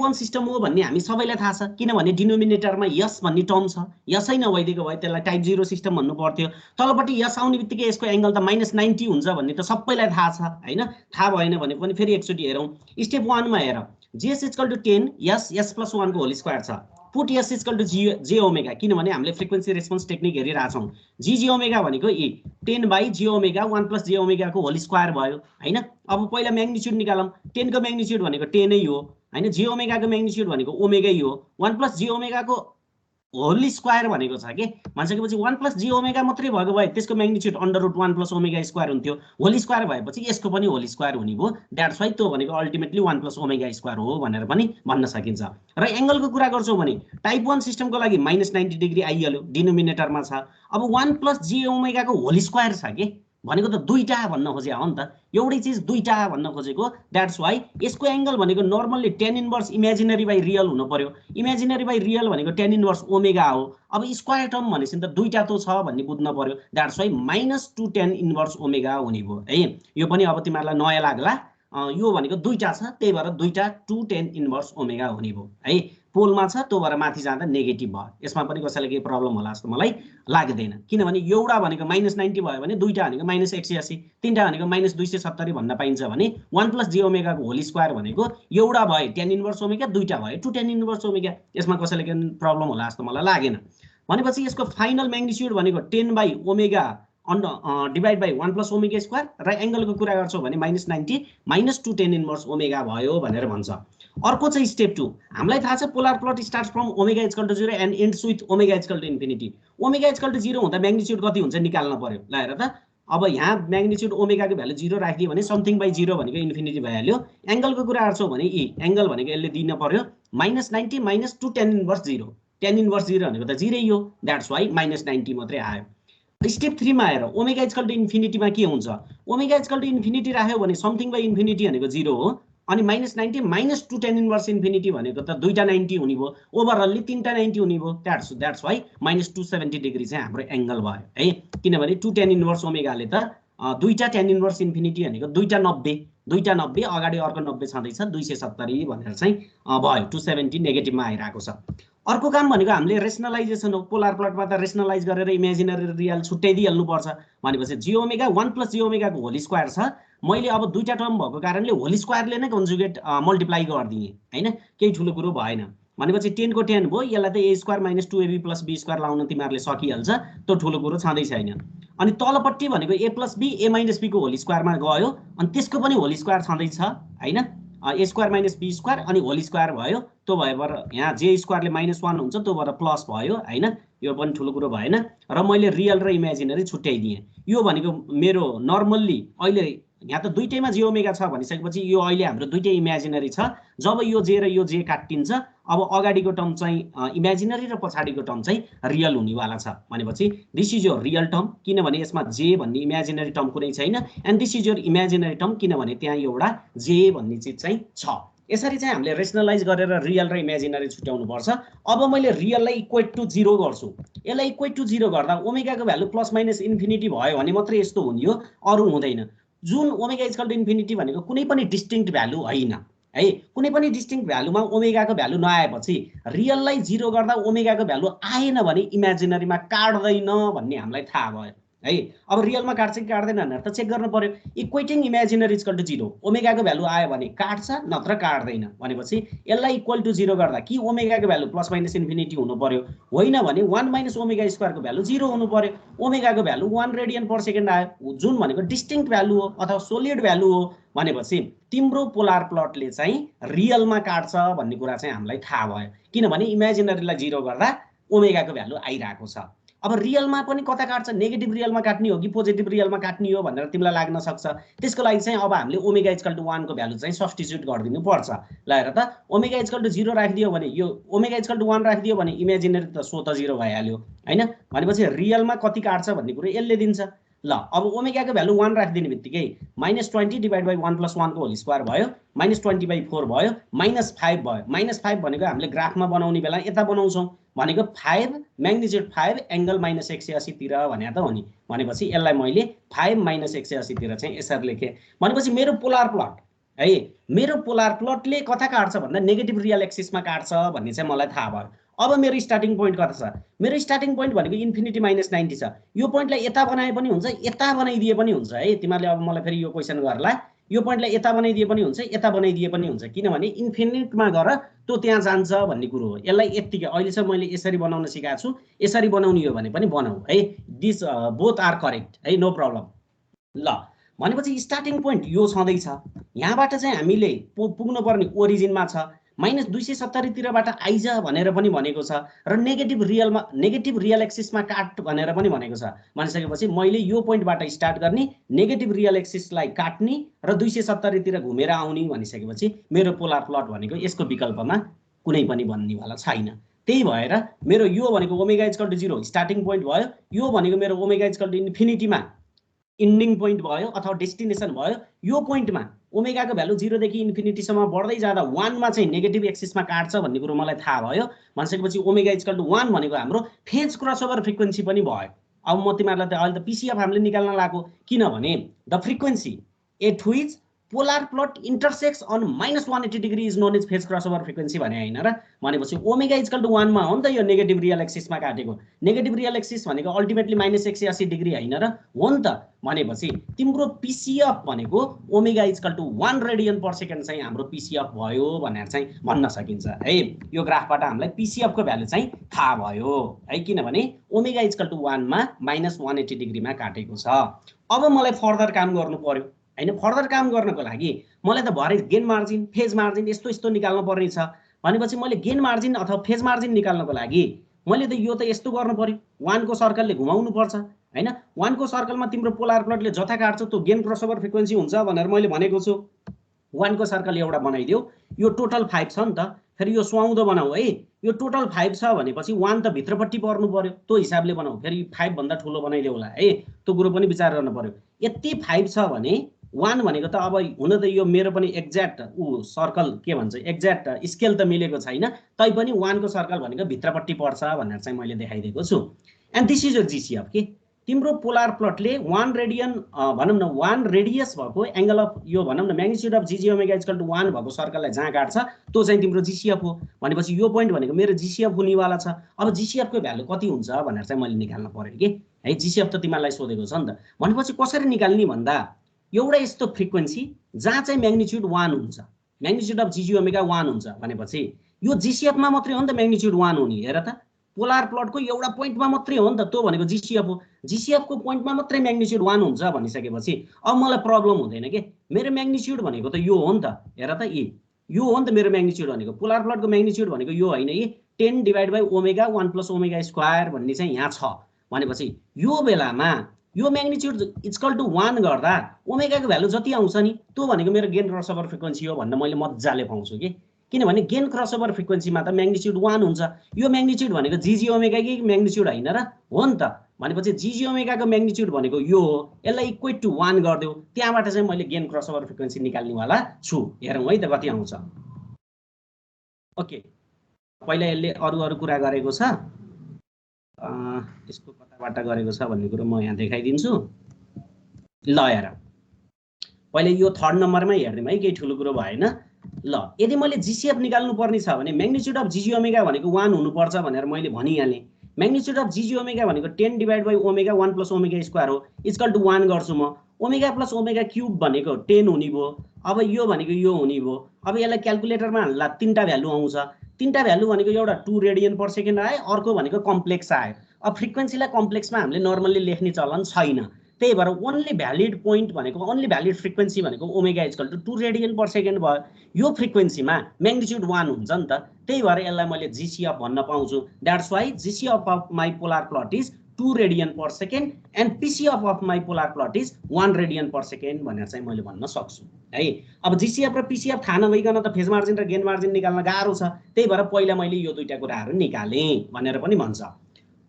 1 system हो भन्ने हामी सबैलाई थाहा छ, किनभने डिनोमिनेटरमा यस भन्ने टर्म छ। यसै नभइदिएको भए त्यसलाई टाइप 0 सिस्टम भन्नु पर्थ्यो। तलपट्टि यस आउने बित्तिकै यसको एंगल त -90 हुन्छ भन्ने त सबैलाई थाहा छ हैन। थाहा भएन भने पनि फेरि एकचोटि हेरौँ। स्टेप 1 मा हेर, gs = 10 s + 1 को होल स्क्वायर छ। पुट s = j ओमेगा, किनभने हामीले फ्रिक्वेन्सी रेस्पोन्स टेक्निक हेरिरहेछौँ। g ओमेगा भनेको 10/j ओमेगा 1 + j ओमेगा को होल स्क्वायर भयो हैन। अब पहिला म्याग्निट्युड निकालौँ। 10 को म्याग्निट्युड भनेको 10 नै हो हैन। j ओमेगा को म्याग्निट्युड भनेको ओमेगै हो। 1 + j ओमेगा को होल स्क्वायर भनेको छ के भनिसकेपछि 1 + j ओमेगा मात्रै भएको भए त्यसको म्याग्निट्युड √1 + ओमेगा स्क्वायर हुन्थ्यो। होल स्क्वायर भएपछि यसको पनि होल स्क्वायर हुने भयो। द्याट्स वाइ त्यो भनेको अल्टिमेटली 1 + ओमेगा स्क्वायर हो भनेर पनि भन्न सकिन्छ। र एंगलको कुरा गर्छौं भने टाइप 1 सिस्टमको लागि -90 डिग्री आइहाल्यो, डिनोमिनेटरमा छ। अब 1 + j ओमेगा को होल स्क्वायर छ के भनेको त दुईटा भन्न खोजे हो नि त। एउटै चीज दुईटा भन्न खोजेको। द्याट्स वाइ यसको एंगल भनेको normally tan inverse imaginary by real हुनु पर्यो। इमेजिनरी बाइ रियल भनेको tan इन्भर्स ओमेगा हो। अब स्क्वायर टर्म भनेपछि त दुईटा त छ भन्ने बुझ्न पर्यो। That's why -2 tan inverse omega हुने भयो है। यो पनि अब तिमीहरुलाई नयाँ लाग्ला। यो भनेको दुईटा छ, त्यही भएर दुईटा 2 tan इन्भर्स ओमेगा हुने भयो है। पोलमा छ, त्यो भएर माथि जाँदा नेगेटिभ भयो। यसमा पनि कसैलाई केही प्रब्लम होला जस्तो मलाई लाग्दैन, किनभने एउटा भनेको -90 भयो भने दुईटा भनेको -180, तीनटा भनेको -270 भन्न पाइन्छ भने 1 + j ओमेगा को होल स्क्वायर भनेको एउटा भए tan इन्भर्स ओमेगा, दुईटा भए 2 tan इन्भर्स ओमेगा। यसमा कसैलाई केही प्रब्लम होला जस्तो मलाई लागेन। भनेपछि यसको फाइनल म्याग्निट्युड भनेको 10/ओमेगा डिभाइड बाइ 1 + ओमेगा स्क्वायर र एंगलको कुरा गर्छौं भने -90 -2 tan इन्भर्स ओमेगा भयो भनेर भन्छ। अर्को चाहिँ स्टेप 2। हामीलाई थाहा छ polar plot starts from omega = 0 and ends with omega = infinity. Omega = 0 हुँदा म्याग्निट्युड कति हुन्छ निकाल्न पर्यो। ल हेर त, अब यहाँ म्याग्निट्युड ओमेगा को भ्यालु 0 राखिदियो भने समथिङ बाइ 0 भनेको इन्फिनिटी भइहाल्यो। एंगलको कुरा गर्छौं भने एंगल भनेको यसले दिन पर्यो -90 -2 tan इन्भर्स 0। tan इन्भर्स 0 भनेको त 0 हो। द्याट्स वाइ -90 मात्रै आयो। स्टेप 3 मा हेर, ओमेगा = इन्फिनिटी मा के हुन्छ? ओमेगा = इन्फिनिटी राख्यो भने समथिङ बाइ इन्फिनिटी भनेको 0 हो। अनि -90 -2 tan इन्भर्स इन्फिनिटी भनेको त दुईटा 90 हुने भयो। ओभरअलली तीनटा 90 हुने भयो। द्याट्स वाइ -270 डिग्री चाहिँ हाम्रो एंगल भयो है। किनभने 2 tan इन्भर्स ओमेगाले त दुईटा tan इन्भर्स इन्फिनिटी भनेको दुईटा 90 अगाडि अर्को 90 छँदैछ 270 भनेर चाहिँ भयो। 270 नेगेटिभमा आइराको छ। अर्को काम भनेको हामीले रेसनलाइजेसन हो। पोलर प्लटमा त रेसनलाइज गरेर इमेजिनरी र रियल छुट्याइदिहाल्नु पर्छ। भनेपछि j ओमेगा 1 + j ओमेगा को होल स्क्वायर छ। मैले अब दुईटा टर्म भएको कारणले होल स्क्वायरले नै कन्जुगेट मल्टिप्लाई गरिदिए हैन, केही ठुलो कुरो भएन। भनेपछि 10 को 10 भयो। यसलाई त a² - 2ab + b² लाउन तिमीहरुले सकिहाल्छ, त्यो ठुलो कुरो छँदै छैन। अनि तलपट्टि भनेको a + b a - b को होल स्क्वायरमा गयो, अनि त्यसको पनि होल स्क्वायर छँदै छ हैन। a² - b² अनि होल स्क्वायर भयो। त्यो भएर यहाँ j² ले -1 हुन्छ, त्यो भएर प्लस भयो हैन। यो पनि ठुलो कुरो भएन। र मैले रियल र इमेजिनरी छुट्याइदिए। यो भनेको मेरो नर्मल्ली अहिले यहाँ त दुईटैमा j ओमेगा छ भनिसकेपछि यो अहिले हाम्रो दुईटै इमेजिनरी छ। जब यो j र यो j काटिन्छ, अब अगाडिको टर्म चाहिँ इमेजिनरी र पछाडिको टर्म चाहिँ रियल हुनेवाला छ। भनेपछि this is your real term, किनभने यसमा j भन्ने इमेजिनरी टर्म कुनै छैन। And this is your imaginary term, किनभने त्यहाँ एउटा j भन्ने चीज चाहिँ छ। यसरी चाहिँ हामीले रेसनलाइज गरेर रियल र इमेजिनरी छुट्याउनु पर्छ। अब मैले रियललाई इक्वेट टु 0 गर्छु। यसलाई इक्वेट टु 0 गर्दा ओमेगाको भ्यालु ± इन्फिनिटी भयो भने मात्रै यस्तो हुने हो, अरु हुँदैन। जुन ओमेगा = इन्फिनिटी भनेको कुनै पनि डिस्टिंक्ट भ्यालु होइन है। कुनै पनि डिस्टिंक्ट भ्यालुमा ओमेगाको भ्यालु नआएपछि रियललाई 0 गर्दा ओमेगाको भ्यालु आएन भने इमेजिनरीमा काट्दैन भन्ने हामीलाई थाहा भयो है। अब रियलमा काट्छ कि काट्दैन भनेर त चेक गर्न पर्यो। इक्वेटिङ इमेजिनरी = 0, ओमेगाको भ्यालु आयो भने काट्छ, नत्र काट्दैन। भनेपछि यसलाई इक्वल टु 0 गर्दा कि ओमेगाको भ्यालु ± इन्फिनिटी हुनु पर्यो, होइन भने 1 - ओमेगा स्क्वायर को भ्यालु 0 हुनु पर्यो। ओमेगाको भ्यालु 1 रेडियन/सेकेन्ड आयो, जुन भनेको डिस्टिंक्ट भ्यालु हो अथवा सोलिड भ्यालु हो। भनेपछि तिम्रो पोलर प्लटले चाहिँ रियलमा काट्छ भन्ने कुरा चाहिँ हामीलाई थाहा भयो, किनभने इमेजिनरीलाई 0 गर्दा ओमेगाको भ्यालु आइराको छ। अब रियलमा पनि कता काट्छ, नेगेटिभ रियलमा काट्ने हो कि पोजिटिभ रियलमा काट्ने हो भनेर तिमीलाई लाग्न सक्छ। त्यसको लागि चाहिँ अब हामीले ओमेगा = 1 को भ्यालु चाहिँ सब्स्टिट्युट गरिदिनु पर्छ। ल हेर त, ओमेगा = 0 राखिदियो भने यो ओमेगा = 1 राखिदियो भने इमेजिनरी त स्वतः 0 भइहाल्यो हैन। भनेपछि रियलमा कति काट्छ भन्ने कुरा यसले दिन्छ। ल अब ओमेगाको भ्यालु 1 राखिदिने बित्तिकै -20 डिभाइड बाइ 1 + 1 को होल स्क्वायर भयो, -20/4 भयो, -5 भयो। -5 भनेको हामीले ग्राफमा बनाउने बेला यता बनाउँछौं भनेको 5 म्याग्निट्युड 5 एंगल -180 तिर भने त हो नि। भनेपछि यसलाई मैले 5 - 180 तिर चाहिँ यसरी लेखे। भनेपछि मेरो पोलर प्लट है। मेरो पोलार प्लटले कता काट्छ भन्दा नेगेटिभ रियल एक्सिसमा काट्छ भन्ने चाहिँ मलाई थाहा भयो। अब मेरो स्टार्टिङ पोइन्ट कता छ? मेरो स्टार्टिङ पोइन्ट भनेको इन्फिनिटी -90 छ। यो पोइन्टलाई यता बनाए पनि हुन्छ, यता बनाइदिए पनि हुन्छ है। तिमीहरूले अब मलाई फेरि यो क्वेसन गर्ला, यो पोइन्टलाई यता बनाइदिए पनि हुन्छ, यता बनाइदिए पनि हुन्छ, किनभने इन्फिनिटमा गएर त्यो त्यहाँ जान्छ भन्ने कुरो हो। यसलाई यत्तिकै अहिले चाहिँ मैले यसरी बनाउन सिकाएको छु, यसरी बनाउने हो भने पनि बनाऊ है। दिस बोथ आर करेक्ट है, नो प्रब्लम। ल भनेपछि स्टार्टिङ पोइन्ट यो छँदैछ, यहाँबाट चाहिँ हामीले पुग्नु पर्ने ओरिजिनमा छ, -270 तिरबाट आइज भनेर पनि भनेको छ, र नेगेटिभ रियल एक्सिसमा काट भनेर पनि भनेको छ। भनिसकेपछि मैले यो पोइन्टबाट स्टार्ट गर्ने, नेगेटिभ रियल एक्सिसलाई काट्ने र 270 तिर घुमेर आउने भनिसकेपछि मेरो पोलार प्लट भनेको यसको विकल्पमा कुनै पनि बन्नेवाला छैन। त्यही भएर मेरो यो भनेको ओमेगा = 0 स्टार्टिङ पोइन्ट भयो, यो भनेको मेरो ओमेगा = इन्फिनिटीमा इन्डिङ पोइन्ट भयो अथवा डेस्टिनेसन भयो। यो पोइन्टमा ओमेगाको भ्यालु 0 देखि इन्फिनिटीसम्म बढ्दै जाँदा 1 मा चाहिँ नेगेटिभ एक्सिसमा काट्छ भन्ने कुरो मलाई थाहा भयो। भनिसकेपछि ओमेगा = 1 भनेको हाम्रो फेज क्रसओभर फ्रिक्वेन्सी पनि भयो। अब म तिमीहरूलाई त अहिले त पीसीएफ हामीले निकाल्न लागो, किनभने the frequency at which polar plot intersects on -180 degree is known as phase crossover frequency भने हैन र। भनेपछि ओमेगा = 1 मा हो नि त यो नेगेटिभ रियल एक्सिसमा काटेको। नेगेटिभ रियल एक्सिस भनेको अल्टिमेटली -180 डिग्री हैन र, हो नि त। भनेपछि तिम्रो पीसीएफ भनेको ओमेगा = 1 रेडियन पर सेकेन्ड चाहिँ हाम्रो पीसीएफ भयो भनेर चाहिँ भन्न सकिन्छ है। यो ग्राफबाट हामीलाई पीसीएफ को भ्यालु चाहिँ थाहा भयो है, किनभने ओमेगा = 1 मा -180 डिग्रीमा काटेको छ। अब मलाई फर्दर काम गर्नु पर्यो हैन। फर्दर काम गर्नको लागि मलाई त भरे गेन मार्जिन, फेज मार्जिन यस्तो निकाल्नु पर्ने छ। भनेपछि मैले गेन मार्जिन अथवा फेज मार्जिन निकाल्नको लागि मैले त यो त यस्तो गर्नु पर्यो, 1 को सर्कलले घुमाउनु पर्छ हैन। 1 को सर्कलमा तिम्रो पोलार प्लटले जता काट्छ त्यो गेन क्रसओभर फ्रिक्वेन्सी हुन्छ भनेर मैले भनेको छु। 1 को सर्कल एउटा बनाइदियो, यो टोटल 5 छ नि त। फेरि यो सुहाउँदो बनाऊ है, यो टोटल 5 छ भनेपछि 1 त भित्रपट्टि पर्नु पर्यो, त्यो हिसाबले बनाऊ। फेरि 5 भन्दा ठुलो बनाइदियो होला है, त्यो कुरो पनि विचार गर्नु पर्यो। यति 5 छ भने 1 भनेको त अब हुन त यो मेरो पनि एक्ज्याक्ट सर्कल के भन्छ एक्ज्याक्ट स्केल त मिलेको छैन, तै पनि 1 को सर्कल भनेको भित्रपट्टि पर्छ भनेर चाहिँ मैले देखाइदिएको छु। And this is your GCF के तिम्रो पोलार प्लटले 1 रेडियन भनौं न 1 रेडियस भएको एंगल अफ यो भनौं न म्याग्निट्युड अफ जीजी ओमेगा = 1 भएको सर्कललाई जहाँ काट्छ त्यो चाहिँ तिम्रो जीसीएफ हो। भनेपछि यो पोइन्ट भनेको मेरो जीसीएफ हुनेवाला छ। अब जीसीएफ को भ्यालु कति हुन्छ भनेर चाहिँ मैले निकाल्न पर्यो के है। जीसीएफ त तिमीलाई सोधेको छ नि त। भनेपछि कसरी निकाल्ने भन्दा एउटा यस्तो फ्रिक्वेन्सी जहाँ चाहिँ म्याग्निट्युड 1 हुन्छ, म्याग्निट्युड अफ जीजी ओमेगा 1 हुन्छ भनेपछि यो जीसीएफ मा मात्रै हो नि त म्याग्निट्युड 1 हुने। हेर त पोलार प्लट को एउटा पोइन्टमा मात्रै हो नि त, त्यो भनेको जीसीएफ हो। जीसीएफ को पोइन्टमा मात्रै म्याग्निट्युड 1 हुन्छ भनिसकेपछि अब मलाई प्रब्लम हुँदैन के। मेरो म्याग्निट्युड भनेको त यो हो नि त। हेर त यो हो नि त मेरो म्याग्निट्युड भनेको। पोलार प्लट को म्याग्निट्युड भनेको यो हैन, 10 / ओमेगा 1 + ओमेगा स्क्वायर भन्ने चाहिँ यहाँ छ। भनेपछि यो बेलामा यो म्याग्निट्युड = 1 गर्दा ओमेगा को भ्यालु जति आउँछ नि त्यो भनेको मेरो गेन क्रसओभर फ्रिक्वेन्सी हो भन्न मैले मज्जाले पाउँछु के। किनभने गेन क्रसओभर फ्रिक्वेन्सीमा त म्याग्निट्युड 1 हुन्छ। यो म्याग्निट्युड भनेको जीजी ओमेगा की म्याग्निट्युड हैन र, हो नि त। भनेपछि जीजी ओमेगा को म्याग्निट्युड भनेको यो हो, यसलाई इक्वल टु 1 गर्दियौ, त्यहाँबाट चाहिँ मैले गेन क्रसओभर फ्रिक्वेन्सी निकाल्नेवाला छु। हेरौँ है त कति आउँछ। ओके, पहिला यसले अरु कुरा गरेको छ, यसको कताबाट गरेको छ भन्ने कुरो म यहाँ देखाइदिन्छु। ल हेर, पहिले यो थर्ड नम्बरमै हेर्दिम है, केही ठुलो कुरो भएन। ल यदि मैले जीसीएफ निकाल्नु पर्ने छ भने म्याग्निट्युड अफ जीजी ओमेगा भनेको 1 हुनुपर्छ भनेर मैले भनिहालेँ। म्याग्निट्युड अफ जीजी ओमेगा भनेको 10 / ओमेगा 1 + ओमेगा स्क्वायर हो, = 1 गर्छु म। ओमेगा + ओमेगा क्यूब भनेको 10 हुने भयो। अब यो भनेको यो हुने भयो। अब यसलाई क्याल्कुलेटरमा हाल्दा 3टा भ्यालु आउँछ। 3टा भ्यालु भनेको एउटा 2 रेडियन पर सेकेन्ड आयो, अर्को भनेको कम्प्लेक्स आयो। अब फ्रिक्वेन्सीलाई कम्प्लेक्समा हामीले नर्मली लेख्ने चलन छैन। त्यही भएर ओन्ली भ्यालिड पोइन्ट भनेको ओन्ली भ्यालिड फ्रिक्वेन्सी भनेको ओमेगा = 2 रेडियन पर सेकेन्ड भयो। यो फ्रिक्वेन्सीमा म्याग्निट्युड 1 हुन्छ नि त। त्यही भएर यसलाई मैले जीसीएफ भन्न पाउँछु। That's why GCF of my polar plot is 2 radian per second and PCF of my polar plot is 1 radian per second भनेर चाहिँ मैले भन्न सक्छु है। अब जीसीएफ र पीसीएफ थाहा नभइकन त फेज मार्जिन र गेन मार्जिन निकाल्न गाह्रो छ। त्यही भएर पहिला मैले यो दुईटा कुराहरू निकालेँ भनेर पनि भन्छ।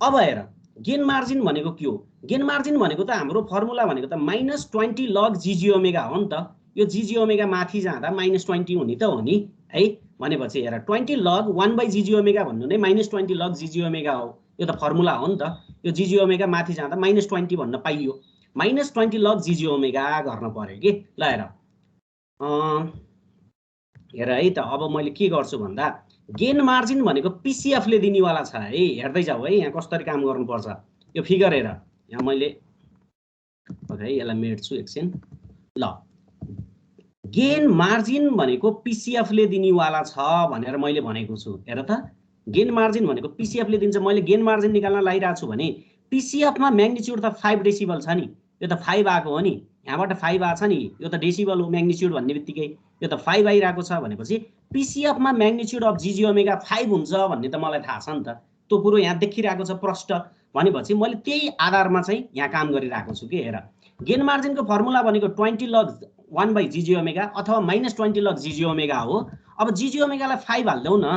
अब हेर, गेन मार्जिन भनेको के हो? गेन मार्जिन भनेको त हाम्रो फर्मुला भनेको त -20 log जीजी ओमेगा हो नि त। यो जीजी ओमेगा माथि जाँदा -20 हुने त हो नि है। भनेपछि हेर 20 log 1/जीजी ओमेगा भन्नु नै -20 log जीजी ओमेगा हो। यो त फर्मुला हो नि त। यो जीजी ओमेगा माथि जाँदा -20 भन्न पाइयो। -20 log जीजी ओमेगा गर्न पर्यो कि। ल हेर हेर है त अब मैले के गर्छु भन्दा गेन मार्जिन भनेको पिसिएफ ले दिनेवाला छ है हेर्दै जाऊ है यहाँ कसरी काम गर्नुपर्छ यो फिगर हेर यहाँ मैले है यसलाई मेट्छु एकछिन ल गेन मार्जिन भनेको पिसिएफ ले दिनेवाला छ भनेर मैले भनेको छु हेर त गेन मार्जिन भनेको पिसिएफ ले दिन्छ मैले गेन मार्जिन निकाल्न लागिरहेको छु भने पिसिएफ मा म्याग्निट्युड त 5 डेसिबल छ नि यो त 5 आएको हो नि यहाँबाट 5 आछ नि यो त डेसिबल हो म्याग्निट्युड भन्ने बित्तिकै यो त 5 आइरहेको छ भनेपछि पिसिएफ मा म्याग्निट्युड अफ जीजी ओमेगा 5 हुन्छ भन्ने त मलाई थाहा छ नि त त्यो कुरो यहाँ देखिरहेको छ प्रष्ट भनेपछि मैले त्यही आधारमा चाहिँ यहाँ काम गरिरहेको छु के हेर गेन मार्जिनको फर्मुला भनेको 20 लग 1 by जीजी ओमेगा अथवा -20 लग जीजी ओमेगा हो अब जीजी ओमेगालाई 5 हाल्देऊ न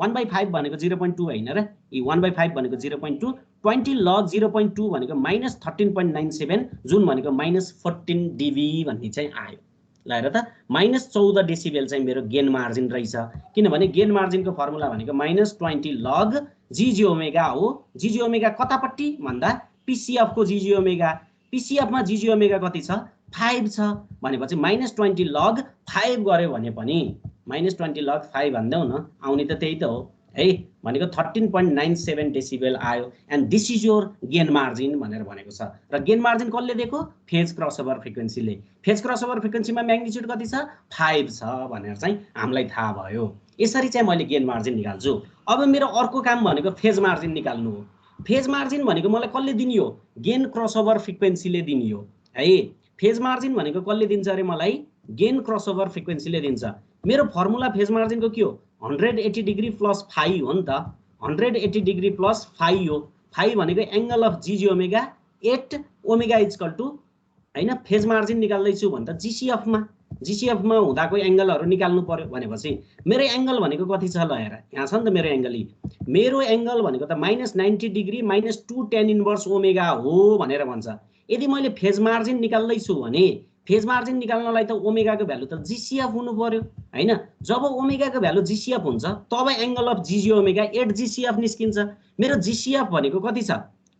1 by 5 भनेको 0.2 हैन र यी 1 by 5 भनेको 0.2 20 log 0.2 भनेको -13.97 जुन भनेको -14 dB भन्ने चाहिँ आयो ल हेर त -14 डेसिबल चाहिँ मेरो गेन मार्जिन रहेछ किनभने गेन मार्जिनको फर्मुला भनेको -20 log जीजी ओमेगा हो जीजी ओमेगा कतापट्टि भन्दा पिसिएफ को जीजी ओमेगा पिसिएफ मा जीजी ओमेगा कति छ 5 छ भनेपछि -20 log 5 गर्यो भने पनि -20 log 5 भन्दैउ न आउने त त्यही त हो है भनेको 13.97 डेसिबल आयो and this is your gain margin भनेर भनेको छ र गेन मार्जिन कसले दिएको फेज क्रसओभर फ्रिक्वेन्सीले फेज क्रसओभर फ्रिक्वेन्सीमा म्याग्निट्युड कति छ 5 छ भनेर चाहिँ हामीलाई थाहा भयो यसरी चाहिँ मैले गेन मार्जिन निकाल्छु अब मेरो अर्को काम भनेको फेज मार्जिन निकाल्नु हो फेज मार्जिन भनेको मलाई कसले दिने हो गेन क्रसओभर फ्रिक्वेन्सीले दिने हो है फेज मार्जिन भनेको कसले दिन्छ अरे मलाई गेन क्रसओभर फ्रिक्वेन्सीले दिन्छ मेरो फर्मुला फेज मार्जिनको के हो 180 डिग्री प्लस 5 हो नि त 180 डिग्री प्लस 5 हो 5 भनेको angle of GG omega 8 omega equal to हैन फेज मार्जिन निकाल्दै छु भन्दा जीसीएफ मा हुँदाको एंगलहरु निकाल्नु पर्यो भनेपछि मेरो एंगल भनेको कति छ ल हेर यहाँ छ नि त मेरो एंगल मेरो एंगल भनेको त -90 डिग्री -2 tan इन्भर्स ओमेगा हो भनेर भन्छ यदि मैले फेज मार्जिन निकाल्दै छु भने फेज मार्जिन निकाल्नलाई त ओमेगा को भ्यालु त जीसीएफ हुनु पर्यो हैन जब ओमेगा को भ्यालु जीसीएफ हुन्छ तब angle of GG omega 8 GCF निस्किन्छ मेरो जीसीएफ भनेको कति छ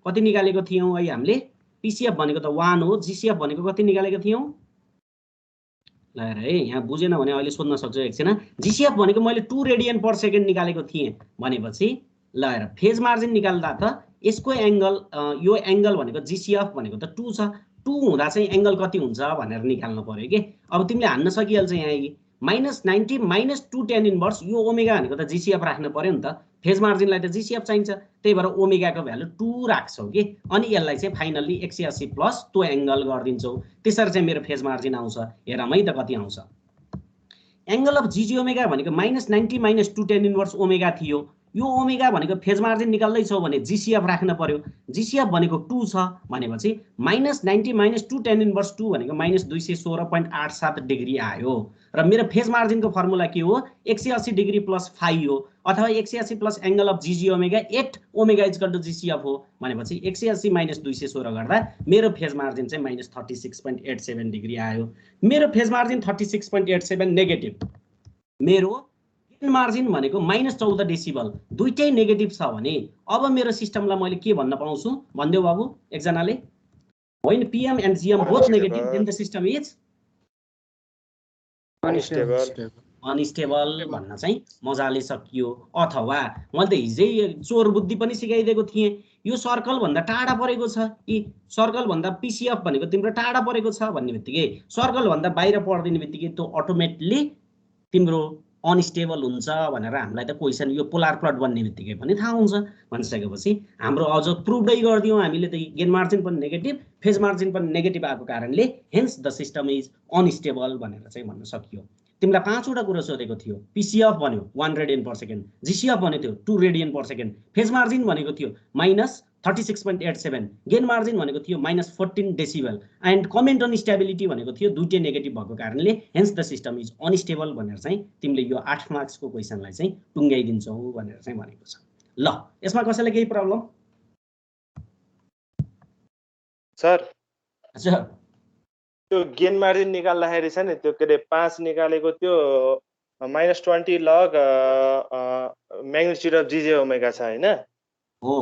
कति निकालेको थियौ है हामीले पीसीएफ भनेको त 1 हो जीसीएफ भनेको कति निकालेको थियौ ल हेर है यहाँ बुझेन भने अहिले सोध्न सक्छु एकछिन जीसीएफ भनेको मैले 2 रेडियन पर सेकेन्ड निकालेको थिए भनेपछि ल हेर फेज मार्जिन निकाल्दा त यसको एंगल यो एंगल भनेको जीसीएफ भनेको त 2 छ 2 हुँदा चाहिँ एंगल कति हुन्छ भनेर निकाल्नु पर्यो के अब तिमीले हान्न सकिहाल्छ यहाँ -90 -2 tan इन्भर्स यो ओमेगा भनेको त जीसीएफ राख्नु पर्यो नि त फेज मार्जिनलाई त जीसीएफ चाहिन्छ त्यही भएर ओमेगा को भ्यालु 2 राख्छौ के अनि यसलाई चाहिँ फाइनली 180 प्लस त्यो एंगल गर्दिन्छौ त्यसरी चाहिँ मेरो फेज मार्जिन आउँछ हेरम है त कति आउँछ एंगल अफ जीजी ओमेगा भनेको -90 -2 tan इन्भर्स ओमेगा थियो यो ओमेगा भनेको फेज मार्जिन निकाल्दै छौ भने जीसीएफ राख्न पर्यो जीसीएफ भनेको 2 छ भनेपछि -90 -2 tan इन्भर्स 2 भनेको -216.87 डिग्री आयो र मेरो फेज मार्जिनको फर्मुला के हो 180 डिग्री प्लस 5 हो अथवा 180 plus angle of GG omega 8 omega equal to GCF हो भनेपछि 180 - 216 गर्दा मेरो फेज मार्जिन चाहिँ -36.87 डिग्री आयो मेरो फेज मार्जिन 36.87 नेगेटिभ मेरो गेन मार्जिन भनेको -14 डेसिबल दुईटै नेगेटिभ छ भने अब मेरो सिस्टमलाई मैले के भन्न पाउँछु भन्देऊ बाबु एकजनाले when PM and GM both negative then the system is unstable भन्न चाहिँ मजाले सकियो अथवा मैले त हिजै चोर बुद्धि पनि सिकाइदिएको थिएँ यो सर्कल भन्दा टाढा परेको छ यी सर्कल भन्दा पीसीएफ भनेको तिम्रो टाढा परेको छ भन्ने बित्तिकै सर्कल भन्दा बाहिर पर्दिने बित्तिकै त्यो अटोमेटिकली तिम्रो अनस्टेबल हुन्छ भनेर हामीलाई त क्वेशन यो पोलार प्लट बन्ने बित्तिकै पनि थाहा हुन्छ भनिसकेपछि हाम्रो अझ प्रुभै गरिदियौँ हामीले त गेन मार्जिन पनि नेगेटिभ फेज मार्जिन पनि नेगेटिभ आएको कारणले hence the system is unstable भनेर चाहिँ भन्न सकियो तिमीलाई 5 वटा कुरा सोधेको थियो पीसीएफ भन्यो 1 रेडियन पर सेकेन्ड जीसीएफ भन्यो थियो 2 radian per second phase margin भनेको थियो -36.87 गेन मार्जिन भनेको थियो -14 decibel and comment on stability भनेको थियो दुईटै नेगेटिभ भएको कारणले hence the system is unstable भनेर चाहिँ तिमीले यो 8 मार्क्सको क्वेशनलाई चाहिँ टुङ्गाइदिन्छौ भनेर चाहिँ भनेको छ ल यसमा कसैलाई केही प्रब्लम सर हजुर त्यो गेन मार्जिन निकाल्दाखेरि छ नि त्यो के रे 5 निकालेको त्यो -20 log magnitude of G j omega छ हैन हो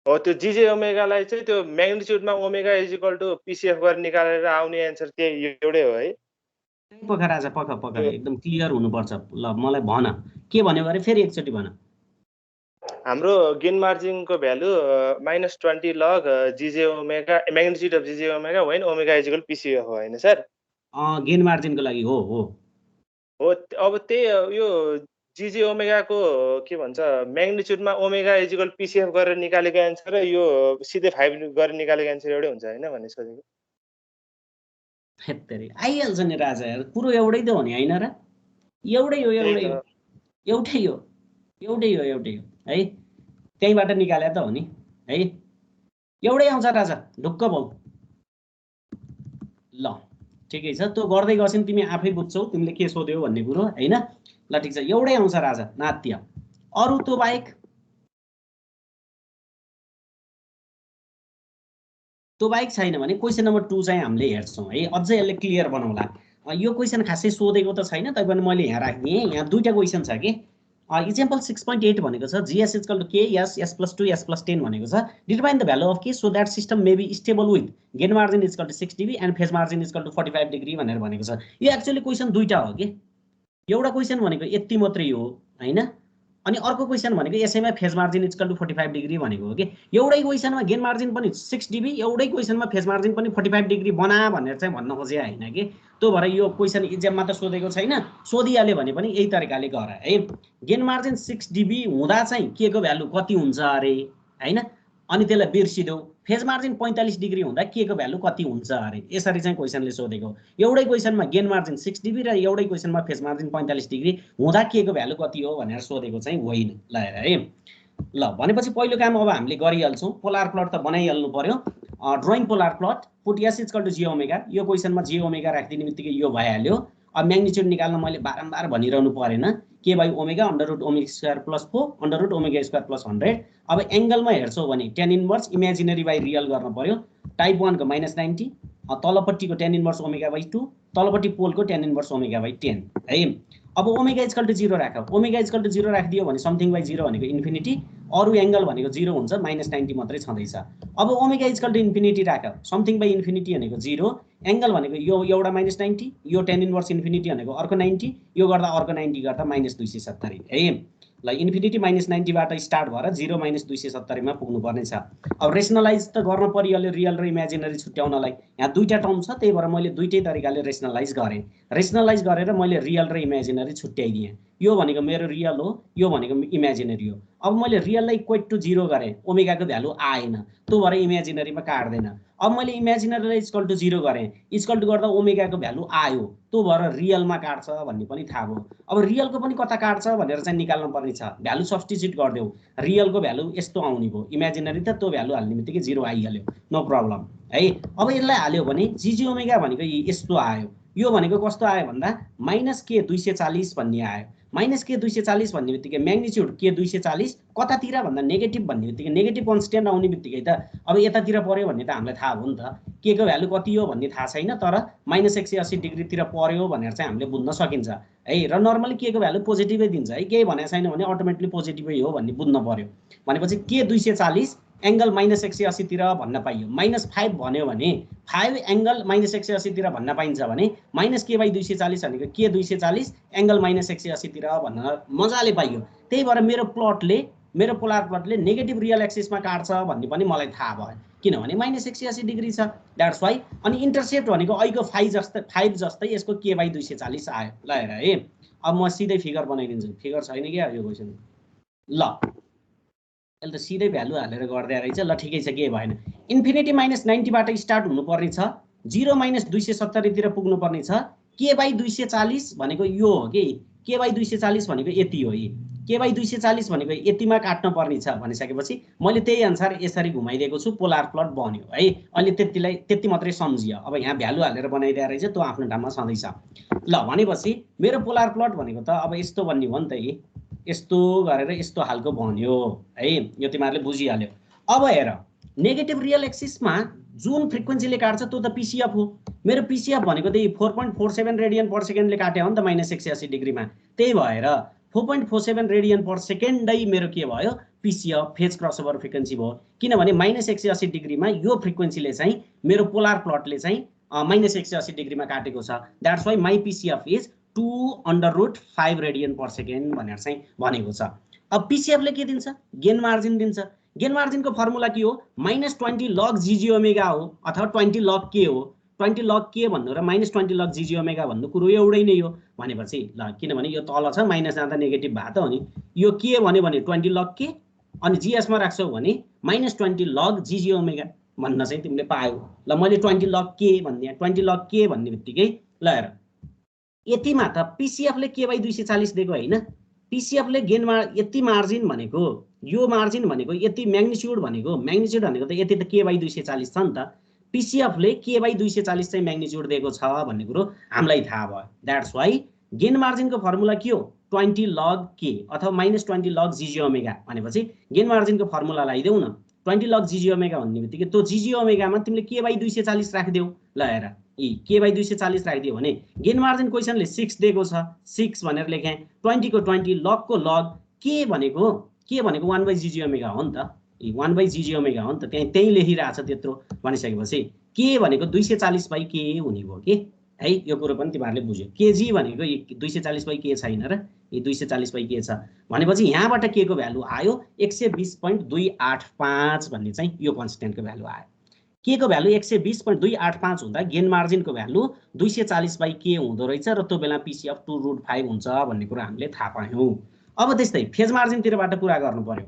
हो त्यो जीजे ओमेगालाई चाहिँ त्यो म्याग्निट्युडमा omega is equal to PCF गरेर निकालेर आउने आन्सर त्यही एउटै हो है पख राजा पख पख एकदम क्लियर हुनुपर्छ। ल मलाई भन के भन्यो अरे फेरि एकचोटि भन। हाम्रो गेन मार्जिनको value -20 log G j omega magnitude of G j omega when omega is equal PCF हो हैन सर? गेन मार्जिनको लागि हो हो हो। अब त्यही यो जिजे ओमेगाको के भन्छ म्याग्निट्युडमा ओमेगा इज इक्वल पिसिएफ गरेर निकालेको एन्सर र यो सिधै 5 गरेर निकालेको एन्सर एउटै हुन्छ हैन भन्ने सोचेको। हेत्तेरी आइहाल्छ नि राजा यार, कुरो एउटै त हो नि हैन र? एउटै हो एउटै हो एउटै हो एउटै हो एउटै हो है, त्यहीबाट निकाले त हो नि है, एउटै आउँछ राजा ढुक्क भौ। ल ठिकै छ, त्यो गर्दै गएपछि तिमी आफै बुझ्छौ तिमीले के सोध्यौ भन्ने कुरो हैन। ल ठिक छ, एउटै आउँछ राजा नात्य। अरु त्यो बाहेक छैन भने क्वेसन नम्बर 2 चाहिँ हामीले हेर्छौँ है, अझै यसले क्लियर बनाउला। यो क्वेसन खासै सोधेको त छैन, तैपनि मैले यहाँ राखिदिएँ। यहाँ दुईटा क्वेसन छ कि। इक्जाम्पल 6.8 भनेको छ GS equal to K S S + 2 S + 10 भनेको छ। Determine the value of K so that system may be stable with gain margin equal to 6 dB and phase margin equal to 45 degree भनेर भनेको छ। यो actually question दुईटा हो कि, एउटा क्वेसन भनेको यति मात्रै हो हैन, अनि अर्को क्वेसन भनेको यसैमा phase margin equal to 45 degree भनेको हो कि। एउटै क्वेसनमा गेन मार्जिन पनि 6 dB, एउटै क्वेसनमा फेज मार्जिन पनि 45 डिग्री बना भनेर चाहिँ भन्न खोजे हैन कि। त्यो भएर यो क्वेसन इक्जाममा त सोधेको छैन, सोधिहाल्यो भने पनि यही तरिकाले गर है। गेन मार्जिन 6 dB हुँदा चाहिँ के को भ्यालु कति हुन्छ अरे हैन, अनि त्यसलाई बिर्सिदेऊ। फेज मार्जिन 45 डिग्री हुँदा के को भ्यालु कति हुन्छ अरे, यसरी चाहिँ क्वेसनले सोधेको। एउटै क्वेसनमा गेन मार्जिन 6 dB र एउटै क्वेसनमा फेज मार्जिन 45 डिग्री हुँदा के को भ्यालु कति हो भनेर सोधेको चाहिँ होइन। ल हेर है, ल भनेपछि पहिलो काम अब हामीले गरिहाल्छौँ। पोलार प्लट त बनाइहाल्नु पर्यो। Drawing polar plot put S equal to J omega, यो क्वेसनमा J ओमेगा राखिदिने बित्तिकै यो भइहाल्यो। अब म्याग्निट्युड निकाल्न मैले बारम्बार भनिरहनु परेन, K by omega under root omega square plus 4 under root omega square plus 100। अब एंगलमा हेर्छौ भने tan inverse imaginary by real गर्न पर्यो। टाइप 1 को -90, तलपट्टिको tan इन्भर्स ओमेगा बाई 2, तलपट्टि पोलको tan इन्भर्स ओमेगा बाई 10 है। अब ओमेगा इक्वल टु 0 राख, ओमेगा इक्वल टु 0 राखिदियो भने समथिङ बाई 0 भनेको इन्फिनिटी, अरु एंगल भनेको 0 हुन्छ, -90 मात्रै छँदैछ। अब ओमेगा इक्वल टु इन्फिनिटी राख, समथिङ बाई इन्फिनिटी भनेको 0, एंगल भनेको यो एउटा -90, यो tan इन्भर्स इन्फिनिटी भनेको अर्को 90, यो गर्दा अर्को 90 गर्दा -270 है। ल इन्फिनिटी -90 बाट स्टार्ट भएर 0 -270 मा पुग्नु पर्ने छ। अब रेसनलाइज त गर्न परिहाल्यो रियल र इमेजिनरी छुट्याउनलाई। यहाँ दुईटा टर्म छ, त्यही भएर मैले दुईटै तरिकाले रेसनलाइज गरेँ। रेसनलाइज गरेर मैले रियल र इमेजिनरी छुट्याइदिएँ। यो भनेको मेरो रियल हो, यो भनेको इमेजिनरी हो। अब मैले रियललाई इक्वल टु 0 गरेँ, ओमेगाको भ्यालु आएन, त्यो भएर इमेजिनरीमा काट्दैन। अब मैले इमेजिनरीलाई इक्वल टु 0 गरेँ, इक्वल टु गर्दा ओमेगाको भ्यालु आयो, त्यो भएर रियलमा काट्छ भन्ने पनि थाहा भयो। अब रियलको पनि कता काट्छ भनेर चाहिँ निकाल्न पर्ने छ। भ्यालु सब्स्टिट्युट गरिदेऊ, रियलको भ्यालु यस्तो आउने भयो, इमेजिनरी त त्यो भ्यालु हाल्ने बित्तिकै 0 आइहाल्यो, नो प्रब्लम है। अब यसलाई हाल्यो भने जीजी ओमेगा भनेको यस्तो आयो, यो भनेको कस्तो आयो भन्दा -k 240 भन्ने आयो। -k 240 भन्ने बित्तिकै म्याग्निट्युड k 240 कतातिर भन्दा नेगेटिभ भन्ने बित्तिकै नेगेटिभ कन्स्ट्यान्ट आउने बित्तिकै त अब यतातिर पर्यो भन्ने त हामीलाई थाहा भयो नि त। k को भ्यालु कति हो भन्ने थाहा छैन, तर -180 डिग्रीतिर पर्यो भनेर चाहिँ हामीले बुझ्न सकिन्छ है। र नर्मली k को भ्यालु पोजिटिभै दिन्छ है, केही भनेको छैन भने अटोमेटिकली पोजिटिभै हो भन्ने बुझ्न पर्यो। भनेपछि k 240 एंगल -180 तिर भन्न पाइयो। -5 भन्यो भने 5 एंगल -180 तिर भन्न पाइन्छ भने -k बाई 240 भनेको k 240 एंगल -180 तिर भन्न मजाले पाइयो। त्यही भएर मेरो पोलार प्लटले नेगेटिभ रियल एक्सिसमा काट्छ भन्ने पनि मलाई थाहा भयो, किनभने -180 डिग्री छ, द्याट्स वाइ। अनि इन्टरसेप्ट भनेको अहिलेको 5 जस्तै यसको k बाई 240 आयो। ल हेर है, अब म सिधै फिगर बनाइदिन्छु, फिगर छैन क्या यो क्वेसन। ल अहिले त सिधै भ्यालु हालेर गर्दै रहेछ। ल ठिकै छ, के भएन। इन्फिनिटी -90 बाट स्टार्ट हुनुपर्ने छ, 0 -270 तिर पुग्नुपर्ने छ। k बाई 240 भनेको यो हो कि, k बाई 240 भनेको यति हो, k बाई 240 भनेको यतिमा काट्न पर्ने छ भनिसकेपछि मैले त्यही अनुसार यसरी घुमाइदिएको छु, पोलार प्लट बन्यो है। अहिले त्यति मात्रै सम्झियो। अब यहाँ भ्यालु हालेर बनाइदिएर रहेछ, त्यो आफ्नो ठाउँमा छँदैछ। ल भनेपछि मेरो पोलार प्लट भनेको त अब यस्तो बन्ने हो नि त, यस्तो गरेर यस्तो हालको बन्यो है, यो तिमीहरूले बुझिहाल्यो। अब हेर, नेगेटिभ रियल एक्सिसमा जुन फ्रिक्वेन्सीले काट्छ त्यो त पिसिएफ हो। मेरो पिसिएफ भनेको त्यही 4.47 रेडियन पर सेकेन्डले काट्यो हो नि त -180 डिग्रीमा। त्यही भएर 4.47 रेडियन पर सेकेन्डै मेरो के भयो, पिसिएफ फेज क्रसओभर फ्रिक्वेन्सी भयो। किनभने -180 डिग्रीमा यो फ्रिक्वेन्सीले चाहिँ मेरो पोलार प्लटले चाहिँ -180 डिग्रीमा काटेको छ। That's why my PCF is 2/5 radian per second भनेर चाहिँ भनेको छ। अब पिसिएफले के दिन्छ? गेन मार्जिन दिन्छ। गेन मार्जिनको फर्मुला के हो? -20 log GG ओमेगा हो अथवा 20 log K हो। 20 log K भन्नु र -20 log GG ओमेगा भन्नु कुरो एउटै नै हो भनेपछि ल, किनभने यो तल छ माइनस जाँदा नेगेटिभ भएको त हो नि। यो के भन्यो भने 20 log K अनि जीएसमा राख्छौ भने -20 log GG ओमेगा भन्न चाहिँ तिमीले पायौ। ल मैले 20 log K भन्दिएँ। 20 log K भन्ने बित्तिकै ल हेर यतिमा त पिसिएफले K/240 दिएको होइन। पिसिएफले गेनमा यति मार्जिन भनेको, यो मार्जिन भनेको यति, म्याग्निच्युड भनेको त यति त K/240 छ नि त। पिसिएफले K/240 चाहिँ म्याग्निच्युड दिएको छ भन्ने कुरो हामीलाई थाहा भयो। द्याट्स वाइ गेन मार्जिनको फर्मुला के हो? 20 log K अथवा -20 log GG ओमेगा भनेपछि गेन मार्जिनको फर्मुला लगाइदेऊ न। 20 log GG ओमेगा भन्ने बित्तिकै त्यो GG ओमेगामा तिमीले K/240 राखिदेऊ। ल हेर K/240 राखिदियो भने गेन मार्जिन क्वेसनले 6 दिएको छ, 6 भनेर लेखेँ। 20 को 20 log को log K भनेको 1/GG ओमेगा हो नि त। 1/GG ओमेगा हो नि त, त्यही लेखिरहेछ त्यत्रो भनिसकेपछि K भनेको 240/K हुने भयो कि है। यो कुरो पनि तिमीहरूले बुझ्यो। केजी भनेको 240/K छैन र, 240/K छ भनेपछि यहाँबाट K को भ्यालु आयो 120.285 भन्ने चाहिँ यो कन्स्टेन्टको भ्यालु आयो। K को भ्यालु 120.285 हुँदा गेन मार्जिनको भ्यालु 240/K हुँदो रहेछ र त्यो बेला पिसिएफ 2√5 हुन्छ भन्ने कुरा हामीले थाहा पायौँ। अब त्यस्तै फेज मार्जिनतिरबाट कुरा गर्नु पर्यो।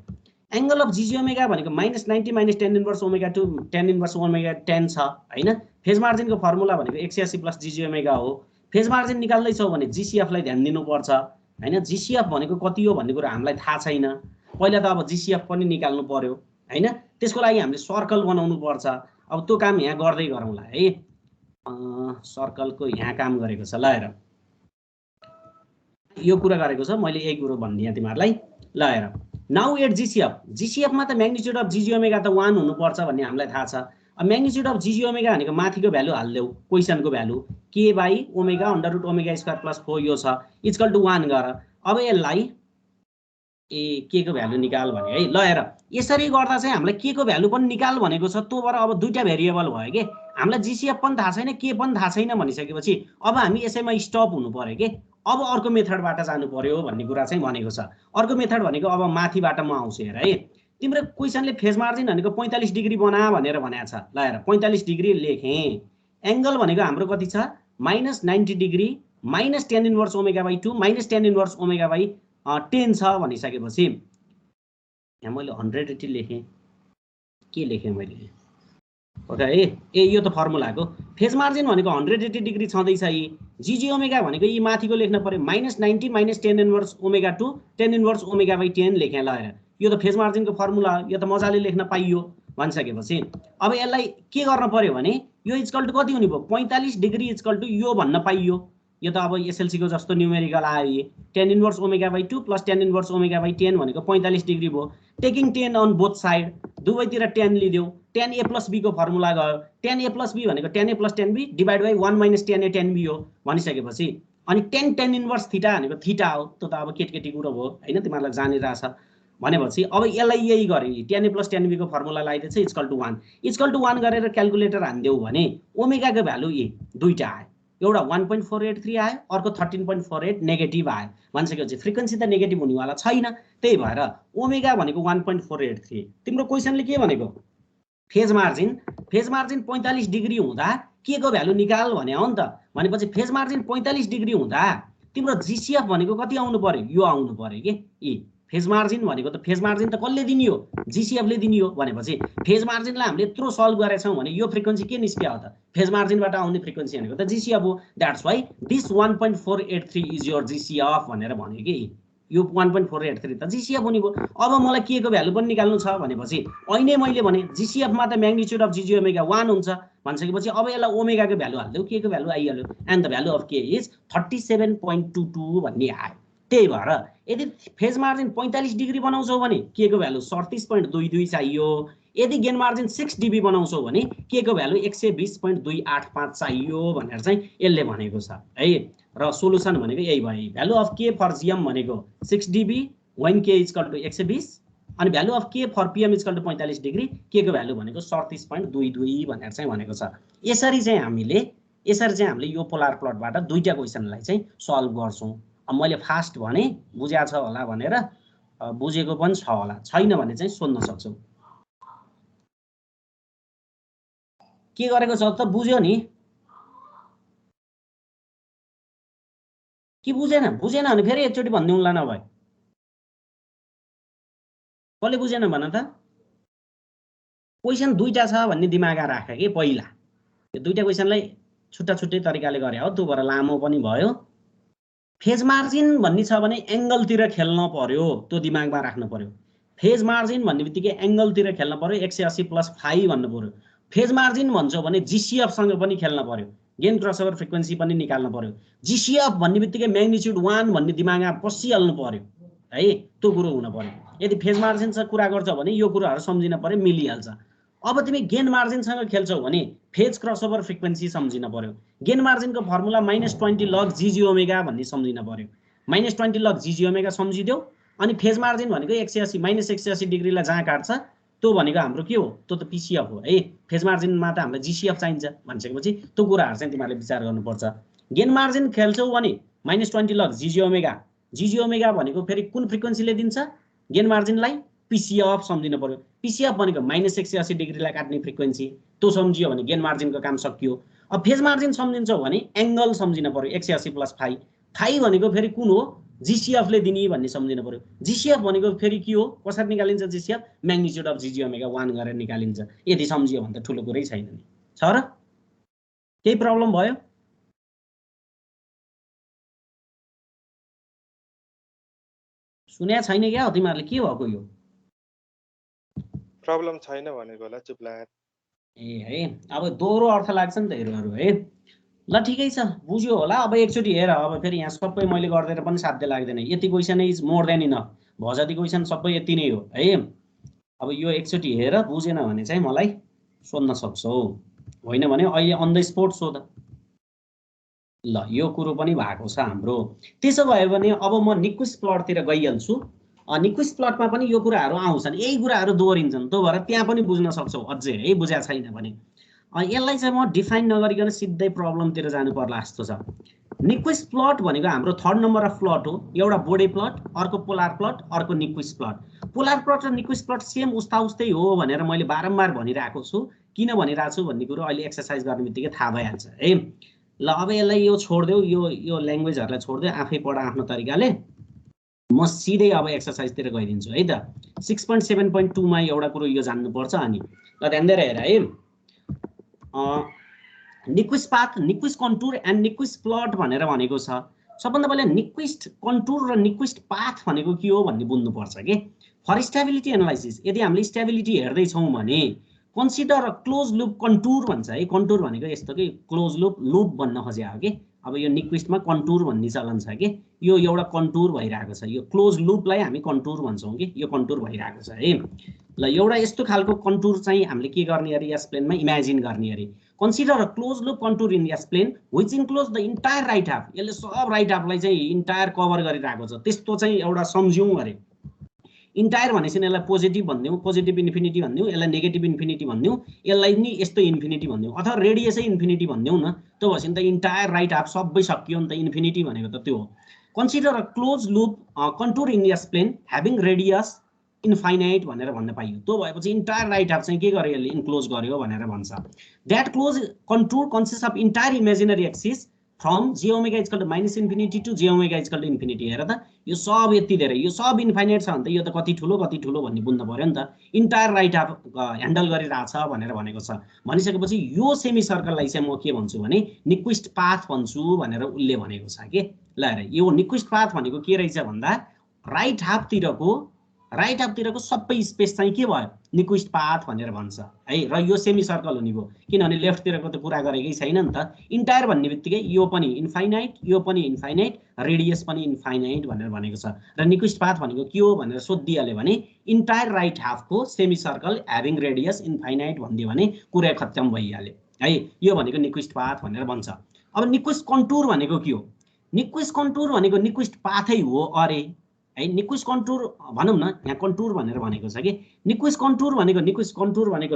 एंगल अफ GG ओमेगा भनेको -90 - tan inverse omega 2 tan inverse omega 10 छ हैन। फेज मार्जिनको फर्मुला भनेको 180 + GG ओमेगा हो। फेज मार्जिन निकाल्दैछौ भने GCF लाई ध्यान दिनुपर्छ हैन। GCF भनेको कति हो भन्ने कुरा हामीलाई थाहा छैन। पहिला त अब GCF पनि निकाल्नु पर्यो हैन। त्यसको लागि हामीले सर्कल बनाउनु पर्छ। अब त्यो काम यहाँ गर्दै गरौँला है। सर्कलको यहाँ काम गरेको छ। ल हेर यो कुरा गरेको छ मैले, यही कुरो भन्दिएँ तिमीहरूलाई। ल हेर नाउ एट GCF मा त म्याग्निट्युड अफ GG ओमेगा त 1 हुनुपर्छ भन्ने हामीलाई थाहा छ। अब म्याग्निट्युड अफ GG ओमेगा भनेको माथिको भ्यालु हाल्देऊ, क्वेसनको भ्यालु K/ओमेगा² + 4 यो छ इक्वल टु 1 गर। अब यसलाई K को भ्यालु निकाल भने है। ल हेर यसरी गर्दा चाहिँ हामीलाई K को भ्यालु पनि निकाल भनेको छ। त्यो भएर अब दुईटा भेरिएबल भयो के। हामीलाई GCF पनि थाहा छैन, K पनि थाहा छैन भनिसकेपछि अब हामी यसैमा स्टप हुनु पर्यो के। अब अर्को मेथडबाट जानु पर्यो भन्ने कुरा चाहिँ भनेको छ। अर्को मेथड भनेको अब माथिबाट म आउँछु हेर है। तिम्रो क्वेसनले फेज मार्जिन भनेको 45 डिग्री बना भनेर भनेको छ। ल हेर 45 डिग्री लेखेँ। एंगल भनेको हाम्रो कति छ? -90 degree -tan inverse omega -tan inverse omega छ भनिसकेपछि यहाँ मैले 180 लेखेँ। के लेखेँ मैले? ओके ए यो त फर्मुलाको फेज मार्जिन भनेको 180 डिग्री छँदैछ। यी GG ओमेगा भनेको यी माथिको लेख्न पर्यो -90 - tan inverse omega 2 tan inverse omega लेखेँ। ल हेर यो त फेज मार्जिनको फर्मुला, यो त मजाले लेख्न पाइयो भनिसकेपछि अब यसलाई के गर्न पर्यो भने यो इक्वल टु कति हुने भयो? 45 डिग्री इक्वल टु यो भन्न पाइयो। यो त अब एसएलसी को जस्तो न्युमेरिकल आयो। tan inverse omega + tan inverse omega भनेको 45 डिग्री भयो। टेकिङ 10 अन बोथ साइड, दुवैतिर tan लिदेऊ। tan a + b को फर्मुला गयो। tan a + b भनेको tan a + tan b divide by 1 - tan a tan b हो भनिसकेपछि अनि tan इन्भर्स थीटा भनेको थीटा हो। त्यो त अब केटी कुरो भयो हैन, तिमीहरूलाई जानिरहेछ भनेपछि अब यसलाई यही गरे tan a + tan b को फर्मुला लगाइदिएछ इक्वल टु 1 इक्वल टु 1 गरेर क्याल्कुलेटर हान्देऊ भने ओमेगाको भ्यालु दुईटा आयो। एउटा 1.483 आयो, अर्को 13.48 नेगेटिभ आयो भनिसकेपछि फ्रिक्वेन्सी त नेगेटिभ हुनेवाला छैन। त्यही भएर ओमेगा भनेको 1.483। तिम्रो क्वेसनले के भनेको? फेज मार्जिन 45 डिग्री हुँदा के को भ्यालु निकाल भने हो नि त। भनेपछि फेज मार्जिन 45 डिग्री हुँदा तिम्रो GCF भनेको कति आउनु पर्यो? यो आउनु पर्यो के। फेज मार्जिन भनेको त फेज मार्जिन त कसले दिने हो? GCF ले दिने हो भनेपछि फेज मार्जिनलाई हामीले यत्रो सल्भ गरेछौँ भने यो फ्रिक्वेन्सी के निस्क्यो त? फेज मार्जिनबाट आउने फ्रिक्वेन्सी भनेको त GCF हो। That's why this 1.483 is your GCF भनेर भन्यो कि। यो 1.483 त GCF हुने भयो। अब मलाई K को भ्यालु पनि निकाल्नु छ भनेपछि अहिले मैले भने GCF मा त म्याग्निट्युड अफ GG ओमेगा 1 हुन्छ भनिसकेपछि अब यसलाई ओमेगा को भ्यालु हाल्देऊ, K को भ्यालु आइहाल्यो and the value of K is 37.22 भन्ने आयो। त्यही भएर यदि फेज मार्जिन 45 डिग्री बनाउँछौ भने K को भ्यालु 37.22 चाहियो। यदि गेन मार्जिन 6 डिबी बनाउँछौ भने K को भ्यालु 120.285 चाहियो भनेर चाहिँ यसले भनेको छ है। र सोलुसन भनेको यही भयो। Value of K for GM भनेको 6 dB when K equal to 120 अनि value of K for PM equal to 45 degree K को भ्यालु भनेको 37.22 भनेर चाहिँ भनेको छ। यसरी चाहिँ हामीले यो पोलार प्लटबाट दुईटा क्वेसनलाई चाहिँ सल्भ गर्छौं। अब मैले फास्ट भने बुझ्या छ होला भनेर बुझेको पनि छ होला, छैन भने चाहिँ सोध्न सक्छौ। के गरेको छ त बुझ्यो नि कि बुझेन? बुझेन भने फेरि एकचोटि भनिदिउँला नभए। कसले बुझेन भन त? क्वेसन दुईटा छ भन्ने दिमागमा राख कि पहिला। यो दुईटा क्वेसनलाई छुट्टा छुट्टै तरिकाले गरे हो, त्यो भएर लामो पनि भयो। फेज मार्जिन भन्ने छ भने एंगलतिर खेल्न पर्यो, त्यो दिमागमा राख्नु पर्यो। फेज मार्जिन भन्ने बित्तिकै एंगलतिर खेल्न पर्यो, 180 + फाइ भन्नु पर्यो। फेज मार्जिन भन्छौ भने जीसीएफ सँग पनि खेल्न पर्यो, गेन क्रसओभर फ्रिक्वेन्सी पनि निकाल्न पर्यो। जीसीएफ भन्ने बित्तिकै म्याग्निट्युड 1 भन्ने दिमागमा पसिहाल्नु पर्यो है, त्यो कुरो हुन पर्यो। यदि फेज मार्जिन सँग कुरा गर्छौ भने यो कुराहरु सम्झिन पर्यो, मिलिहाल्छ। अब तिमी गेन मार्जिन सँग खेल्छौ भने फेज क्रसओभर फ्रिक्वेन्सी सम्झिन पर्यो। गेन मार्जिन को फर्मुला -20 log जीजी ओमेगा भन्ने सम्झिन पर्यो। -20 log जीजी ओमेगा सम्झिदेऊ। अनि फेज मार्जिन भनेको 180 -180 डिग्रीलाई जहाँ काट्छ त्यो भनेको हाम्रो के हो? त्यो त पीसीएफ हो है। फेज मार्जिनमा त हामीलाई जीसीएफ चाहिन्छ भनिसकेपछि त्यो कुराहरु चाहिँ तिमीले विचार गर्नुपर्छ। गेन मार्जिन खेल्छौ भने -20 log जीजी ओमेगा, जीजी ओमेगा भनेको फेरि कुन फ्रिक्वेन्सीले दिन्छ गेन मार्जिनलाई? पीसीएफ सम्झिन पर्यो। पीसीएफ भनेको -180 डिग्रीलाई काट्ने फ्रिक्वेन्सी, त्यो सम्झियो भने गेन मार्जिनको काम सकियो। अब फेज मार्जिन सम्झिन्छौ भने एंगल सम्झिन पर्यो, 180 + फाइ। फाइ भनेको फेरि कुन हो? जीसीएफ ले दिने भन्ने सम्झिन पर्यो। जीसीएफ भनेको फेरि के हो? कसरी निकालिन्छ GCF? Magnitude of GG omega 1 गरेर निकालिन्छ। यदि सम्झियो भने त ठुलो कुरै छैन नि। छ र? केही प्रब्लम भयो? सुन्या छैन क्या हो तिमीहरुले? के भएको यो? प्रब्लम छैन भनेको होला चुप लागेर। ए है, अब दोहोरो अर्थ लाग्छ नि त हेरहरु है। ल ठिकै छ, बुझ्यो होला। अब एकचोटि हेर, अब फेरि यहाँ सबै मैले गर्दै पनि साध्य लाग्दैन। यति question is more than enough. भजति क्वेसन सबै यति नै हो है। अब यो एकचोटि हेर, बुझेन भने चाहिँ मलाई सोध्न सक्छौ, होइन भने अहिले अन द स्पोट सोध। ल यो कुरो पनि भएको छ हाम्रो। त्यसो भयो भने अब म निक्विस्ट प्लटतिर गइहाल्छु। निक्विस्ट प्लटमा पनि यो कुराहरु आउँछन्, यही कुराहरु दोहोरिन्छन्, त्यो भएर त्यहाँ पनि बुझ्न सक्छौ अझै है, बुझ्या छैन भने। यसलाई चाहिँ म डिफाइन नगरिकन सिधै प्रब्लमतिर जानु पर्ला जस्तो छ। निक्विस्ट प्लट भनेको हाम्रो थर्ड नम्बर अफ प्लट हो। एउटा बोडे प्लट, अर्को पोलार प्लट, अर्को निक्विस्ट प्लट। पोलार प्लट र निक्विस्ट प्लट सेम उस्तै हो भनेर मैले बारम्बार भनिरहेको छु। किन भनिरहेको छु भन्ने कुरो अहिले एक्सरसाइज गर्ने बित्तिकै थाहा भइहाल्छ है। ल अब यसलाई यो छोड्देऊ, यो ल्याङ्ग्वेजहरुलाई छोड्देऊ, आफै पढ आफ्नो तरिकाले। म सिधै अब एक्सरसाइजतिर गइदिन्छु है त। 6.7.2 मा एउटा कुरो यो जान्नुपर्छ। अनि ल ध्यान दिएर हेर है। Nyquist path, Nyquist contour and Nyquist plot भनेर भनेको छ। सबभन्दा पहिले निक्विस्ट कन्टुर र निक्विस्ट पाथ भनेको के हो भन्ने बुझ्नुपर्छ के। फर स्टेबिलिटी एनालाइसिस, यदि हामीले स्टेबिलिटी हेर्दै छौं भने कन्सिडर क्लोज लुप कन्टुर भन्छ है। कन्टुर भनेको यस्तो कि क्लोज लुप भन्न खोजे हो कि। अब यो निक्विस्टमा कन्टुर भन्ने चलन छ कि। यो एउटा कन्टुर भइरहेको छ, यो क्लोज लुपलाई हामी कन्टुर भन्छौं कि। यो कन्टुर भइरहेको छ है। ल एउटा यस्तो खालको कन्टुर चाहिँ हामीले के गर्ने अरे यस प्लेनमा इमेजिन गर्ने अरे। Consider a close loop contour in yes plane which enclose the entire right half. यसले सब राइट हाफलाई चाहिँ इन्टायर कभर गरिरहेको छ, त्यस्तो चाहिँ एउटा सम्झ्यौं अरे। इन्टायर भनेपछि यसलाई पोजिटिभ भन्दियौ, पोजिटिभ इन्फिनिटी भन्दियौ, यसलाई नेगेटिभ इन्फिनिटी भन्दियौ, यसलाई नि यस्तो इन्फिनिटी भन्दियौ, अथवा रेडियसै इन्फिनिटी भन्दियौ न। त्यो भएपछि नि त इन्टायर राइट हाफ सबै सकियो नि त। इन्फिनिटी भनेको त त्यो हो। Consider a close loop contour in yes plane having radius infinite भनेर भन्न पाइयो। त्यो भएपछि इन्टायर राइट हाफ चाहिँ के गर्यो यसले? इन्क्लोज गर्यो भनेर भन्छ। That close contour consist of entire imaginary axis from j omega equal to -infinity to j omega equal to infinity. हेर त यो सब यति धेरै, यो सब इन्फाइनाइट छ भने त यो त कति ठुलो भन्ने बुझ्नु पर्यो नि त। इन्टायर राइट हाफ ह्यान्डल गरिरहेछ भनेर भनेको छ। भनिसकेपछि यो सेमी सर्कललाई चाहिँ म के भन्छु भने निक्विस्ट पाथ भन्छु भनेर उल्ले भनेको छ के। ल हेर, यो निक्विस्ट पाथ भनेको के रहेछ भन्दा राइट हाफतिरको सबै स्पेस चाहिँ के भयो? निक्विस्ट पाथ भनेर भन्छ है। र यो सेमी सर्कल हुने भयो, किनभने लेफ्टतिरको त कुरा गरेकै छैन नि त। इन्टायर भन्ने बित्तिकै यो पनि इन्फाइनाइट, यो पनि इन्फाइनाइट, रेडियस पनि इन्फाइनाइट भनेर भनेको छ। र निक्विस्ट पाथ भनेको के हो भनेर सोधिहाल्यो भने इन्टायर राइट हाफको semi circle having radius infinite भनिदियो भने कुरा खत्म भइहाल्यो है। यो भनेको निक्विस्ट पाथ भनेर भन्छ। अब निक्विस्ट कन्टुर भनेको के हो? निक्विस्ट कन्टुर भनेको निक्विस्ट पाथै हो अरे। है निक्विस्ट कन्टुर भनौँ न यहाँ कन्टुर भनेर भनेको छ कि निक्विस्ट कन्टुर भनेको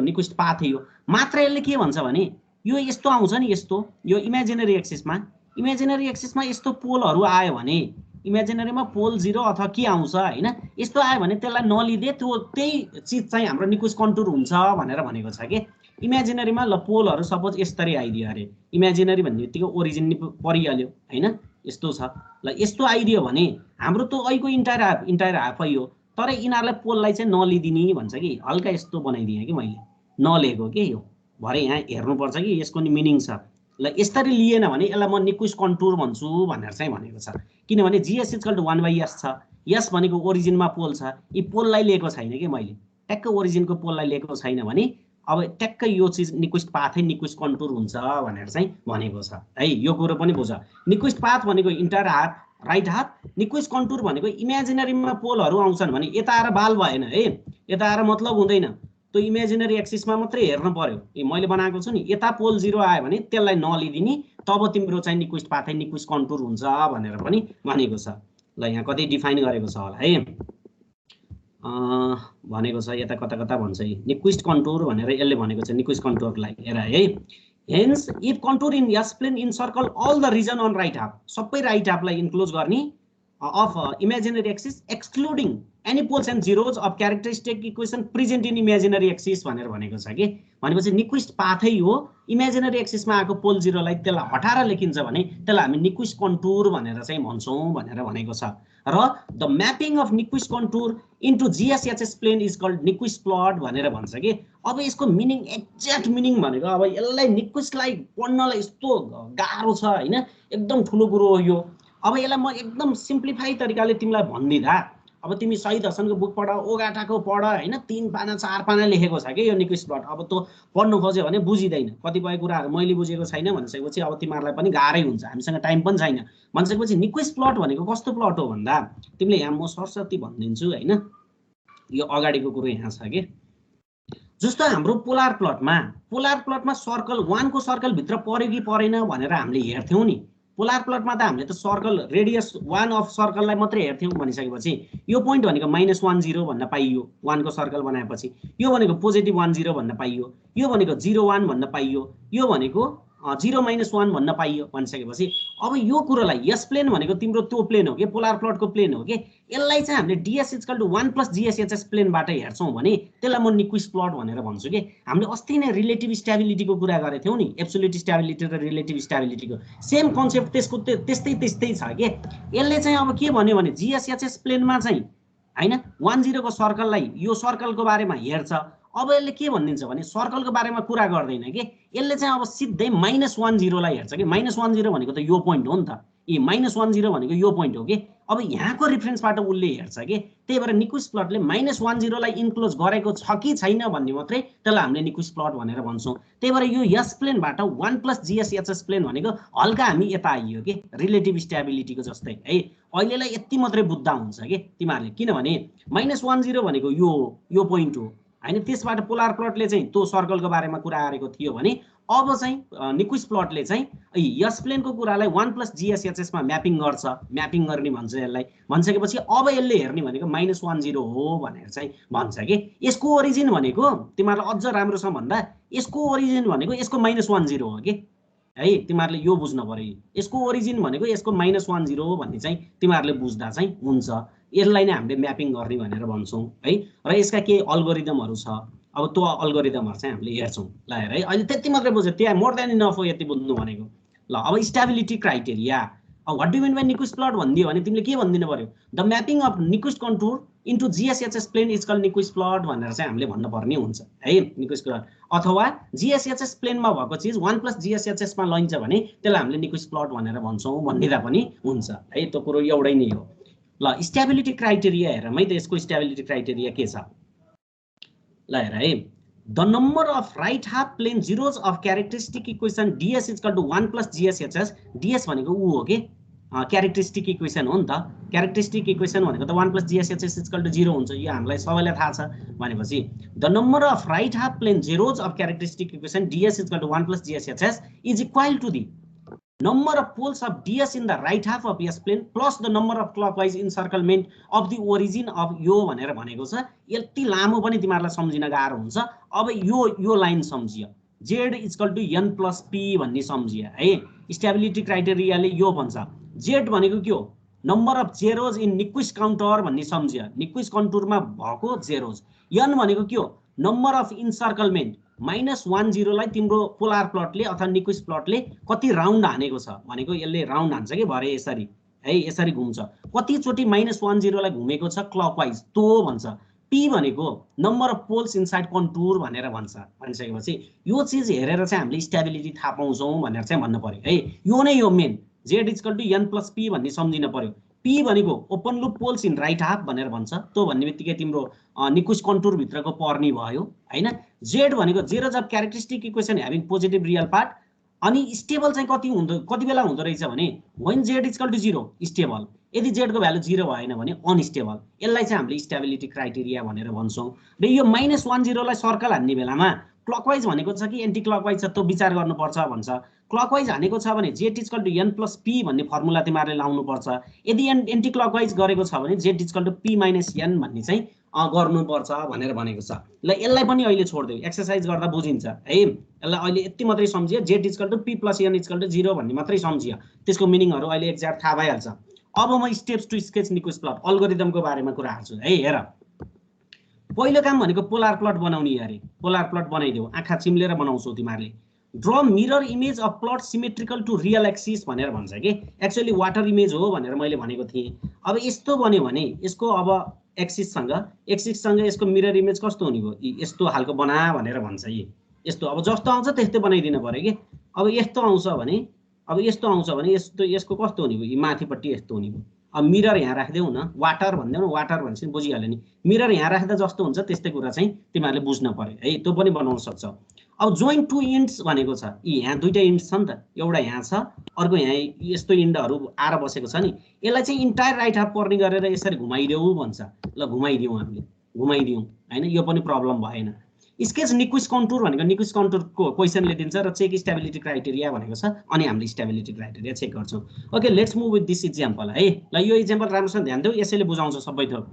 निक्विस्ट पाथ हो मात्र यसले के भन्छ भने यो यस्तो आउँछ नि यस्तो यो इमेजिनरी एक्सिसमा यस्तो पोलहरू आयो भने इमेजिनरीमा पोल 0 अथवा के आउँछ हैन यस्तो आयो भने त्यसलाई नलिदे त्यो त्यही चीज चाहिँ हाम्रो निक्विस्ट कन्टुर हुन्छ भनेर भनेको छ के इमेजिनरीमा ल पोलहरू सपोज यसरी आइदियो अरे इमेजिनरी भन्ने बित्तिकै ओरिजिन परिहाल्यो हैन यस्तो छ ल यस्तो आइदियो भने हाम्रो त अहिलेको इन्टायर हाफै हो तर यिनीहरूलाई पोललाई चाहिँ नलिदिने भन्छ कि हल्का यस्तो बनाइदिएँ कि मैले नलिएको के यो भरे यहाँ हेर्नुपर्छ कि यसको नि मिनिङ छ ल यसरी लिएन भने यसलाई म निक्विस्ट कन्टुर भन्छु भनेर चाहिँ भनेको छ किनभने GS = 1/s छ यस भनेको ओरिजिनमा पोल छ यी पोललाई लिएको छैन कि मैले ट्याक्क ओरिजिनको पोललाई लिएको छैन भने अब ट्याक्कै यो चिज निक्विस्ट पाथै निक्विस्ट कन्टुर हुन्छ भनेर चाहिँ भनेको छ है यो कुरो पनि बुझ निक्विस्ट पाथ भनेको inter half right half Nyquist contour भनेको इमेजिनरीमा पोलहरू आउँछन् भने यता आएर बाल भएन है यता आएर मतलब हुँदैन त्यो इमेजिनरी एक्सिसमा मात्रै हेर्नु पर्यो मैले बनाएको छु नि यता पोल 0 आयो भने त्यसलाई नलिदिने तब तिम्रो चाहिँ निक्विस्ट पाथै निक्विस्ट कन्टुर हुन्छ भनेर पनि भनेको छ ल यहाँ कतै डिफाइन गरेको छ होला है भनेको छ यता कता कता भन्छ निक्विस्ट कन्टुर भनेर यसले भनेको छ निक्विस्ट कन्टुरलाई हेर है hence if contour in yes plane encircle all the region on right half सबै राइट हाफलाई इन्क्लोज गर्ने of imaginary axis excluding any poles and zeros of characteristic equation present in imaginary axis भनेर भनेको छ के भनेपछि निक्विस्ट पाथै हो imaginary एक्सिसमा आएको पोल 0 लाई त्यसलाई हटाएर लेखिन्छ भने त्यसलाई हामी निक्विस्ट कन्टुर भनेर चाहिँ भन्छौं भनेर भनेको छ र the mapping of Nyquist contour into GSHS plane is called Nyquist plot भनेर भन्छ के अब यसको मिनिङ एक्ज्याक्ट मिनिङ भनेको अब यसलाई निक्विस्टलाई पढ्नलाई यस्तो गाह्रो छ हैन एकदम ठुलो कुरो हो यो अब यसलाई म एकदम सिम्प्लिफाई तरिकाले तिमीलाई भन्दिदा अब तिमी सही दर्शनको बुक पढ ओगाटाको पढ हैन 3 पाना 4 पाना लेखेको छ के यो निक्विस्ट प्लट अब त पढ्नु खोज्यो भने बुझिदैन कतिपय कुराहरु मैले बुझेको छैन भनिसकेपछि अब तिमीहरुलाई पनि गाह्रै हुन्छ हामीसँग टाइम पनि छैन भनिसकेपछि निक्विस्ट प्लट भनेको कस्तो प्लट हो भन्दा तिमीले यहाँ म सरस्वती भन्दिन्छु हैन यो अगाडिको कुरो यहाँ छ के जस्तो हाम्रो पोलर प्लटमा सर्कल 1 को सर्कल भित्र पर्यो कि परेन भनेर हामीले हेर्थ्यौ नि पोलर प्लटमा त हामीले त सर्कल रेडियस 1 अफ सर्कललाई मात्रै हेर्थ्यौ भनिसकेपछि यो पोइन्ट भनेको -10 भन्न पाइयो 1 को सर्कल बनाएपछि यो भनेको पोजिटिभ 10 भन्न पाइयो यो भनेको 01 भन्न पाइयो यो भनेको 0-1 भन्न पाइयो भनिसकेपछि अब यो कुरोलाई यस प्लेन भनेको तिम्रो त्यो प्लेन हो के पोलर प्लटको प्लेन हो के यसलाई चाहिँ हामीले DS = 1 + GSHS प्लेनबाट हेर्छौं भने त्यसलाई म निक्विस्ट प्लट भनेर भन्छु के हामीले अस्ति नै रिलेटिभ स्टेबिलिटीको कुरा गरेथ्यौ नि एब्सोल्युट स्टेबिलिटी र रिलेटिभ स्टेबिलिटीको सेम कन्सेप्ट त्यसको त्यस्तै छ के यसले चाहिँ अब के भन्यो भने GSHS प्लेनमा चाहिँ हैन 10 को सर्कललाई यो सर्कलको बारेमा हेर्छ अब यसले के भनिदिन्छ भने सर्कलको बारेमा कुरा गर्दैन के यसले चाहिँ अब सिधै -10 लाई हेर्छ के -10 भनेको त यो पोइन्ट हो नि त ए -10 भनेको यो पोइन्ट हो के अब यहाँको रेफरेन्सबाट उले हेर्छ के त्यही भएर निक्विस्ट प्लटले -10 लाई इन्क्लोज गरेको छ कि छैन भन्ने मात्रै त्यसलाई हामीले निक्विस्ट प्लट भनेर भन्छौं त्यही भएर यो यस प्लेनबाट 1 + GSHS प्लेन भनेको हल्का हामी यता आइयो के रिलेटिभ स्टेबिलिटीको जस्तै है अहिलेलाई यति मात्रै बुझ्दा हुन्छ के तिमीहरुले किनभने -10 भनेको यो पोइन्ट हो हैन त्यसबाट पोलर प्लटले चाहिँ त्यो सर्कलको बारेमा कुरा गरेको थियो भने अब चाहिँ निक्विस्ट प्लटले चाहिँ यस प्लेनको कुरालाई 1 + GSHS मा म्यापिङ गर्छ म्यापिङ गर्ने भन्छ यसलाई भनिसकेपछि अब यसले हेर्ने भनेको -10 हो भनेर चाहिँ भन्छ के यसको ओरिजिन भनेको तिमीहरुलाई अझ राम्रो छ भन्दा यसको ओरिजिन भनेको यसको -10 हो के है तिमीहरुले यो बुझ्न पर्यो यसको ओरिजिन भनेको यसको -10 भन्ने चाहिँ तिमीहरुले बुझ्दा चाहिँ हुन्छ यसलाई नै हामीले म्यापिङ गर्ने भनेर भन्छौं है र यसका केही अल्गोरिदमहरु छ अब त्यो अल्गोरिदमहरु चाहिँ हामीले हेर्छौं ल हेर है अहिले त्यति मात्रै बुझ्यो त्यहाँ मोर देन इनफ हो यति बुझ्नु भनेको ल अब स्टेबिलिटी क्राइटेरिया अब what do you mean by Nyquist plot भन्दियो भने तिमीले के भन्दिनु पर्यो the mapping of Nyquist contour into GSHS plane is called Nyquist plot भनेर चाहिँ हामीले भन्न पर्ने हुन्छ है निक्विस्ट प्लट अथवा GSHS प्लेनमा भएको चीज 1 + GSHS मा लैन्छ भने त्यसलाई हामीले निक्विस्ट प्लट भनेर भन्छौं भन्दिदा पनि हुन्छ है त्यो कुरो एउटै नै हो ल स्टेबिलिटी क्राइटेरिया हेर है त यसको स्टेबिलिटी क्राइटेरिया के छ ल हेर है the number of right half plane zeros of characteristic equation DS = 1 + GSHS DS भनेको उ हो के क्यारेक्टरिस्टिक इक्वेसन हो नि त क्यारेक्टरिस्टिक इक्वेसन भनेको त 1 + GSHS = 0 हुन्छ यो हामीलाई सबैलाई थाहा छ भनेपछि the number of right half plane zeros of characteristic equation DS = 1 + GSHS is equal to the number of poles of ds in the right half of s plane plus the number of clockwise encirclement of the origin of यो भनेर भनेको छ। यति लामो पनि तिमीहरुलाई सम्झिन गाह्रो हुन्छ। अब यो लाइन सम्झियो, z equal to n plus p भन्ने सम्झियो है। स्टेबिलिटी क्राइटेरियाले यो भन्छ। z भनेको के हो? Number of zeros in Nyquist contour भन्ने सम्झियो। निक्विस्ट काउन्टरमा भएको जेरोज। n भनेको के हो? नम्बर अफ इन्सर्कलमेन्ट -10 लाई तिम्रो पोलार प्लटले अथवा निक्विस्ट प्लटले कति राउन्ड हानेको छ भनेको। यसले राउन्ड हान्छ के भरे यसरी है, यसरी घुम्छ। कति चोटी -10 लाई घुमेको छ क्लकवाइज तो भन्छ। p भनेको number of poles inside contour भनेर भन्छ। भनिसकेपछि यो चीज हेरेर चाहिँ हामीले स्टेबिलिटी थाहा पाउँछौं भनेर चाहिँ भन्नु पर्यो है। यो नै हो main. z equal to n plus p भन्ने सम्झिन पर्यो। p भनेको open loop poles in right half भनेर भन्छ। त्यो भन्ने बित्तिकै तिम्रो निक्विस्ट कन्टुर भित्रको पर्नी भयो हैन। z भनेको zeros of characteristic equation having positive real part. अनि स्टेबल चाहिँ कति बेला हुँदो रहेछ भने when z equal to 0 stable. यदि z को भ्यालु 0 भएन भने अनस्टेबल। यसलाई चाहिँ हामीले स्टेबिलिटी क्राइटेरिया भनेर भन्छौं। र यो -10 लाई सर्कल हान्ने बेलामा क्लकवाइज भनेको छ कि एन्टी क्लकवाइज छ त्यो विचार गर्नुपर्छ भन्छ। क्लकवाइज हानेको छ भने z equal to n plus p भन्ने फर्मुला तिमीहरुले लाउनु पर्छ। यदि एन्टी क्लकवाइज गरेको छ भने z equal to p minus n भन्ने चाहिँ गर्नुपर्छ भनेर भनेको छ। ल यसलाई पनि अहिले छोड्देऊ, एक्सरसाइज गर्दा बुझिन्छ है। यसलाई अहिले यति मात्रै सम्झियो, z equal to p plus n equal to 0 भन्ने मात्रै सम्झियो। त्यसको मिनिङहरु अहिले एक्ज्याक्ट थाहा भइहाल्छ। अब म steps to sketch Nyquist plot अल्गोरिदमको बारेमा कुरा हाल्छु है। हेर, पहिलो काम भनेको पोलार प्लट बनाउने अरे। पोलार प्लट बनाइदेऊ, आँखा चिम्लेर बनाउँछौ तिमीहरुले। Draw mirror image of plot symmetrical to real axis भनेर भन्छ के। एक्चुअली वाटर इमेज हो भनेर मैले भनेको थिएँ। अब यस्तो बन्यो भने यसको अब एक्सिससँग यसको मिरर इमेज कस्तो हुने भयो? यस्तो हालको बना भनेर भन्छ। यस्तो अब जस्तो आउँछ त्यस्तै बनाइदिनु पर्यो के। अब यस्तो आउँछ भने यस्तो यसको कस्तो हुने भयो? माथिपट्टि यस्तो हुने भयो। अब मिरर यहाँ राख्देऊ न, वाटर भन्देऊ न, वाटर भनेपछि बुझिहाल्यो नि। मिरर यहाँ राख्दा जस्तो हुन्छ त्यस्तै कुरा चाहिँ तिमीहरुले बुझ्न पर्यो है। त्यो पनि बनाउन सक्छ। अब जोइन टु इन्ड्स भनेको छ। यहाँ दुईटा इन्ड्स छ नि त, एउटा यहाँ छ, अर्को यहाँ यस्तो इन्डहरु आएर बसेको छ नि। यसलाई चाहिँ इन्टायर राइट हाफ पर्ने गरेर यसरी घुमाइदेऊ भन्छ। ल घुमाइदियौ, हामीले घुमाइदियौ हैन, यो पनि प्रब्लम भएन। स्केच निक्विस्ट कन्टुर भनेको निक्विस्ट कन्टुरको क्वेशनले दिन्छ र चेक स्टेबिलिटी क्राइटेरिया भनेको छ। अनि हामीले स्टेबिलिटी क्राइटेरिया चेक गर्छौं। Okay, let's move with this example है। ल यो एक्जाम्पल राम्रोसँग ध्यान देऊ, यसैले बुझाउँछ सबै थोक।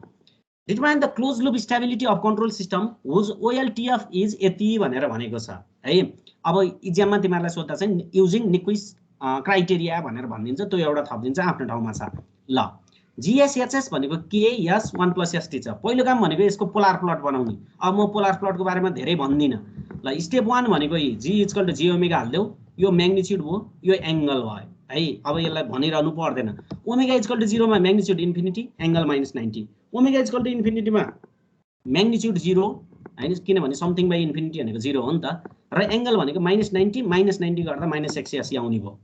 Determine the close loop stability of control system whose OLTF is यति भनेर भनेको छ है। अब एक्जाममा तिमीहरुलाई सोध्दा चाहिँ युजिङ निक्विस्ट क्राइटेरिया भनेर भनिदिन्छ, त्यो एउटा थपिदिन्छ आफ्नो ठाउँमा छ। ल GSHS भनेको KS 1 + ST छ। पहिलो काम भनेको यसको पोलार प्लट बनाउने। अब म पोलार प्लटको बारेमा धेरै भन्दिन। ल स्टेप 1 भनेको G equal to J omega हाल्देऊ। यो म्याग्निट्युड भयो, यो एंगल भयो है। अब यसलाई भनिरहनु पर्दैन। ओमेगा इक्वल टु 0 मा magnitude infinity, angle -90। Omega equal to infinity मा म्याग्निट्युड 0 हैन, किनभने समथिङ बाइ इन्फिनिटी भनेको 0 हो नि त। र एंगल भनेको -90 गर्दा -180 आउने भयो।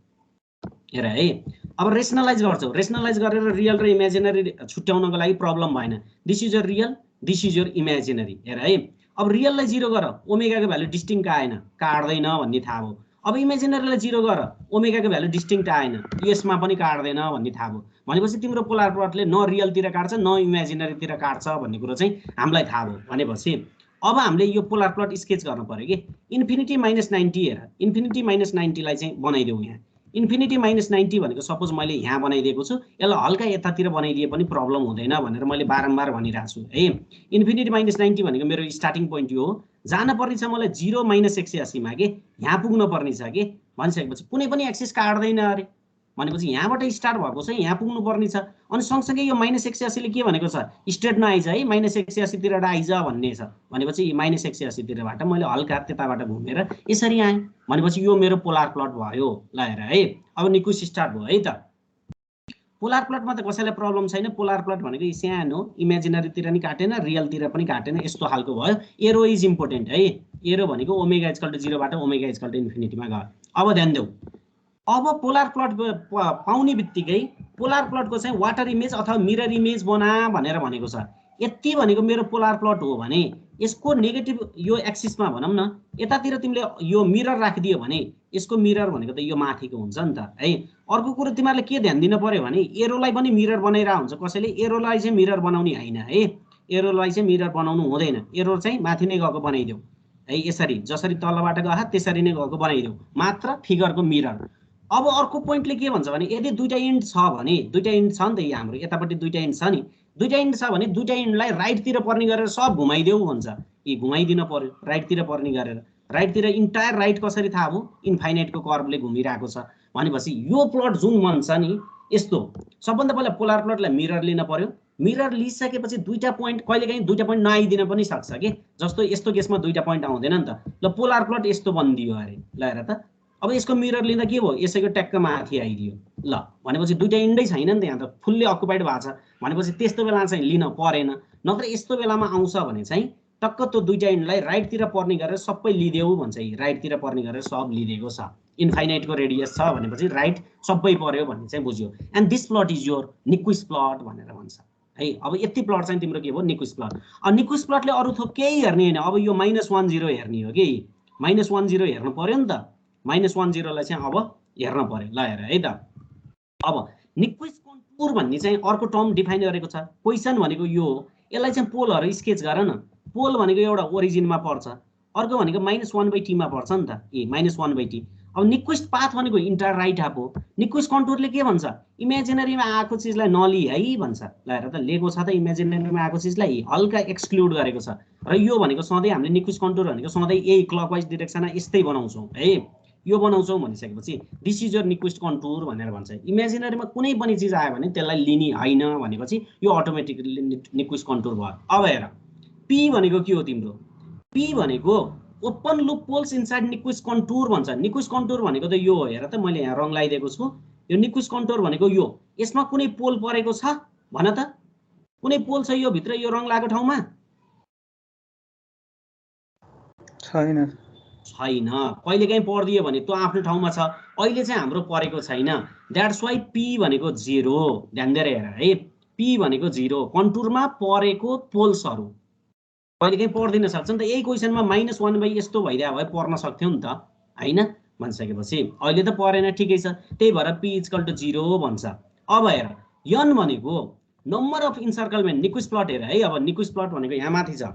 हेर है, अब रेशनलाइज गर्छौ। रेशनलाइज गरेर रियल र इमेजिनरी छुट्याउनको लागि प्रब्लम भएन। This is your real, this is your imaginary. हेर है, अब रियललाई 0 गर, ओमेगा को भ्यालु डिस्टिंक्ट आएन, काट्दैन भन्ने थाहा भयो। अब इमेजिनरीलाई 0 गर, ओमेगा को भ्यालु डिस्टिंक्ट आएन, यसमा पनि काट्दैन भन्ने थाहा भयो। भनेपछि तिम्रो पोलार प्लटले न रियलतिर काट्छ न इमेजिनरीतिर काट्छ भन्ने कुरा चाहिँ हामीलाई थाहा भयो। भनेपछि अब हामीले यो पोलार प्लट स्केच गर्न पर्यो के। इन्फिनिटी -90, हेर इन्फिनिटी -90 लाई चाहिँ बनाइदेऊ। यहाँ इन्फिनिटी -90 भनेको सपोज मैले यहाँ बनाइदिएको छु, यसलाई हल्का यतातिर बनाइदिए पनि प्रब्लम हुँदैन भनेर मैले बारम्बार भनिरहेको छु है। इन्फिनिटी -90 भनेको मेरो स्टार्टिङ पोइन्ट यो हो। जान पर्ने छ मलाई 0 - 180 मा के, यहाँ पुग्न पर्ने छ के। भनिसकेपछि कुनै पनि एक्सिस काट्दैन अरे, भनेपछि यहाँबाट स्टार्ट भएको छ, यहाँ पुग्नु पर्ने छ। अनि सँगसँगै यो -180 ले के भनेको छ? स्ट्रेट नआइज है, -180 तिर आइज भन्ने छ। भनेपछि -180 तिरबाट मैले हल्का त्यताबाट घुमेर यसरी आएँ। भनेपछि यो मेरो पोलार प्लट भयो। ल हेर है, अब निक्विस्ट स्टार्ट भयो है त। पोलार प्लटमा त कसैलाई प्रब्लम छैन। पोलार प्लट भनेको सानो, इमेजिनरीतिर नि काटेन, रियलतिर पनि काटेन, यस्तो खालको भयो। एरो इज इम्पोर्टेन्ट है। एरो भनेको ओमेगा इक्वल टु 0 बाट ओमेगा इक्वल टु इन्फिनिटी मा गयो। अब ध्यान देऊ, अब पोलार प्लट पाउने बित्तिकै पोलार प्लटको चाहिँ वाटर इमेज अथवा मिरर इमेज बना भनेर भनेको छ। यति भनेको मेरो पोलार प्लट हो भने यसको नेगेटिभ यो एक्सिसमा भनौं न, यतातिर तिमीले यो मिरर राखिदियो भने यसको मिरर भनेको त यो माथिको हुन्छ नि त है। अर्को कुरा तिमीहरुले के ध्यान दिनु पर्यो भने एरोलाई पनि मिरर बनाइरा हुन्छ कसैले। एरोलाई चाहिँ मिरर बनाउने हैन है, एरोलाई चाहिँ मिरर बनाउनु हुँदैन। एरो चाहिँ माथि नै गएको बनाइदेऊ है। यसरी जसरी तलबाट गयो त्यसरी नै गएको बनाइदेऊ, मात्र फिगरको मिरर। अब अर्को पोइन्टले के भन्छ भने यदि दुईटा इन्ड छ भने, दुईटा इन्ड छ नि त यहाँ हाम्रो यतापट्टि दुईटा इन्ड छ नि, दुईटा इन्ड छ भने दुईटा इन्डलाई राइटतिर पर्ने गरेर सब घुमाइदेऊ भन्छ। यी घुमाइदिन पर्यो राइटतिर पर्ने गरेर। राइटतिर इन्टायर राइट कसरी थाहा भयो? इन्फाइनाइटको कर्भले घुमिरहेको छ भनेपछि यो प्लट जुन बन्छ नि यस्तो, सबभन्दा पहिला पोलर प्लटलाई मिरर लिन पर्यो। मिरर लिइसकेपछि दुईटा पोइन्ट, कहिलेकाहीँ दुईटा पोइन्ट नआइदिन पनि सक्छ कि, जस्तो यस्तो केसमा दुईटा पोइन्ट आउँदैन नि त। ल पोलर प्लट यस्तो बनिदियो अरे, ल हेर त अब यसको मिरर लिँदा के भयो? यसैको ट्याक्क माथि आइदियो। ल भनेपछि दुईटा इन्डै छैन नि त, यहाँ त फुल्ली अकुपाइड भएको छ भनेपछि त्यस्तो बेला चाहिँ लिन परेन। नत्र यस्तो बेलामा आउँछ भने चाहिँ टक्क त्यो दुईटा इन्डलाई राइटतिर पर्ने गरेर सबै लिदेऊ भन्छ। राइटतिर पर्ने गरेर सब लिदिएको छ। इन्फाइनाइटको रेडियस छ भनेपछि राइट सबै पर्यो भन्ने चाहिँ बुझ्यो। And this plot is your Nyquist plot भनेर भन्छ है। अब यति प्लट चाहिँ तिम्रो के भयो? Nyquist plot. अब निक्विस्ट प्लटले अरू थोक केही हेर्ने होइन, अब यो -10 हेर्ने हो कि, -10 हेर्नु पर्यो नि त। -10 लाई चाहिँ अब हेर्न पर्यो। ल हेर है त, अब निक्विस्ट कन्टुर भन्ने चाहिँ अर्को टर्म डिफाइन गरेको छ। क्वेसन भनेको यो हो, यसलाई चाहिँ पोलहरू स्केच गर न। पोल भनेको एउटा ओरिजिनमा पर्छ, अर्को भनेको -1/t मा पर्छ नि त, -1/t। अब निक्विस्ट पाथ भनेको इन्टायर राइट हाफ हो। निक्विस्ट कन्टुरले के भन्छ? इमेजिनरीमा आएको चिजलाई नलि है भन्छ। ल हेर त, लिएको छ त इमेजिनरीमा आएको चिजलाई हल्का एक्सक्लुड गरेको छ। र यो भनेको सधैँ हामीले निक्विस्ट कन्टुर भनेको सधैँ यही क्लकवाइज डिरेक्सनमा यस्तै बनाउँछौँ है। यो बनाउँछौँ भनिसकेपछि this is your Nyquist contour भनेर भन्छ। इमेजिनरीमा कुनै पनि चिज आयो भने त्यसलाई लिने होइन भनेपछि यो अटोमेटिकली निक्विस्ट कन्टुर भयो। अब हेर पी भनेको के हो तिम्रो? पी भनेको open loop poles inside Nyquist contour भन्छ। निक्विस्ट कन्टुर भनेको त यो हो। हेर त मैले यहाँ रङ लगाइदिएको छु। यो निक्विस्ट कन्टुर भनेको यो, यसमा कुनै पोल परेको छ भन त? कुनै पोल छ यो भित्र, यो रङ लागेको ठाउँमा? छैन। छैन। कहिलेकाहीँ पर्दियो भने त्यो आफ्नो ठाउँमा छ, अहिले चाहिँ हाम्रो परेको छैन। द्याट्स वाइ पी भनेको 0। ध्यान दिएर हेर है, पी भनेको 0। कन्टुरमा परेको पोल्सहरू कहिलेकाहीँ पर्दिन सक्छ नि त। यही क्वेसनमा -1 यस्तो भइदियो भए पर्न सक्थ्यो नि त होइन भनिसकेपछि अहिले त परेन, ठिकै छ। त्यही भएर पी इक्वल टु 0 भन्छ। अब हेर यन भनेको नम्बर अफ इन्सर्कलमेन्ट। निक्विस्ट प्लट हेर है। अब निक्विस्ट प्लट भनेको यहाँ माथि छ।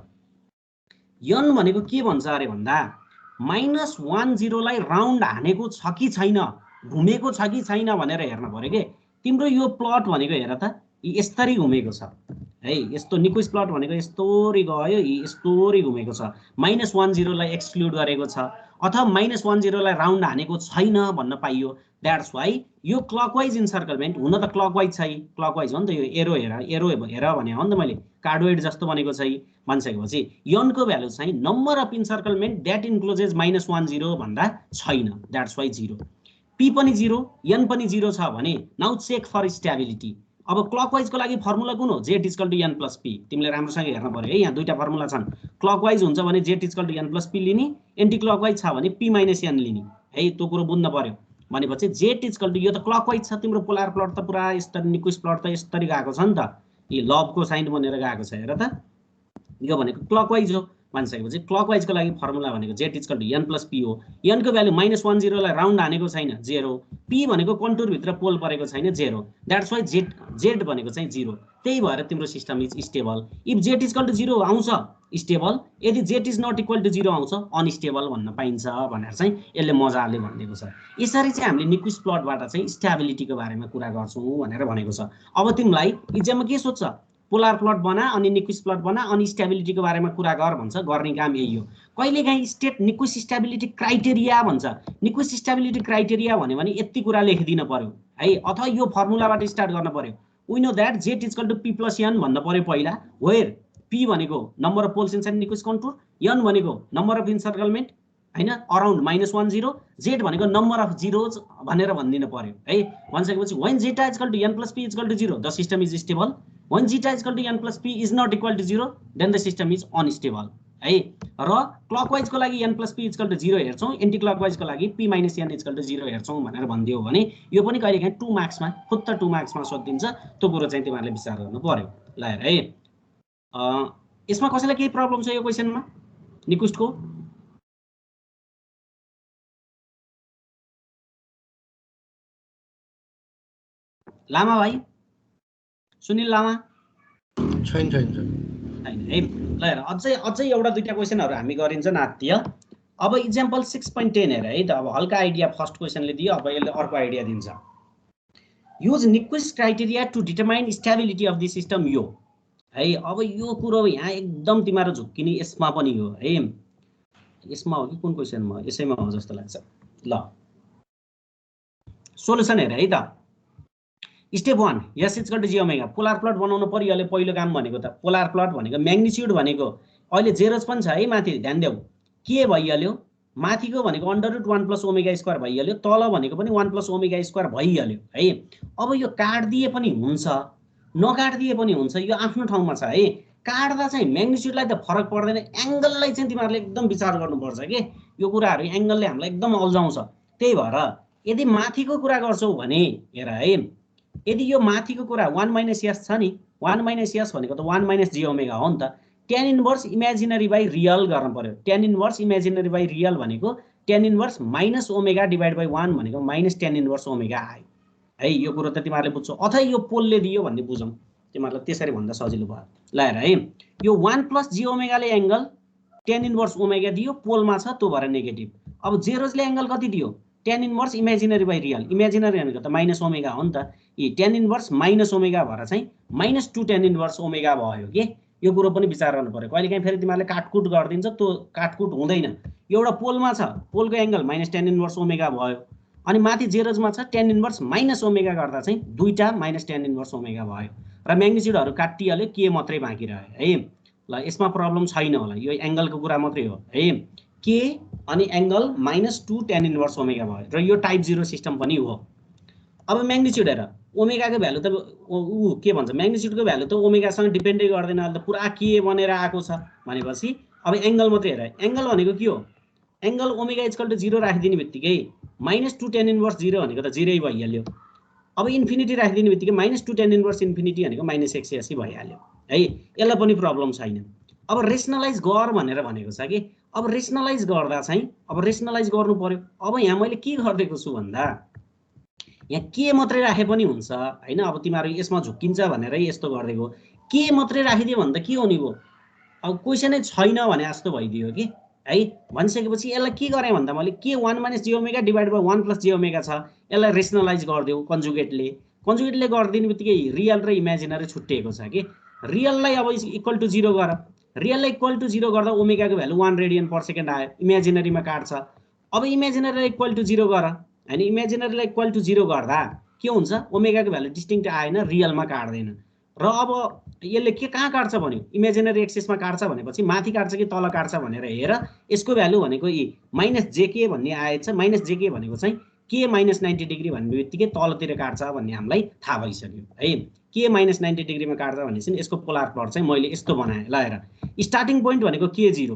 यन भनेको के भन्छ अरे भन्दा -10 लाई राउन्ड हानेको छ कि छैन, घुमेको छ कि छैन भनेर हेर्न पर्यो के। तिम्रो यो प्लट भनेको हेर त यसरी घुमेको छ है। यस्तो निक्विस्ट प्लट भनेको यस्तोरी गयो, यस्तोरी घुमेको छ। -10 लाई एक्सक्लुड गरेको छ अथवा -10 लाई राउन्ड हानेको छैन भन्न पाइयो। द्याट्स वाइ यो क्लकवाइज इन्सर्कलमेन्ट हुन त क्लकवाइज छ, क्लकवाइज हो नि त। यो एरो हेर, एरो हेर भने हो नि त मैले, कार्डोइड जस्तो बनेको छ भनिसकेपछि यनको भ्यालु चाहिँ नम्बर अफ इन्सर्कलमेन्ट द्याट इन्क्लोजेस -10 भन्दा छैन। That's why 0। पी पनि 0, एन पनि 0 छ भने नाउ चेक फर स्टेबिलिटी। अब क्लकवाइजको लागि फर्मुला कुन हो? Z equal to an plus p. तिमीले राम्रोसँग हेर्न पर्यो है, यहाँ दुईटा फर्मुला छन्। क्लकवाइज हुन्छ भने z equal to an plus p लिने, एन्टी क्लकवाइज छ भने पी माइनस एन लिने है। त्यो कुरो बुझ्न पर्यो। भनेपछि जेड इक्वल टु, यो त क्लकवाइज छ तिम्रो पोलर प्लट त पुरा यसरी, निक्विस्ट प्लट त यसरी गएको छ नि त, यी लभको साइन बनेर गएको छ। हेर त यो भनेको क्लकवाइज हो भनिसकेपछि क्लकवाइजको लागि फर्मुला भनेको z equal to an plus p हो। एनको भ्यालु -10 लाई राउन्ड हानेको छैन, 0। पी भनेको कन्टुरभित्र पोल परेको छैन, 0। द्याट्स वाइ जेड भनेको चाहिँ 0। त्यही भएर तिम्रो system is stable. If Z equal to 0 आउँछ स्टेबल, यदि Z is not equal to 0 आउँछ अनस्टेबल भन्न पाइन्छ भनेर चाहिँ यसले मजाले भनिदिएको छ। यसरी चाहिँ हामीले निक्विस्ट प्लटबाट चाहिँ स्टेबिलिटीको बारेमा कुरा गर्छौँ भनेर भनेको छ। अब तिमीलाई इक्जाममा के सोध्छ? पोलर प्लट बना अनि निक्विस्ट प्लट बना अनि स्टेबिलिटीको बारेमा कुरा गर भन्छ। गर्ने काम यही हो। कहिलेकाहीँ स्टेट निक्विस्ट स्टेबिलिटी क्राइटेरिया भन्छ। निक्विस्ट स्टेबिलिटी क्राइटेरिया भन्यो भने यति कुरा लेखिदिन पर्यो है, अथवा यो फर्मुलाबाट स्टार्ट गर्न पर्यो। We know that Z equal to P plus N भन्न पर्यो पहिला, वेयर पी भनेको number of poles inside Nyquist contour, N भनेको नम्बर अफ इन्सर्कलमेन्ट हैन अराउन्ड -10, जेड भनेको नम्बर अफ जिरोज भनेर भनिदिन पर्यो है। भनिसकेपछि when zeta equal to an plus P equal to 0 the system is stable. When zeta equal to an plus P is not equal to 0 then the system is unstable है। र क्लकवाइजको लागि N plus P equal to 0 हेर्छौँ, anti क्लकवाइजको लागि P minus N equal to 0 हेर्छौँ भनेर भनिदियो भने यो पनि कहिलेकाहीँ 2 मार्क्समा खुत्त 2 मार्क्समा सोधिदिन्छ। त्यो कुरो चाहिँ तिमीहरूले विचार गर्नु पर्यो। ल हेर है, यसमा कसैलाई केही प्रब्लम छ यो क्वेसनमा निक्विस्टको? लामा भाइ, सुनिल लामा? छैन छैन छैन है। ल हेर अझै एउटा दुईटा क्वेसनहरू हामी गरिन्छ नाट्य। अब इक्जाम्पल 6.10 हेर है त। अब हल्का आइडिया फर्स्ट क्वेसनले दियो, अब यसले अर्को आइडिया दिन्छ। Use Nyquist criteria to determine stability of the system यो है। अब यो कुरो यहाँ एकदम तिम्रो झुक्किने यसमा पनि हो है। यसमा हो कि कुन क्वेसनमा? यसैमा हो जस्तो लाग्छ। ल सोलुसन हेर है त। स्टेप 1 यस equal to G omega. Polar plot बनाउनु पर्यो। अहिले पहिलो काम भनेको त पोलार प्लट भनेको म्याग्निट्युड भनेको अहिले जेरोज पनि छ है माथि, ध्यान देऊ। के भइहाल्यो? माथिको भनेको √1 + ओमेगा स्क्वायर भइहाल्यो, तल भनेको पनि 1 + ओमेगा स्क्वायर भइहाल्यो है। अब यो काट्दिए पनि हुन्छ, नकाट्दिए पनि हुन्छ, यो आफ्नो ठाउँमा छ है। काट्दा चाहिँ म्याग्निट्युडलाई त फरक पर्दैन, एंगललाई चाहिँ तिमीहरूले एकदम विचार गर्नुपर्छ के। यो कुराहरू एंगलले हामीलाई एकदम अल्झाउँछ। त्यही भएर यदि माथिको कुरा गर्छौ भने हेर है, यदि यो माथिको कुरा 1 - s छ नि, 1 - s भनेको त 1 - जी ओमेगा हो नि त। tan inverse imaginary by real गर्न पर्यो। tan inverse imaginary by real भनेको tan inverse minus omega divide by 1 भनेको माइनस tan इन्भर्स ओमेगा आयो है। यो कुरो त तिमीहरूले बुझ्छौ। अथवा यो पोलले दियो भन्ने बुझौँ, तिमीहरूलाई त्यसरी भन्दा सजिलो भयो। ल हेर है, यो 1 + जी ओमेगाले एंगल tan इन्भर्स ओमेगा दियो, पोलमा छ, त्यो भएर नेगेटिभ। अब जेरोजले एंगल कति दियो? tan inverse imaginary by real. Imaginary भनेको त माइनस ओमेगा हो नि त। tan इन्भर्स माइनस ओमेगा भएर चाहिँ -2 tan इन्भर्स ओमेगा भयो के। यो कुरो पनि विचार गर्नु पर्यो। कहिलेकाहीँ फेरि तिमीहरूले काटकुट गरिदिन्छ, त्यो काटकुट हुँदैन। एउटा पोलमा छ, पोलको एंगल -tan इन्भर्स ओमेगा भयो। अनि माथि जेरोजमा छ tan इन्भर्स माइनस ओमेगा गर्दा चाहिँ दुईटा -tan इन्भर्स ओमेगा भयो र म्याग्निट्युडहरू काटिहाल्यो, के मात्रै बाँकी रह्यो है। ल यसमा प्रब्लम छैन होला, यो एंगलको कुरा मात्रै हो है। के अनि एंगल -2 tan इन्भर्स ओमेगा भयो र यो टाइप 0 सिस्टम पनि हो। अब म्याग्निट्युड हेर, ओमेगाको भ्यालु त के भन्छ, म्याग्निट्युडको भ्यालु त ओमेगासँग डिपेन्डै गर्दैन। अहिले त पुरा के बनेर आएको छ भनेपछि अब एंगल मात्रै हेर। एंगल भनेको के हो? एंगल ओमेगा इक्वल टु 0 राखिदिने बित्तिकै -2 tan इन्भर्स 0 भनेको त 0 भइहाल्यो। अब इन्फिनिटी राखिदिने बित्तिकै -2 tan इन्भर्स इन्फिनिटी भनेको -180 भइहाल्यो है। यसलाई पनि प्रब्लम छैन। अब रेसनलाइज गर भनेर भनेको छ कि। अब रेसनलाइज गर्दा चाहिँ अब रेसनलाइज गर्नु पर्यो। अब यहाँ मैले के गर्दैको छु भन्दा, यहाँ के मात्रै राखे पनि हुन्छ हैन। अब तिमीहरू यसमा झुक्किन्छ भनेर यस्तो गर्दैको। के मात्रै राखिदियो भने त के हुने भयो? अब क्वेसनै छैन भने जस्तो भइदियो कि है। भनिसकेपछि यसलाई के गरेँ भन्दा मैले के 1 - G omega divide by 1 + G omega छ, यसलाई रेसनलाइज गरिदेऊ कन्जुगेटले। कन्जुगेटले गरिदिने बित्तिकै रियल र इमेजिनरी छुट्टिएको छ कि। रियललाई अब इक्वल टु 0 गर। रियललाई इक्वल टु 0 गर्दा ओमेगाको भ्यालु 1 रेडियन/सेकेन्ड आयो। इमेजिनरीमा काट्छ। अब इमेजिनरीलाई इक्वल टु 0 गर हैन। इमेजिनरीलाई इक्वल टु 0 गर्दा के हुन्छ? ओमेगाको भ्यालु डिस्टिंक्ट आएन, रियलमा काट्दैन। र अब यसले के कहाँ काट्छ भन्यो? इमेजिनरी एक्सिसमा काट्छ भनेपछि माथि काट्छ कि तल काट्छ भनेर हेर। यसको भ्यालु भनेको -jk भन्ने आएछ। -jk भनेको चाहिँ के -90 डिग्री भन्ने बित्तिकै तलतिर काट्छ भन्ने हामीलाई थाहा भइसक्यो है। के -90 डिग्रीमा काट्छ भनेपछि यसको पोलार प्लट चाहिँ मैले यस्तो बनाएँ। ल हेर, स्टार्टिङ पोइन्ट भनेको के 0,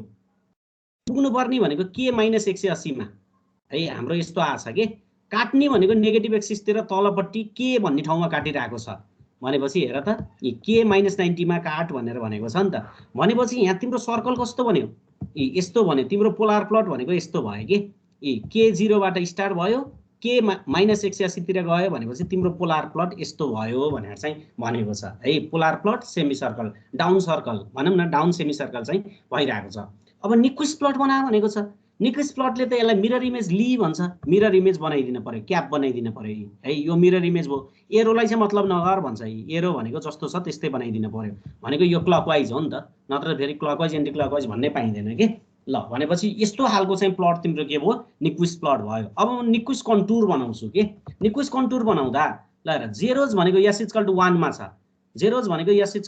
पुग्नु पर्ने भनेको के -180 मा है। हाम्रो यस्तो आछ के। काट्ने भनेको नेगेटिभ एक्सिसतिर तलपट्टि के भन्ने ठाउँमा काटिरहेको छ भनेपछि हेर त, के -90 मा काट भनेर भनेको छ नि त। भनेपछि यहाँ तिम्रो सर्कल कस्तो बन्यो? यस्तो बन्यो। तिम्रो पोलार प्लट भनेको यस्तो भयो कि के 0 बाट स्टार्ट भयो, के -180 तिर गयो भनेपछि तिम्रो पोलार प्लट यस्तो भयो भनेर चाहिँ भनेको छ है। Polar plot semi circle, down circle भनौँ न, डाउन सेमी सर्कल चाहिँ भइरहेको छ। अब निक्विस्ट प्लट बना भनेको छ। निक्विस्ट प्लटले त यसलाई मिरर इमेज ली भन्छ। मिरर इमेज बनाइदिन पर्यो, क्याप बनाइदिन पर्यो है। यो मिरर इमेज भयो। एरोलाई चाहिँ मतलब नगर भन्छ। एरो भनेको जस्तो छ त्यस्तै बनाइदिन पर्यो भनेको यो क्लकवाइज हो नि त, नत्र फेरि क्लकवाइज एन्टी क्लकवाइज भन्ने पाइँदैन के। ल भनेपछि यस्तो खालको चाहिँ प्लट तिम्रो के भयो? निक्विस्ट प्लट भयो। अब म निक्विस्ट कन्टुर बनाउँछु के। निक्विस्ट कन्टुर बनाउँदा ल हेर, जेरोज भनेको s = 1 मा छ। जेरोज भनेको s =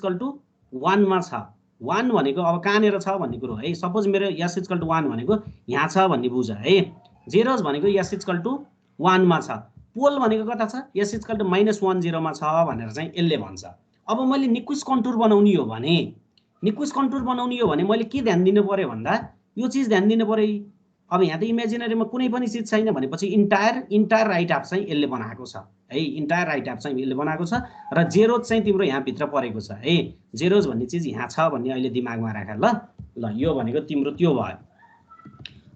1 मा छ। 1 भनेको अब कहाँनिर छ भन्ने कुरो है। सपोज मेरो s = 1 भनेको यहाँ छ भन्ने बुझ है। जेरोज भनेको s = 1 मा छ। पोल भनेको कता छ? s = -10 मा छ भनेर चाहिँ यसले भन्छ। अब मैले निक्विस्ट कन्टुर बनाउने हो भने, निक्विस्ट कन्टुर बनाउने हो भने मैले के ध्यान दिनु पर्यो भन्दा, यो चीज ध्यान दिनु पर्यो। अब यहाँ त इमेजिनरीमा कुनै पनि चीज छैन भनेपछि इन्टायर राइट हाफ चाहिँ यसले बनाएको छ है। इन्टायर राइट हाफ चाहिँ यसले बनाएको छ र जेरोज चाहिँ तिम्रो यहाँ भित्र परेको छ है। जेरोज भन्ने चीज यहाँ छ भन्ने अहिले दिमागमा राख ल। यो भनेको तिम्रो त्यो भयो।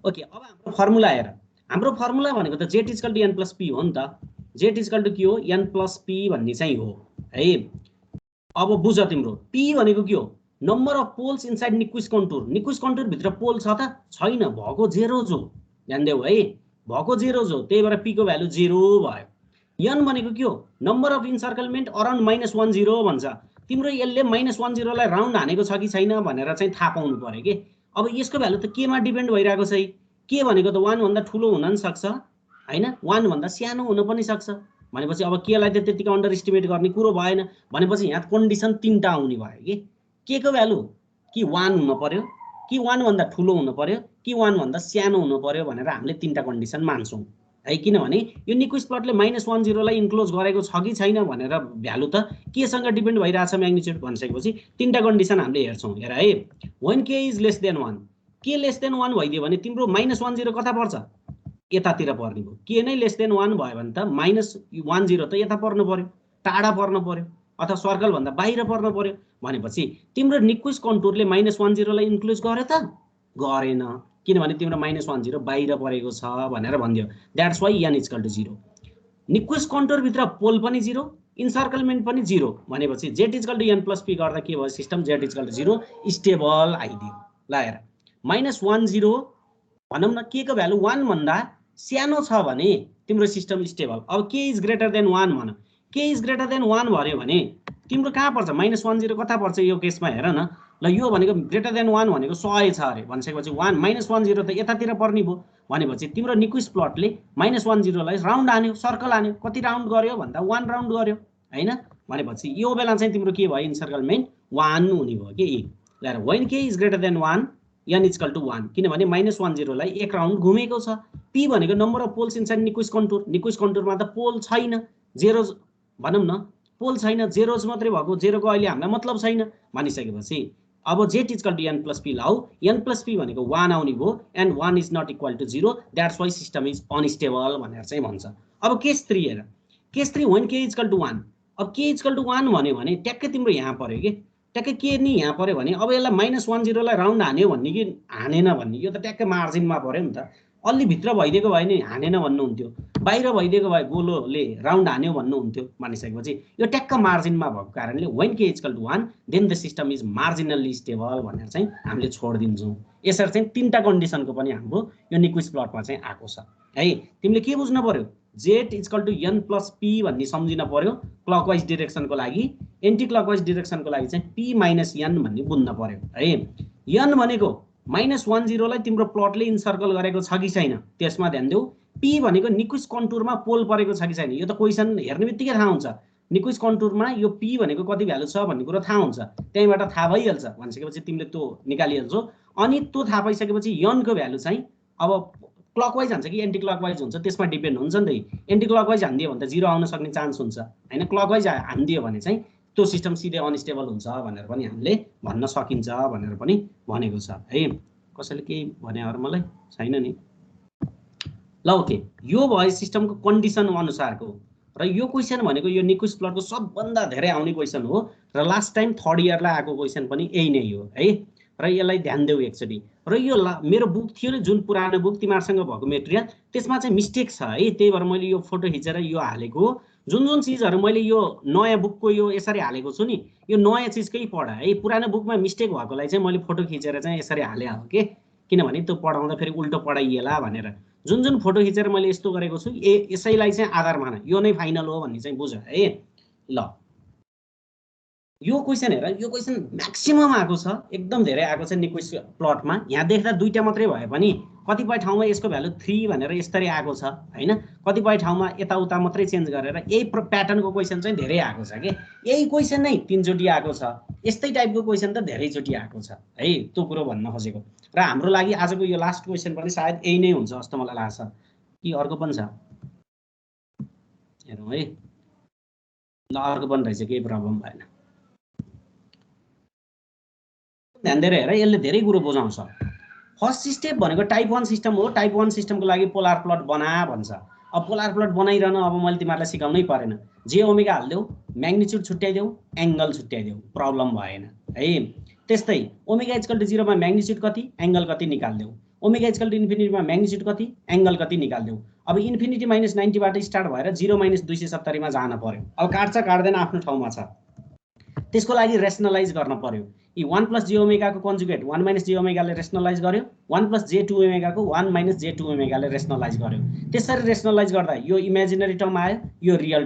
ओके, अब हाम्रो फर्मुला हेर। हाम्रो फर्मुला भनेको त z = n + p हो नि त। z = के हो? n + p भन्ने चाहिँ हो है। अब बुझ, तिम्रो p भनेको के हो? Number of poles inside Nyquist contour भित्र पोल छ त छैन, भएको जेरो जो, ध्यान देऊ है, भएको जेरो जो, त्यही भएर पी को भ्यालु 0 भयो। n भनेको के हो, नम्बर अफ इन्सर्कलमेन्ट अराउन्ड -10 भन्छ। तिम्रो यसले -10 लाई राउन्ड हानेको छ कि छैन भनेर चाहिँ थाहा पाउनु पर्यो के। अब यसको भ्यालु त केमा डिपेन्ड भइरहेको छ, के भनेको त 1 भन्दा ठुलो हुन नि सक्छ हैन, 1 भन्दा सानो हुन पनि सक्छ। भनेपछि अब के लाई त त्यतिकै अन्डर एस्टिमेट गर्ने कुरो भएन। भनेपछि यहाँ कन्डिसन 3टा आउने भयो के को भ्यालु, कि 1 हुन पर्यो, कि 1 भन्दा ठुलो हुन पर्यो, कि 1 भन्दा सानो हुन पर्यो भनेर हामीले 3टा कन्डिसन मान्छौँ है। किनभने यो निक्विस्ट प्लटले -10 लाई इन्क्लोज गरेको छ कि छैन भनेर भ्यालु त केसँग डिपेन्ड भइरहेछ म्याग्निट्युड भनिसकेपछि 3टा कन्डिसन हामीले हेर्छौँ। हेर है, when k is less than 1, के लेस देन 1 भइदियो भने तिम्रो -10 कता पर्छ, यतातिर पर्ने भयो। के नै लेस देन 1 भयो भने त -10 त यता पर्नु पर्यो, टाढा पर्नु पर्यो, अथवा सर्कल भन्दा बाहिर पर्नु पर्यो। भनेपछि तिम्रो निक्विस्ट कन्टुरले -10 लाई इन्क्लुज गर्यो त गरेन, किनभने तिम्रो -10 बाहिर परेको छ भनेर भनिदियो। That's why n equal to 0। Nyquist contour भित्र पोल पनि 0, इन्सर्कलमेन्ट पनि 0 भनेपछि z equal to n plus p गर्दा के भयो, system z equal to 0 stable आइदियो। ल हेर, -10 भनौँ न के को भ्यालु 1 भन्दा सानो छ भने तिम्रो सिस्टम स्टेबल। अब k इज ग्रेटर देन 1 भन, k इज ग्रेटर देन 1 भन्यो भने तिम्रो कहाँ पर्छ, -10 कता पर्छ यो केसमा हेर न। ल यो भनेको ग्रेटर देन 1 भनेको 100 छ अरे, भनिसकेपछि 1 -10 त यतातिर पर्ने भयो। भनेपछि तिम्रो निक्विस्ट प्लटले -10 लाई राउन्ड हान्यो, सर्कल हान्यो। कति राउन्ड गर्यो भन्दा 1 राउन्ड गर्यो हैन। भनेपछि यो बेला चाहिँ तिम्रो के भयो, इन्सर्कलमेन्ट 1 हुने भयो के। ल हेर, when k is greater than 1 n equal to 1, किनभने -10 लाई एक राउन्ड घुमेको छ। p भनेको number of poles inside Nyquist contour, Nyquist कन्टुरमा त पोल छैन, जेरोज भनौँ न, पोल छैन, जेरोज मात्रै भएको, जेरोको अहिले हामीलाई मतलब छैन भनिसकेपछि अब z equal to n plus p लाऊ। n प्लस p भनेको 1 आउने भयो, and 1 is not equal to 0, that's why system is unstable भनेर चाहिँ भन्छ। अब केस 3 हेर, case 3 when k equal to 1। अब k इक्वल टु 1 भन्यो भने ट्याक्कै तिम्रो यहाँ पर्यो के, ट्याक्कै के नि यहाँ पर्यो भने अब यसलाई -10 लाई राउन्ड हान्यो भन्ने कि हानेन भन्ने, यो त ट्याक्कै मार्जिनमा पर्यो नि त। अलि भित्र भइदिएको भए नि हानेन भन्नुहुन्थ्यो, बाहिर भइदिएको भए गोलोले राउन्ड हान्यो भन्नुहुन्थ्यो। भनिसकेपछि यो ट्याक्क मार्जिनमा भएको कारणले when k equal to 1 then the system is marginally stable भनेर चाहिँ हामीले छोडिदिन्छौँ। यसरी चाहिँ 3टा कन्डिसनको पनि हाम्रो यो निक्विस्ट प्लटमा चाहिँ आएको छ है। तिमीले के बुझ्नु पर्यो, z equal to n plus p भन्ने सम्झिन पर्यो क्लकवाइज डिरेक्सनको लागि। एन्टी क्लकवाइज डिरेक्सनको लागि चाहिँ p माइनस n भन्ने बुझ्न पर्यो है। n भनेको -10 लाई तिम्रो प्लटले इन्सर्कल गरेको छ कि छैन त्यसमा ध्यान देऊ। p भनेको निक्विस्ट कन्टुरमा पोल परेको छ कि छैन, यो त क्वेसन हेर्ने बित्तिकै थाहा हुन्छ। निक्विस्ट कन्टुरमा यो p भनेको कति भ्यालु छ भन्ने कुरो थाहा हुन्छ, त्यहीबाट थाहा भइहाल्छ। भनिसकेपछि तिमीले त्यो निकालिहाल्छौ। अनि त्यो थाहा पाइसकेपछि n को भ्यालु चाहिँ अब क्लकवाइज हान्छ कि एन्टी क्लकवाइज हुन्छ त्यसमा डिपेन्ड हुन्छ नि त। एन्टी क्लकवाइज हानिदियो भने त 0 आउन सक्ने चान्स हुन्छ हैन, क्लकवाइज हानिदियो भने चाहिँ त्यो सिस्टम सिधै अनस्टेबल हुन्छ भनेर पनि हामीले भन्न सकिन्छ भनेर पनि भनेको छ है। कसैले केही भने अरू मलाई छैन नि। ल ओके, यो भयो सिस्टमको कन्डिसन अनुसारको। र यो क्वेसन भनेको यो निक्विस्ट प्लटको सबभन्दा धेरै आउने क्वेसन हो र लास्ट टाइम 3rd इयरलाई आएको क्वेसन पनि यही नै हो है। र यसलाई ध्यान देऊ एकचोटि। र यो मेरो बुक थियो नि जुन पुरानो बुक तिमीहरुसँग भएको मेटेरियल, त्यसमा चाहिँ मिस्टेक छ है, त्यही भएर मैले यो फोटो खिचेर यो हालेको। जुन चीजहरु मैले यो नयाँ बुकको यो यसरी हालेको छु नि, यो नयाँ चीजकै पढ है। पुरानो बुकमा मिस्टेक भएकोलाई चाहिँ मैले फोटो खिचेर चाहिँ यसरी हाले हो के, किनभने त्यो पढाउँदा फेरि उल्टो पढाइएला भनेर। जुन फोटो खिचेर मैले यस्तो गरेको छु यसैलाई चाहिँ आधार मान, यो नै फाइनल हो भन्ने चाहिँ बुझ है। ल यो क्वेसन हेर, यो क्वेसन म्याक्सिमम आएको छ, एकदम धेरै आएको छ निक्विस्ट प्लटमा। यहाँ देख्दा दुईटा मात्रै भए पनि कतिपय ठाउँमा यसको भ्यालु 3 भनेर यसरी आएको छ हैन, कतिपय ठाउँमा यताउता मात्रै चेन्ज गरेर यही प्याटर्नको क्वेसन चाहिँ धेरै आएको छ के। यही क्वेसन नै 3 चोटी आएको छ, यस्तै टाइपको क्वेसन त धेरै चोटी आएको छ है, त्यो कुरो भन्न खोजेको। र हाम्रो लागि आजको यो लास्ट क्वेसन पनि सायद यही नै हुन्छ जस्तो मलाई लाग्छ, कि अर्को पनि छ हेरौँ है। ल अर्को पनि रहेछ, केही प्रब्लम भएन। ध्यान दिएर हेर, यसले धेरै कुरो बुझाउँछ। फर्स्ट स्टेप भनेको टाइप 1 सिस्टम हो। टाइप 1 सिस्टमको लागि पोलार प्लट बना भन्छ। अब पोलार प्लट बनाइरहन अब मैले तिमीहरूलाई सिकाउनै परेन। जे ओमेगा हाल्देऊ, म्याग्निट्युड छुट्याइदेऊ, एंगल छुट्याइदेऊ, प्रब्लम भएन है। त्यस्तै ओमेगा इक्वल टु 0 मा म्याग्निट्युड कति, एंगल कति निकाल्देऊ। ओमेगा इक्वल टु इन्फिनिटी मा म्याग्निट्युड कति, एंगल कति निकाल्देऊ। अब इन्फिनिटी -90 बाट स्टार्ट भएर 0 - 270 मा जान पर्यो। अब काट्छ काट्दैन आफ्नो ठाउँमा छ, त्यसको लागि रेसनलाइज गर्न पर्यो। यी 1 + j ओमेगाको कन्जुगेट 1 - j ओमेगाले रेसनलाइज गर्यो, 1 + j2 ओमेगाको 1 - j2 ओमेगाले रेसनलाइज गर्यो। त्यसरी रेसनलाइज गर्दा यो इमेजिनरी टर्म आयो, यो रियल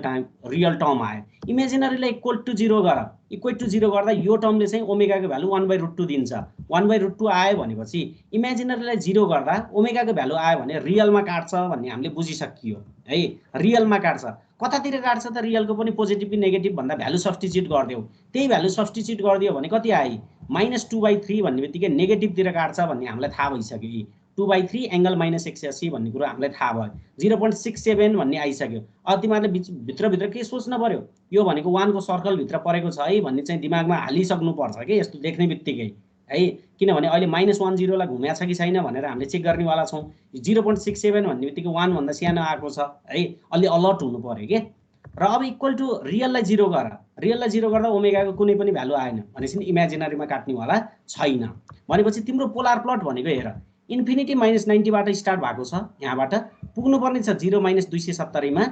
टर्म आयो। इमेजिनरीलाई इक्वल टु 0 गर, इक्वल टु 0 गर्दा यो टर्मले चाहिँ ओमेगाको भ्यालु 1/√2 दिन्छ। 1/√2 आयो भनेपछि इमेजिनरीलाई 0 गर्दा ओमेगाको भ्यालु आयो भने रियलमा काट्छ भन्ने हामीले बुझिसकियो है। रियलमा काट्छ, कतातिर काट्छ त रियलको पनि पोजिटिभ नेगेटिभ भन्दा भ्यालु सब्स्टिट्युट गरिदियो, त्यही भ्यालु सब्स्टिट्युट गरिदियो भने कति आयो -2/3 भन्ने बित्तिकै नेगेटिभतिर काट्छ भन्ने हामीलाई थाहा भइसक्यो। 2/3 एङ्गल -180 भन्ने कुरो हामीलाई थाहा भयो। 0.67 भन्ने आइसक्यो। अब तिमीहरूले भित्रभित्र के सोच्न पर्यो, यो भनेको 1 को सर्कलभित्र परेको छ है भन्ने चाहिँ दिमागमा हालिसक्नुपर्छ कि यस्तो देख्ने बित्तिकै है। किनभने अहिले -10 लाई घुमेको छ कि छैन भनेर हामीले चेक गर्नेवाला छौँ। 0.67 भन्ने बित्तिकै 1 भन्दा सानो आएको छ है, अलि अलर्ट हुनु पर्यो के। र अब इक्वल टु रियललाई 0 गर, रियललाई 0 गर्दा ओमेगाको कुनै पनि भ्यालु आएन भनेपछि इमेजिनरीमा काट्नेवाला छैन। भनेपछि तिम्रो पोलार प्लट भनेको हेर, इन्फिनिटी -90 बाट स्टार्ट भएको छ, यहाँबाट पुग्नुपर्ने छ 0 - 270 मा,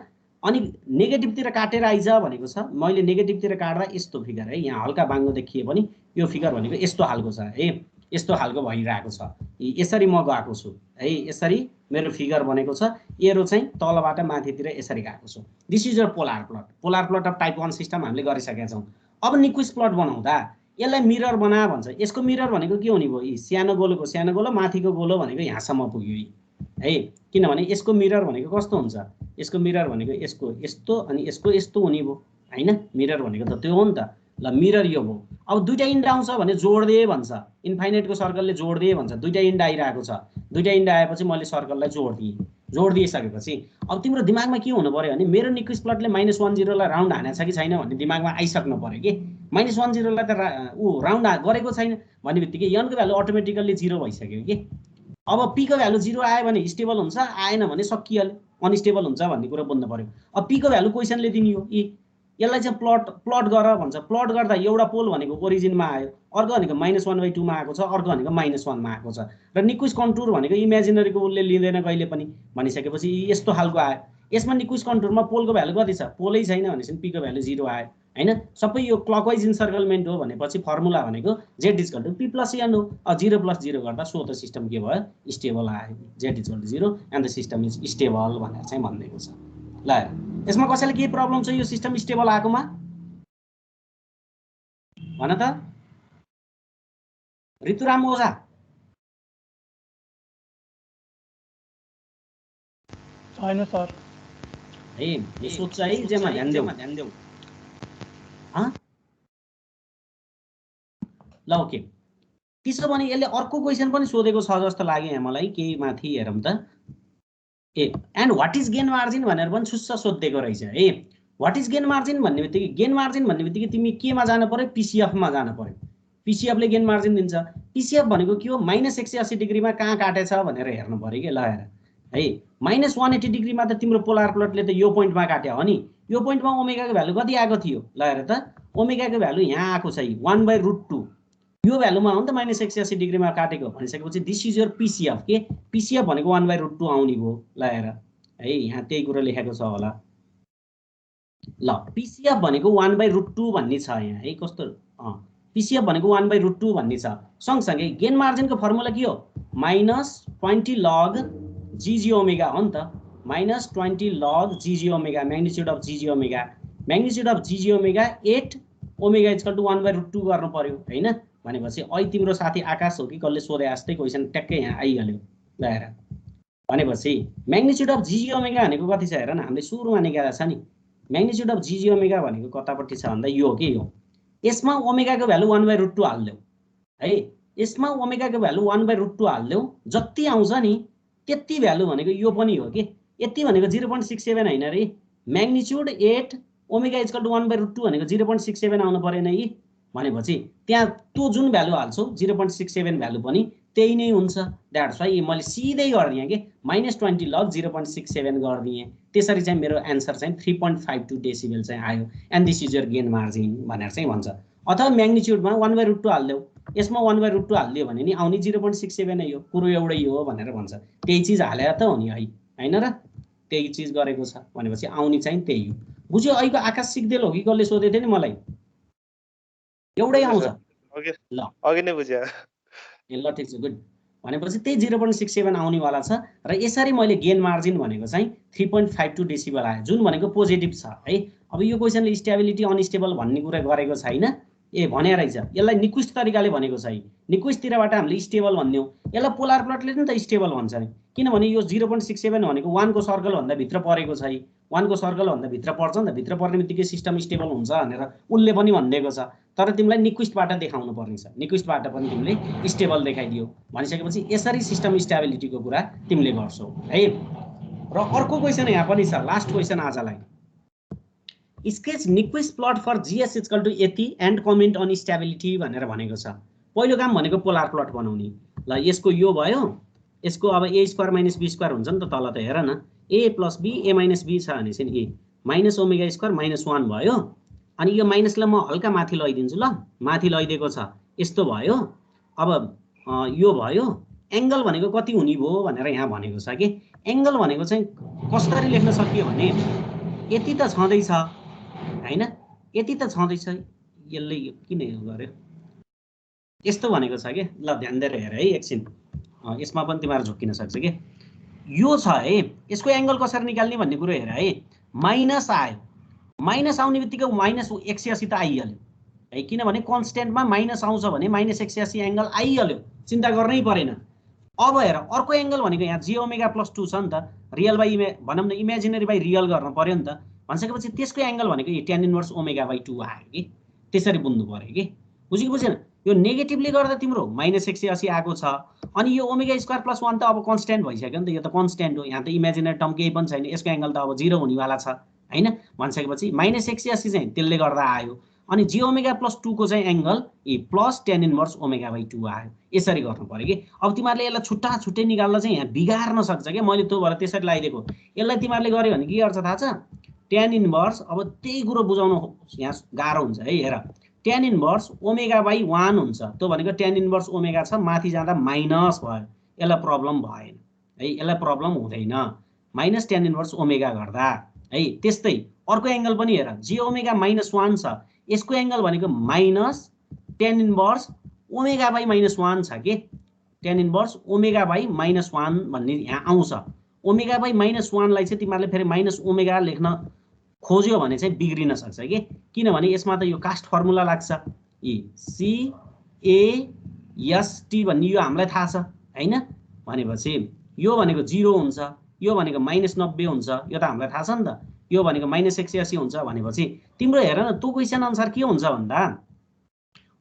अनि नेगेटिभतिर काटेर आइज भनेको छ। मैले नेगेटिभतिर काट्दा यस्तो फिगर है, यहाँ हल्का बाङ्गो देखिए पनि यो फिगर भनेको यस्तो खालको छ है, यस्तो खालको भइरहेको छ। यसरी म गएको छु है, यसरी मेरो फिगर बनेको छ, एरो चाहिँ तलबाट माथितिर यसरी गएको छु। This is your polar plot. Polar plot of type 1 system हामीले गरिसकेका छौँ। अब निक्विस्ट प्लट बनाउँदा यसलाई मिरर बना भन्छ। यसको मिरर भनेको के हुने भयो, सानो गोलो माथिको गोलो भनेको यहाँसम्म पुग्यो है। किनभने यसको मिरर भनेको कस्तो हुन्छ, यसको मिरर भनेको यसको यस्तो अनि यसको यस्तो हुने भयो हैन। मिरर भनेको त त्यो हो नि त। ल मिरर यो भयो। अब दुईटा इन्ड आउँछ भने जोड्दे भन्छ, इन्फाइनाइटको सर्कलले जोड्दे भन्छ। दुईटा इन्ड आइरहेको छ, दुईटा इन्ड आएपछि मैले सर्कललाई जोडिदिइसकेपछि अब तिम्रो दिमागमा के हुनु पर्यो भने मेरो निक्विस्ट प्लटले -10 लाई राउन्ड हानेको छ कि छैन भन्ने दिमागमा आइसक्नु पर्यो कि। -10 लाई त राउन्ड गरेको छैन भन्ने बित्तिकै यनको भ्यालु अटोमेटिकल्ली 0 भइसक्यो कि। अब पी को भ्यालु 0 आयो भने स्टेबल हुन्छ, आएन भने सकिहाल्यो, अनस्टेबल हुन्छ भन्ने कुरा बुझ्नु पर्यो। अब पी को भ्यालु क्वेसनले दिने हो, यसलाई चाहिँ प्लट गर भन्छ। प्लट गर्दा एउटा पोल भनेको ओरिजिनमा आयो, अर्को भनेको -1/2 मा आएको छ, अर्को भनेको -1 मा आएको छ। र निक्विस्ट कन्टुर भनेको इमेजिनरीको उसले लिँदैन कहिले पनि भनिसकेपछि यस्तो खालको आयो। यसमा निक्विस्ट कन्टुरमा पोलको भ्यालु कति छ, पोलै छैन भनेपछि पी को भ्यालु 0 आयो हैन। सबै यो क्लकवाइज इन्सर्कलमेन्ट हो भनेपछि फर्मुला भनेको z = p + n हो। 0 + 0 गर्दा सो त सिस्टम के भयो, स्टेबल आयो। z = 0 and the system is stable भनेर चाहिँ भनिएको छ। ल यसमा कसैले के प्रब्लम छ यो सिस्टम स्टेबल आएकोमा भन त ऋतुराम ओझा? छैन सर। है यो सोच है, जेमा ध्यान देऊ। ल ओके, त्यसो भने यसले अर्को क्वेसन पनि सोधेको छ जस्तो लाग्यो यहाँ मलाई। केही माथि हेरौँ त। And what is gain margin भनेर पनि छुस्स सोधिदिएको रहेछ है। व्हाट इज गेन मार्जिन भन्ने बित्तिकै तिमी केमा जानु पर्यो, पीसीएफ मा जानु पर्यो। पीसीएफ ले गेन मार्जिन दिन्छ। पीसीएफ भनेको के हो, -180 डिग्रीमा कहाँ काटेछ भनेर हेर्नु पर्यो के। ल हेर है, -180 डिग्रीमा त तिम्रो पोलार प्लटले त यो पोइन्टमा काट्यो हो नि। यो पोइन्टमा ओमेगाको भ्यालु कति आएको थियो, ल हेर त। ओमेगाको भ्यालु यहाँ आएको छ 1/√2। यो भ्यालुमा हो नि त -180 डिग्रीमा काटेको भनिसकेपछि दिस इज योर पीसीएफ के। पीसीएफ भनेको 1/√2 आउने भयो। ल हेर है, यहाँ त्यही कुरा लेखेको छ होला। ल पीसीएफ भनेको 1/√2 भन्ने छ यहाँ है। कस्तो पीसीएफ भनेको 1/√2 भन्ने छ। सँगसँगै गेन मार्जिनको फर्मुला के हो, -20 log GG ओमेगा हो नि त। -20 log GG omega, magnitude of GG omega. Magnitude of GG omega 8 omega = 1/√2 गर्नु पर्यो हैन। भनेपछि अहिले तिम्रो साथी आकाश हो कि कसले सोधे जस्तै क्वेसन ट्याक्कै यहाँ आइहाल्यो। ल हेर, भनेपछि म्याग्निट्युड अफ GG ओमेगा भनेको कति छ हेर न, हामीले सुरुमा निकालेको छ नि। म्याग्निट्युड अफ GG ओमेगा भनेको कतापट्टि छ भन्दा यो के हो, यसमा ओमेगाको भ्यालु 1/√2 हाल्देऊ है। यसमा ओमेगाको भ्यालु 1/√2 हाल्देऊ, जति आउँछ नि त्यति भ्यालु भनेको यो पनि हो कि। यति भनेको 0.67 हैन रे। म्याग्निट्युड 8 ओमेगा = 1/√2 भनेको 0.67 आउनु परेन यी। भनेपछि त्यहाँ त्यो जुन भ्यालु हाल्छौ 0.67 भ्यालु पनि त्यही नै हुन्छ। द्याट्स वाइ मैले सिधै गरिदिएँ कि -20 log 0.67 गरिदिएँ। त्यसरी चाहिँ मेरो एन्सर चाहिँ 3.52 डेसिबल चाहिँ आयो। And this is your gain margin भनेर चाहिँ भन्छ। अथवा म्याग्निट्युडमा 1/√2 हाल्देऊ, यसमा 1/√2 हाल्दियो भने नि आउने 0.67 नै हो, कुरो एउटै हो भनेर भन्छ। त्यही चिज हालेर त हो नि है, हैन र? त्यही चिज गरेको छ भनेपछि आउने चाहिँ त्यही हो। बुझ्यो? अहिलेको आकाश सिक्देल हो कि कसले सोधेको थियो नि मलाई? एउटै आउँछ। ल अघि नै बुझ्यो। ल ठिक छ, गुड। भनेपछि त्यही 0.67 आउनेवाला छ र यसरी मैले गेन मार्जिन भनेको चाहिँ 3.52 डेसिबल आयो, जुन भनेको पोजिटिभ छ है। अब यो क्वेसनले स्टेबिलिटी अनस्टेबल भन्ने कुरा गरेको छैन, भने रहेछ यसलाई निक्विस्ट तरिकाले भनेको छ। निक्विस्टतिरबाट हामीले स्टेबल भन्ने हो, यसलाई पोलार प्लटले नि त स्टेबल भन्छ नि, किनभने यो 0.67 भनेको 1 को सर्कलभन्दा भित्र परेको छ। 1 को सर्कलभन्दा भित्र पर्छ नि त, भित्र पर्ने बित्तिकै सिस्टम स्टेबल हुन्छ भनेर उसले पनि भनिदिएको छ। तर तिमीलाई निक्विस्टबाट देखाउनु पर्ने छ, निक्विस्टबाट पनि तिमीले स्टेबल देखाइदियो भनिसकेपछि यसरी सिस्टम स्टेबिलिटीको कुरा तिमीले गर्छौ है। र अर्को क्वेसन यहाँ पनि छ, लास्ट क्वेसन आजलाई। Sketch Nyquist plot for GS equal to यति एन्ड कमेन्ट अन स्टेबिलिटी भनेर भनेको छ। पहिलो काम भनेको पोलार प्लट बनाउने। ल यसको यो भयो, यसको अब a squared minus b squared हुन्छ नि त, तल त हेर न, a plus b a minus b छ भने चाहिँ a minus omega squared minus 1 भयो। अनि यो माइनसलाई म हल्का माथि लैदिन्छु, ल माथि लैदिएको छ, यस्तो भयो। अब यो भयो, एङ्गल भनेको कति हुने भयो भनेर यहाँ भनेको छ कि एङ्गल भनेको चाहिँ कसरी लेख्न सकियो भने यति त छँदैछ हैन, यति त छँदैछ, यसले किन यो गर्यो यस्तो भनेको छ कि। ल ध्यान दिएर हेर है एकछिन, यसमा पनि तिमीहरू झुक्किन सक्छ कि। यो छ है, यसको एङ्गल कसरी निकाल्ने भन्ने कुरो हेर है। माइनस आयो, माइनस आउने बित्तिकै माइनस 180 त आइहाल्यो है, किनभने कन्स्टेन्टमा माइनस आउँछ भने माइनस 180 एङ्गल आइहाल्यो, चिन्ता गर्नै परेन। अब हेर अर्को एङ्गल भनेको यहाँ जी ओमेगा प्लस 2 छ नि त, रियल बाई भनौँ न इमेजिनरी बाई रियल गर्न पर्यो नि त। भनिसकेपछि त्यसको एङ्गल भनेको यो tan इन्भर्स ओमेगा बाई 2 आयो कि, त्यसरी बुझ्नु पर्यो कि, बुझ्यो कि बुझेन। यो नेगेटिभले गर्दा तिम्रो माइनस 180 आएको छ। अनि यो ओमेगा स्क्वायर प्लस 1 त अब कन्स्टेन्ट भइसक्यो नि त, यो त कन्स्टेन्ट हो, यहाँ त इमेजिनरी टर्म केही पनि छैन, यसको एङ्गल त अब 0 हुनेवाला छ हैन। भनिसकेपछि माइनस 180 चाहिँ त्यसले गर्दा आयो। अनि जी ओमेगा प्लस 2 को चाहिँ angle plus tan inverse omega by 2 आयो। यसरी गर्नु पर्यो कि। अब तिमीहरूले यसलाई छुट्टा छुट्टै निकाल्दा चाहिँ यहाँ बिगार्न सक्छ कि, मैले त्यो भएर त्यसरी लगाइदिएको। यसलाई तिमीहरूले गर्यो भने के गर्छ थाहा छ, tan इन्भर्स, अब त्यही कुरो बुझाउनु यहाँ गाह्रो हुन्छ है। हेर tan इन्भर्स ओमेगा बाई 1 हुन्छ, त्यो भनेको tan इन्भर्स ओमेगा छ, माथि जाँदा माइनस भयो, यसलाई प्रब्लम भएन है, यसलाई प्रब्लम हुँदैन माइनस tan इन्भर्स ओमेगा गर्दा है। त्यस्तै अर्को एङ्गल पनि हेर, जी ओमेगा माइनस 1 छ, यसको एङ्गल भनेको minus tan inverse omega by minus 1 छ कि, tan inverse omega by minus 1 भन्ने यहाँ आउँछ। ओमेगा बाई माइनस 1 लाई चाहिँ तिमीहरूले फेरि माइनस ओमेगा लेख्न खोज्यो भने चाहिँ बिग्रिन सक्छ कि, किनभने यसमा त यो कास्ट फर्मुला लाग्छ, CAST भन्ने यो हामीलाई थाहा छ हैन। भनेपछि यो भनेको 0 हुन्छ, यो भनेको माइनस 90 हुन्छ, यो त हामीलाई थाहा छ नि त। यो भनेको माइनस 180 हुन्छ भनेपछि तिम्रो हेर न, त्यो क्वेसन अनुसार के हुन्छ भन्दा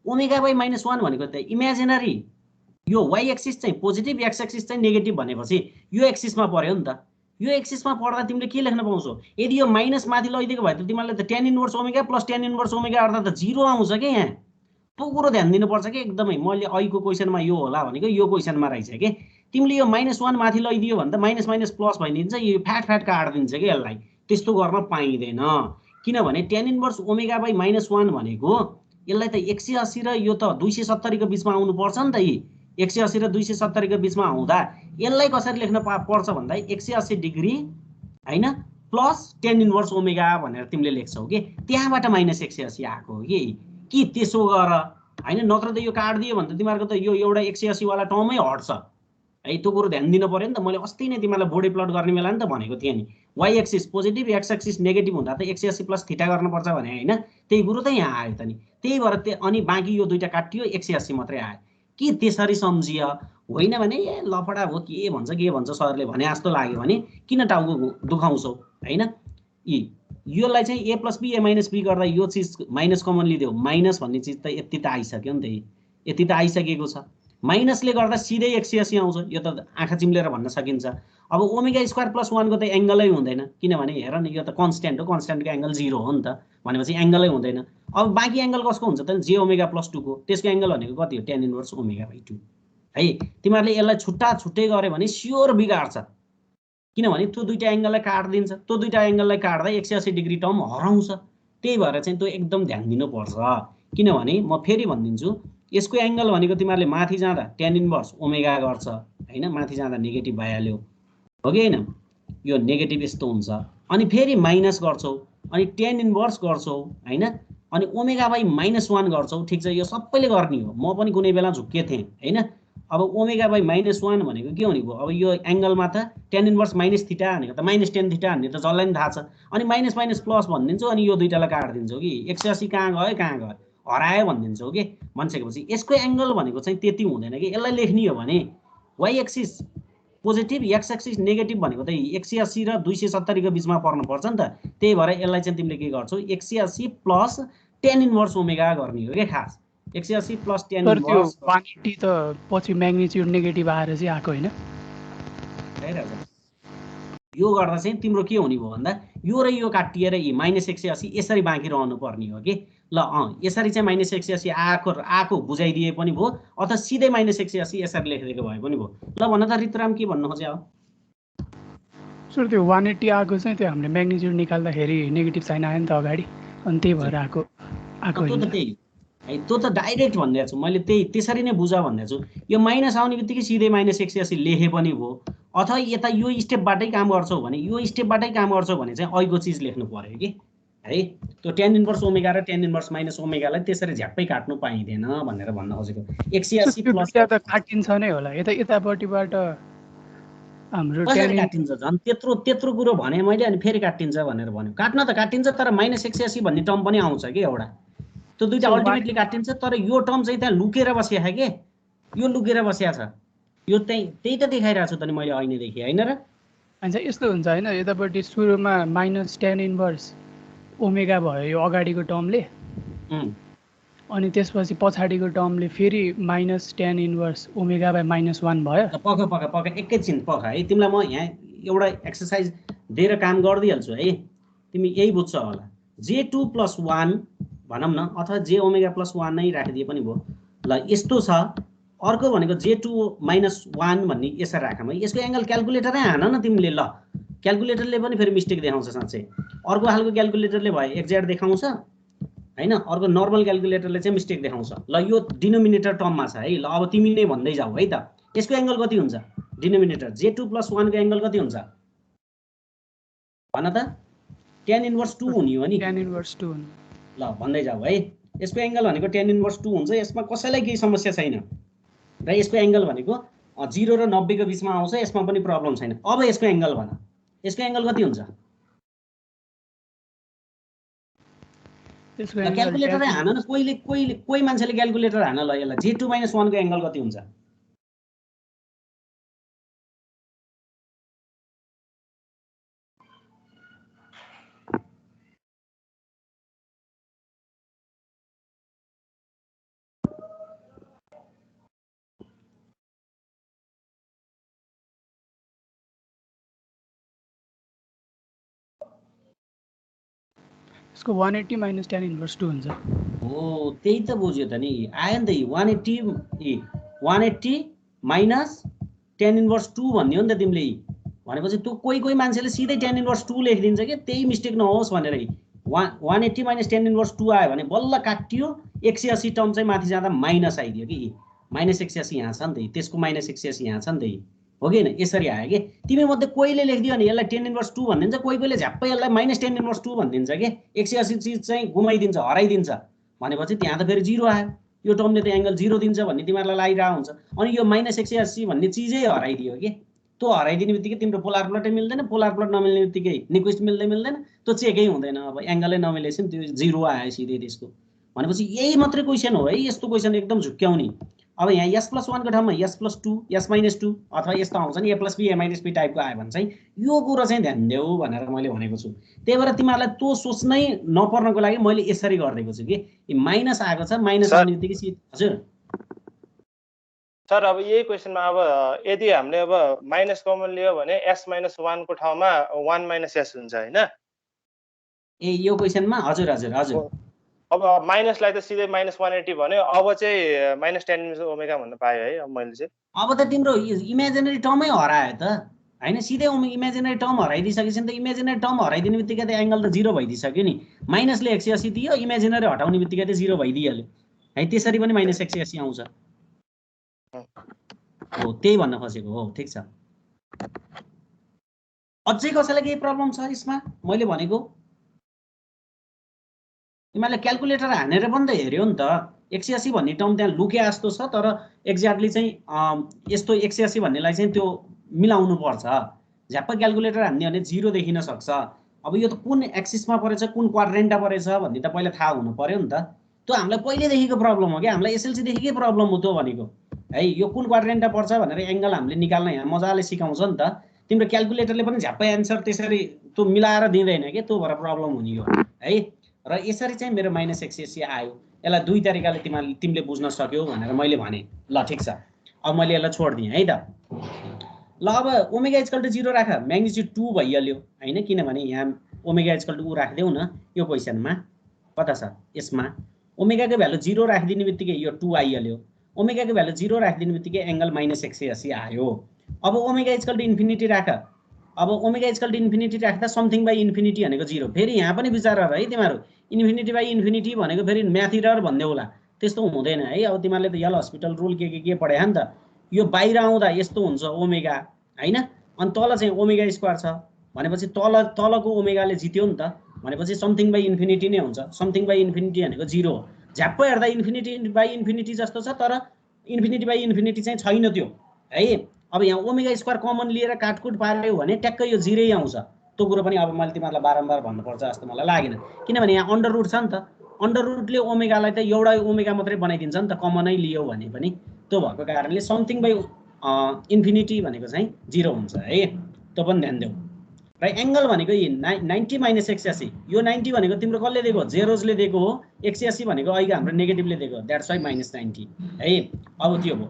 ओमेगा बाई माइनस 1 भनेको त इमेजिनरी, यो वाइ एक्सिस चाहिँ पोजिटिभ, एक्स एक्सिस चाहिँ नेगेटिभ भनेपछि यो एक्सिसमा पर्यो नि त। यो एक्सिसमा पर्दा तिमीले के लेख्न पाउँछौ, यदि यो माइनस माथि लैदिएको भए त तिमीहरूले त tan inverse omega plus tan inverse omega गर्दा त 0 आउँछ कि। यहाँ त्यो कुरो ध्यान दिनुपर्छ कि एकदमै। मैले अहिलेको क्वेसनमा यो होला भनेको यो क्वेसनमा रहेछ कि, तिमीले यो माइनस 1 माथि लैदियो भने त माइनस माइनस प्लस भइदिन्छ, यो फ्याट फ्याट काटिदिन्छ कि यसलाई, त्यस्तो गर्न पाइँदैन। किनभने tan inverse omega by minus 1 भनेको यसलाई त 180 र यो त 270 को बिचमा आउनुपर्छ नि त। 180 र 270 को बिचमा आउँदा यसलाई कसरी लेख्न पर्छ भन्दा 180 डिग्री हैन प्लस tan इन्भर्स ओमेगा भनेर तिमीले लेख्छौ कि, त्यहाँबाट माइनस 180 आएको हो कि त्यसो गर हैन। नत्र त यो काट्दियो भने त तिमीहरूको त यो एउटा 180 वाला टर्मै हट्छ है। त्यो कुरो ध्यान दिनु पर्यो नि त। मैले अस्ति नै तिमीलाई बोडी प्लट गर्ने बेला नि त भनेको थिएँ नि, Y axis positive X axis negative हुँदा त 180 प्लस थीटा गर्नुपर्छ भने हैन। त्यही कुरो त यहाँ आयो त नि। त्यही भएर अनि बाँकी यो दुईटा काटियो, 180 मात्रै आयो कि, त्यसरी सम्झिय। होइन भने ए लफडा हो के भन्छ सरले भने जस्तो लाग्यो भने किन टाउको दुखाउँछौ हैन। योलाई चाहिँ a plus b a minus b गर्दा यो चिज माइनस कमन लिदियो, माइनस भन्ने चिज त यति त आइसक्यो नि त, यति त आइसकेको छ। माइनसले गर्दा सिधै 180 आउँछ, यो त आँखा चिम्लेर भन्न सकिन्छ। अब ओमेगा स्क्वायर प्लस 1 को त एङ्गलै हुँदैन, किनभने हेर न यो त कन्स्टेन्ट हो, कन्स्टेन्टको एङ्गल 0 हो नि त, भनेपछि एङ्गलै हुँदैन। अब बाँकी एङ्गल कसको हुन्छ त, जे ओमेगा प्लस 2 को, त्यसको एङ्गल भनेको कति हो, tan इन्भर्स ओमेगा बाई 2 है। तिमीहरूले यसलाई छुट्टा छुट्टै गर्यो भने स्योर बिगार्छ, किनभने त्यो दुईटा एङ्गललाई काट्दिन्छ, त्यो दुईटा एङ्गललाई काट्दा 180 डिग्री टर्म हराउँछ। त्यही भएर चाहिँ त्यो एकदम ध्यान दिनुपर्छ। किनभने म फेरि भनिदिन्छु, यसको एङ्गल भनेको तिमीहरूले माथि जाँदा tan इन्भर्स ओमेगा गर्छ हैन, माथि जाँदा नेगेटिभ भइहाल्यो हो कि हैन। यो नेगेटिभ यस्तो हुन्छ, अनि फेरि माइनस गर्छौ, अनि tan इन्भर्स गर्छौ हैन, अनि ओमेगा बाई -1 गर्छौ, ठिक छ, यो सबैले गर्ने हो, म पनि कुनै बेला झुक्के थिएँ हैन। अब ओमेगा बाई -1 भनेको के हुने भयो, अब यो एंगलमा त tan इन्भर्स -θ भनेको त -tan θ भन्ने त जसलाई नि थाहा छ, अनि माइनस माइनस प्लस भनिदिन्छौ, अनि यो दुईटालाई काट्दिन्छौ कि 180 कहाँ गयो हरायो भनिदिन्छौ के। भनिसकेपछि यसको एंगल भनेको चाहिँ त्यति हुँदैन कि, यसलाई लेख्ने हो भने y axis positive x axis negative भनेको त 180 र 270 को बिचमा पर्नुपर्छ नि त। त्यही भएर यसलाई चाहिँ तिमीले के गर्छौ, 180 प्लस tan इन्भर्स ओमेगा गर्ने हो के खास, 180 प्लस tan सर त्यो इन्भर्स 180 त पछि म्याग्निट्युड नेगेटिभ आएर चाहिँ आएको हैन। यो गर्दा चाहिँ तिम्रो के हुने भयो भन्दा यो र यो काटिएर -180 यसरी बाँकी रहनु पर्ने हो कि। ल यसरी चाहिँ -180 आएको बुझाइदिए पनि भयो, अथवा सिधै -180 यसरी लेखिदिएको भए पनि भयो। ल भन त ऋतुराम के भन्नु खोज्यो? सर त्यो 180 आएको चाहिँ त्यो हामीले म्याग्निट्युड निकाल्दाखेरि नेगेटिभ साइन आयो नि त अगाडि, अनि त्यही भएर आएको त्यो त त्यही है, त्यो त डाइरेक्ट भनिदिएको छु मैले, त्यही त्यसरी नै बुझ भनिदिएको छु। यो माइनस आउने बित्तिकै सिधै -180 लेखे पनि भयो, अथवा यता यो स्टेपबाटै काम गर्छौ भने चाहिँ अहिलेको चिज लेख्नु पर्यो कि है। त्यो tan इन्भर्स ओमेगा र tan इन्भर्स माइनस ओमेगालाई त्यसरी झ्याप्पै काट्नु पाइँदैन भनेर भन्न खोजेको। 180 प्लस त काटिन्छ नै होला, यतापट्टिबाट हाम्रो कसरी काटिन्छ, झन् त्यत्रो कुरो भने मैले, अनि फेरि काटिन्छ भनेर भन्यो। काट्न त काटिन्छ, तर -180 भन्ने टर्म पनि आउँछ कि एउटा, त्यो दुईटा अल्टिमेटली काटिन्छ। तर यो टर्म चाहिँ त्यहाँ लुकेर बसिया के, यो लुकेर बसिया छ, यो त्यही त देखाइरहेको छु त नि मैले ऐनेदेखि, हैन र? हुन्छ यस्तो हुन्छ हैन, यतापट्टि सुरुमा -tan इन्भर्स ओमेगा भयो यो अगाडिको टर्मले, अनि त्यसपछि पछाडिको टर्मले फेरि -tan इन्भर्स ओमेगा बाई -1 भयो। पक्का एकैछिन है, तिमीलाई म यहाँ एउटा एक्सर्साइज दिएर काम गरिदिइहाल्छु है, तिमी यही बुझ्छ होला। J2 + 1 भनौँ न, अथवा J ओमेगा + 1 नै राखिदिए पनि भयो। ल यस्तो छ, अर्को भनेको J2 - 1 भन्ने यसरी राखौँ है। यसको एंगल क्याल्कुलेटरै हान न तिमीले, ल क्याल्कुलेटरले पनि फेरि मिस्टेक देखाउँछ साँच्चै। अर्को खालको क्याल्कुलेटरले भयो एक्ज्याक्ट देखाउँछ हैन, अर्को नर्मल क्याल्कुलेटरले चाहिँ मिस्टेक देखाउँछ। ल यो डिनोमिनेटर टर्ममा छ है। ल अब तिमी नै भन्दै जाऊ है त, यसको एंगल कति हुन्छ डिनोमिनेटर, J2 + 1 को एंगल कति हुन्छ भन त? tan इन्भर्स 2 हुने हो नि, tan इन्भर्स 2। ल भन्दै जाऊ है। यसको एंगल भनेको tan इन्भर्स 2 हुन्छ, यसमा कसैलाई केही समस्या छैन। र यसको एंगल भनेको 0 र 90 को बिचमा आउँछ, यसमा पनि प्रब्लम छैन। अब यसको एंगल भन, यसको एंगल कति हुन्छ? क्याल्कुलेटरै हान न, कोही मान्छेले क्याल्कुलेटर हान ल यसलाई। J2 - 1 को एंगल कति हुन्छ? यसको 180 - tan इन्भर्स 2 हुन्छ। हो त्यही त बुझ्यो त नि, आयो नि त 180 माइनस tan इन्भर्स 2 भन्ने हो नि त तिमीले। भनेपछि त्यो कोही मान्छेले सिधै tan इन्भर्स 2 लेखिदिन्छ कि, त्यही मिस्टेक नहोस् भनेर 180 - tan इन्भर्स 2 आयो भने बल्ल काटियो, 180 टर्म चाहिँ माथि जाँदा माइनस आइदियो कि, -180 यहाँ छ नि त, त्यसको -180 यहाँ छ नि त, हो कि हैन? यसरी आयो कि। तिमी मध्ये कोहीले लेखिदियो भने यसलाई tan इन्भर्स 2 भनिदिन्छ, कोहीले झ्याप्पै यसलाई -tan इन्भर्स 2 भनिदिन्छ कि, 180 चिज चाहिँ गुमाइदिन्छ, हराइदिन्छ। भनेपछि त्यहाँ त फेरि 0 आयो, यो टर्मले त एंगल 0 दिन्छ भन्ने तिमीहरूलाई लागिरहेको हुन्छ। अनि यो -180 भन्ने चिजै हराइदियो कि, त्यो हराइदिने बित्तिकै तिम्रो पोलार प्लटै मिल्दैन, पोलार प्लट नमिल्ने बित्तिकै निक्विस्ट मिल्दैन, त्यो चेकै हुँदैन। अब एंगलै नमिलेपछि त्यो 0 आयो सिधै त्यसको। भनेपछि यही मात्रै क्वेसन हो है, यस्तो क्वेसन एकदम झुक्क्याउने। अब यहाँ s + 1 को ठाउँमा s + 2, s - 2 अथवा यस्तो आउँछ नि a + b, a - b टाइपको आयो भने चाहिँ यो कुरो चाहिँ ध्यान देऊ भनेर मैले भनेको छु। त्यही भएर तिमीहरूलाई त्यो सोच्नै नपर्नको लागि मैले यसरी गरिदिएको छु कि माइनस आएको छ, माइनस आउने बित्तिकै हजुर सर अब यही क्वेसनमा अब यदि हामीले अब माइनस कमन लियो भने s - 1 को ठाउँमा 1 - s हुन्छ हैन? ए यो क्वेसनमा हजुर। अब माइनसलाई त सिधै -180 भन्यो, अब चाहिँ -tan इन्भर्स ओमेगा भन्न पाएँ है अब मैले चाहिँ। अब त तिम्रो इमेजिनरी टर्मै हरायो त हैन, सिधै इमेजिनरी टर्म हराइदिइसकेपछि त इमेजिनरी टर्म हराइदिने बित्तिकै त एंगल त 0 भइदिइसक्यो नि। माइनसले 180 दियो, इमेजिनरी हटाउने बित्तिकै त 0 भइदिइहाल्यो है, त्यसरी पनि -180 आउँछ। हो त्यही भन्न खोजेको हो, ठीक छ। अझै कसैलाई केही प्रब्लम छ यसमा मैले भनेको? तिमीहरूले क्याल्कुलेटर हानेर पनि त हेऱ्यौ नि त 180 भन्ने टर्म त्यहाँ लुके जस्तो छ तर एक्ज्याक्टली चाहिँ यस्तो 180 भन्नेलाई चाहिँ त्यो मिलाउनु पर्छ झ्याप्प क्याल्कुलेटर हान्ने भने 0 देखिन सक्छ अब यो त कुन एक्सिसमा परेछ कुन क्वाड्रेन्टमा परेछ भन्ने त पहिला थाहा हुनु पर्यो नि त त्यो हामीलाई पहिलेदेखिको प्रब्लम हो क्या हामीलाई एसएलसी देखिकै प्रब्लम हो त्यो भनेको है यो कुन क्वाड्रेन्टमा पर्छ भनेर एंगल हामीले निकाल्न यहाँ मजाले सिकाउँछ नि त तिम्रो क्याल्कुलेटरले पनि झ्याप्पै एन्सर त्यसरी त्यो मिलाएर दिँदैन के त्यो भएर प्रब्लम हुने हो है र यसरी चाहिँ मेरो -180 आयो यसलाई दुई तरिकाले तिमीले बुझ्न सक्यौ भनेर मैले भने ल ठीक छ अब मैले यसलाई छोड्दिएँ है त ल अब ओमेगा इक्वल टु 0 राख म्याग्निट्युड 2 भइहाल्यो हैन किनभने यहाँ ओमेगा इक्वल टु उ राख्देऊ न यो क्वेशनमा कता छ यसमा ओमेगा को भ्यालु 0 राखिदिने बित्तिकै यो 2 आइहाल्यो ओमेगा को भ्यालु 0 राखिदिने बित्तिकै एंगल -180 आयो अब ओमेगा इक्वल टु इन्फिनिटी राख अब ओमेगा इक्वल टु इन्फिनिटी राख्दा समथिङ बाइ इन्फिनिटी भनेको 0 फेरि यहाँ पनि विचार है तिमीहरु इन्फिनिटी बाइ इन्फिनिटी भनेको फेरि म्याथ एरर भन्दै होला त्यस्तो हुँदैन है अब तिमीहरुले त यल हस्पिटल रुल के पढ्या नि त यो बाहिर आउँदा यस्तो हुन्छ ओमेगा हैन अनि तल चाहिँ ओमेगा स्क्वायर छ भनेपछि तलको ओमेगाले जित्यो नि त भनेपछि समथिङ बाइ इन्फिनिटी नै हुन्छ समथिङ बाइ इन्फिनिटी भनेको 0 हो झ्याप्प हेर्दा इन्फिनिटी बाइ इन्फिनिटी जस्तो छ तर इन्फिनिटी बाइ इन्फिनिटी चाहिँ छैन त्यो है अब यहाँ ओमेगा स्क्वायर कमन लिएर काटकुट पार्यो भने ट्याक्कै यो 0 नै आउँछ त्यो कुरो पनि अब मैले तिमीहरुलाई बारम्बार भन्नुपर्छ जस्तो मलाई लागेन किनभने यहाँ अन्डर रुट छ नि त अन्डर रुटले ओमेगालाई त एउटा ओमेगा मात्रै बनाइदिन्छ नि त कमनै लियो भने पनि त्यो भएको कारणले समथिङ बाइ इन्फिनिटी भनेको चाहिँ 0 हुन्छ है त्यो पनि ध्यान देऊ र एंगल भनेको 90 - 180 यो 90 भनेको तिम्रो कसले दिएको जेरोजले दिएको हो 180 भनेको अहिले हाम्रो नेगेटिभले दिएको द्याट्स वाइ -90 है अब त्यो हो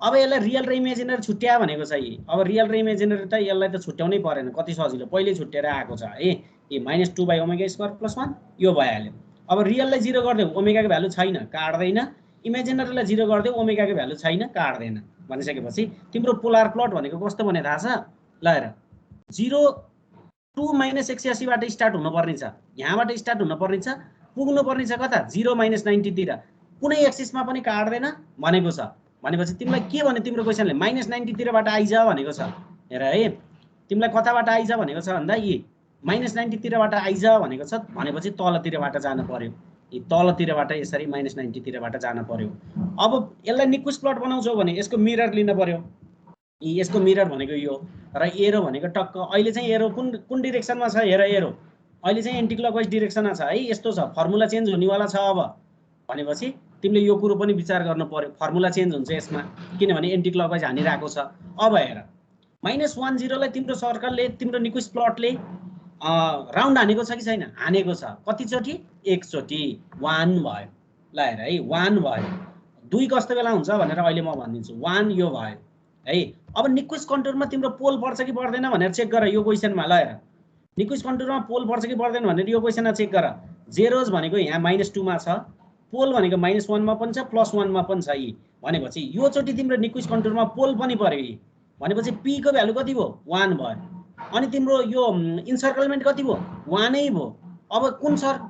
अब यसलाई रियल र इमेजिनरी छुट्या भनेको चाहिँ अब रियल र इमेजिनरी त यसलाई त छुट्याउनै परेन कति सजिलो पहिले छुट्याएर आएको छ है ए -2/ओमेगा² + 1 यो भइहाल्यो अब रियललाई 0 गर्दियौ ओमेगाको भ्यालु छैन काट्दैन इमेजिनरीलाई 0 गर्दियौ ओमेगाको भ्यालु छैन काट्दैन भनिसकेपछि तिम्रो पोलर प्लट भनेको कस्तो भने थाहा छ ल हेर 0 2 - 180 बाट स्टार्ट हुनुपर्ने छ यहाँबाट स्टार्ट हुनुपर्ने छ पुग्नु पर्ने छ कता 0 - 90 तिर कुनै एक्सिसमा पनि काट्दैन भनेको छ भनेपछि तिमीलाई के भने तिम्रो क्वेशनले -90 तिरबाट आइज भनेको छ हेर है तिमीलाई कताबाट आइज भनेको छ भन्दा यी -90 तिरबाट आइज भनेको छ भनेपछि तलतिरबाट जानु पर्यो यी तलतिरबाट यसरी -90 तिरबाट जानु पर्यो अब यसलाई निक्विस्ट प्लट बनाउँछौ भने यसको मिरर लिन पर्यो यसको मिरर भनेको यो र एरो भनेको टक्क अहिले चाहिँ एरो कुन डाइरेक्सनमा छ हेर एरो अहिले चाहिँ एन्टी क्लकवाइज डाइरेक्सनमा छ है यस्तो छ फर्मुला चेन्ज हुनेवाला छ अब भनेपछि तिमीले यो कुरो पनि विचार गर्नु पर्यो फर्मुला चेन्ज हुन्छ यसमा किनभने एन्टी क्लकवाइज हानिरहेको छ अब हेर -10 लाई तिम्रो सर्कलले तिम्रो निक्विस्ट प्लटले राउन्ड हानेको छ कि छैन हानेको छ कतिचोटी एकचोटी 1 भयो ल हेर है 1 भयो 2 कस्तो बेला हुन्छ भनेर अहिले म भनिदिन्छु 1 यो भयो है अब निक्विस्ट कन्टुरमा तिम्रो पोल पर्छ कि पर्दैन भनेर चेक गर यो क्वेशनमा ल हेर निक्विस्ट कन्टुरमा पोल पर्छ कि पर्दैन भनेर यो क्वेशनमा चेक गर जेरोज भनेको यहाँ -2 मा छ पोल भनेको -1 मा पनि छ +1 मा पनि छ यी भनेपछि यो चोटी तिम्रो निक्विस्ट कन्टुरमा पोल पनि पर्यो यी भनेपछि p को भ्यालु कति भयो 1 भयो अनि तिम्रो यो इन्सर्कलमेन्ट कति भयो 1 नै भयो अब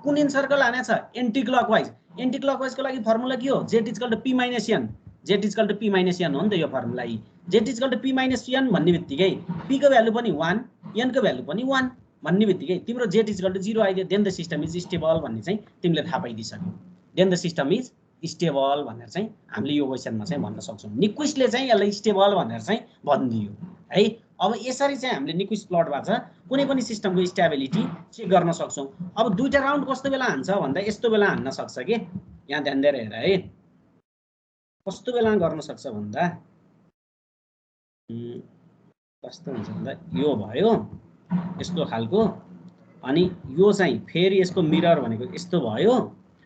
कुन इन्सर्कल हाने छ एन्टी क्लकवाइज को लागि फर्मुला के हो z = p - n z = p - n हो नि त यो फर्मुला यी z = p - n भन्ने बित्तिकै p को भ्यालु पनि 1 n को भ्यालु पनि 1 भन्ने बित्तिकै तिम्रो z = 0 आइदियो then the system is stable भन्ने चाहिँ तिमीले थाहा पाइदिसक्यौ then the system is stable भनेर चाहिँ हामीले यो क्वेशनमा चाहिँ भन्न सक्छौं निक्विस्टले चाहिँ यसलाई स्टेबल भनेर चाहिँ भनिदियो है अब यसरी चाहिँ हामीले निक्विस्ट प्लटबाट कुनै पनि सिस्टमको स्टेबिलिटी चेक गर्न सक्छौं अब दुईटा राउन्ड कस्तो बेला हान्छ भन्दा यस्तो बेला हान्न सक्छ के यहाँ ध्यान दिएर हेर है कस्तो बेला गर्न सक्छ भन्दा कस्तो हुन्छ भन्दा यो भयो यस्तो खालको अनि यो चाहिँ फेरि यसको मिरर भनेको यस्तो भयो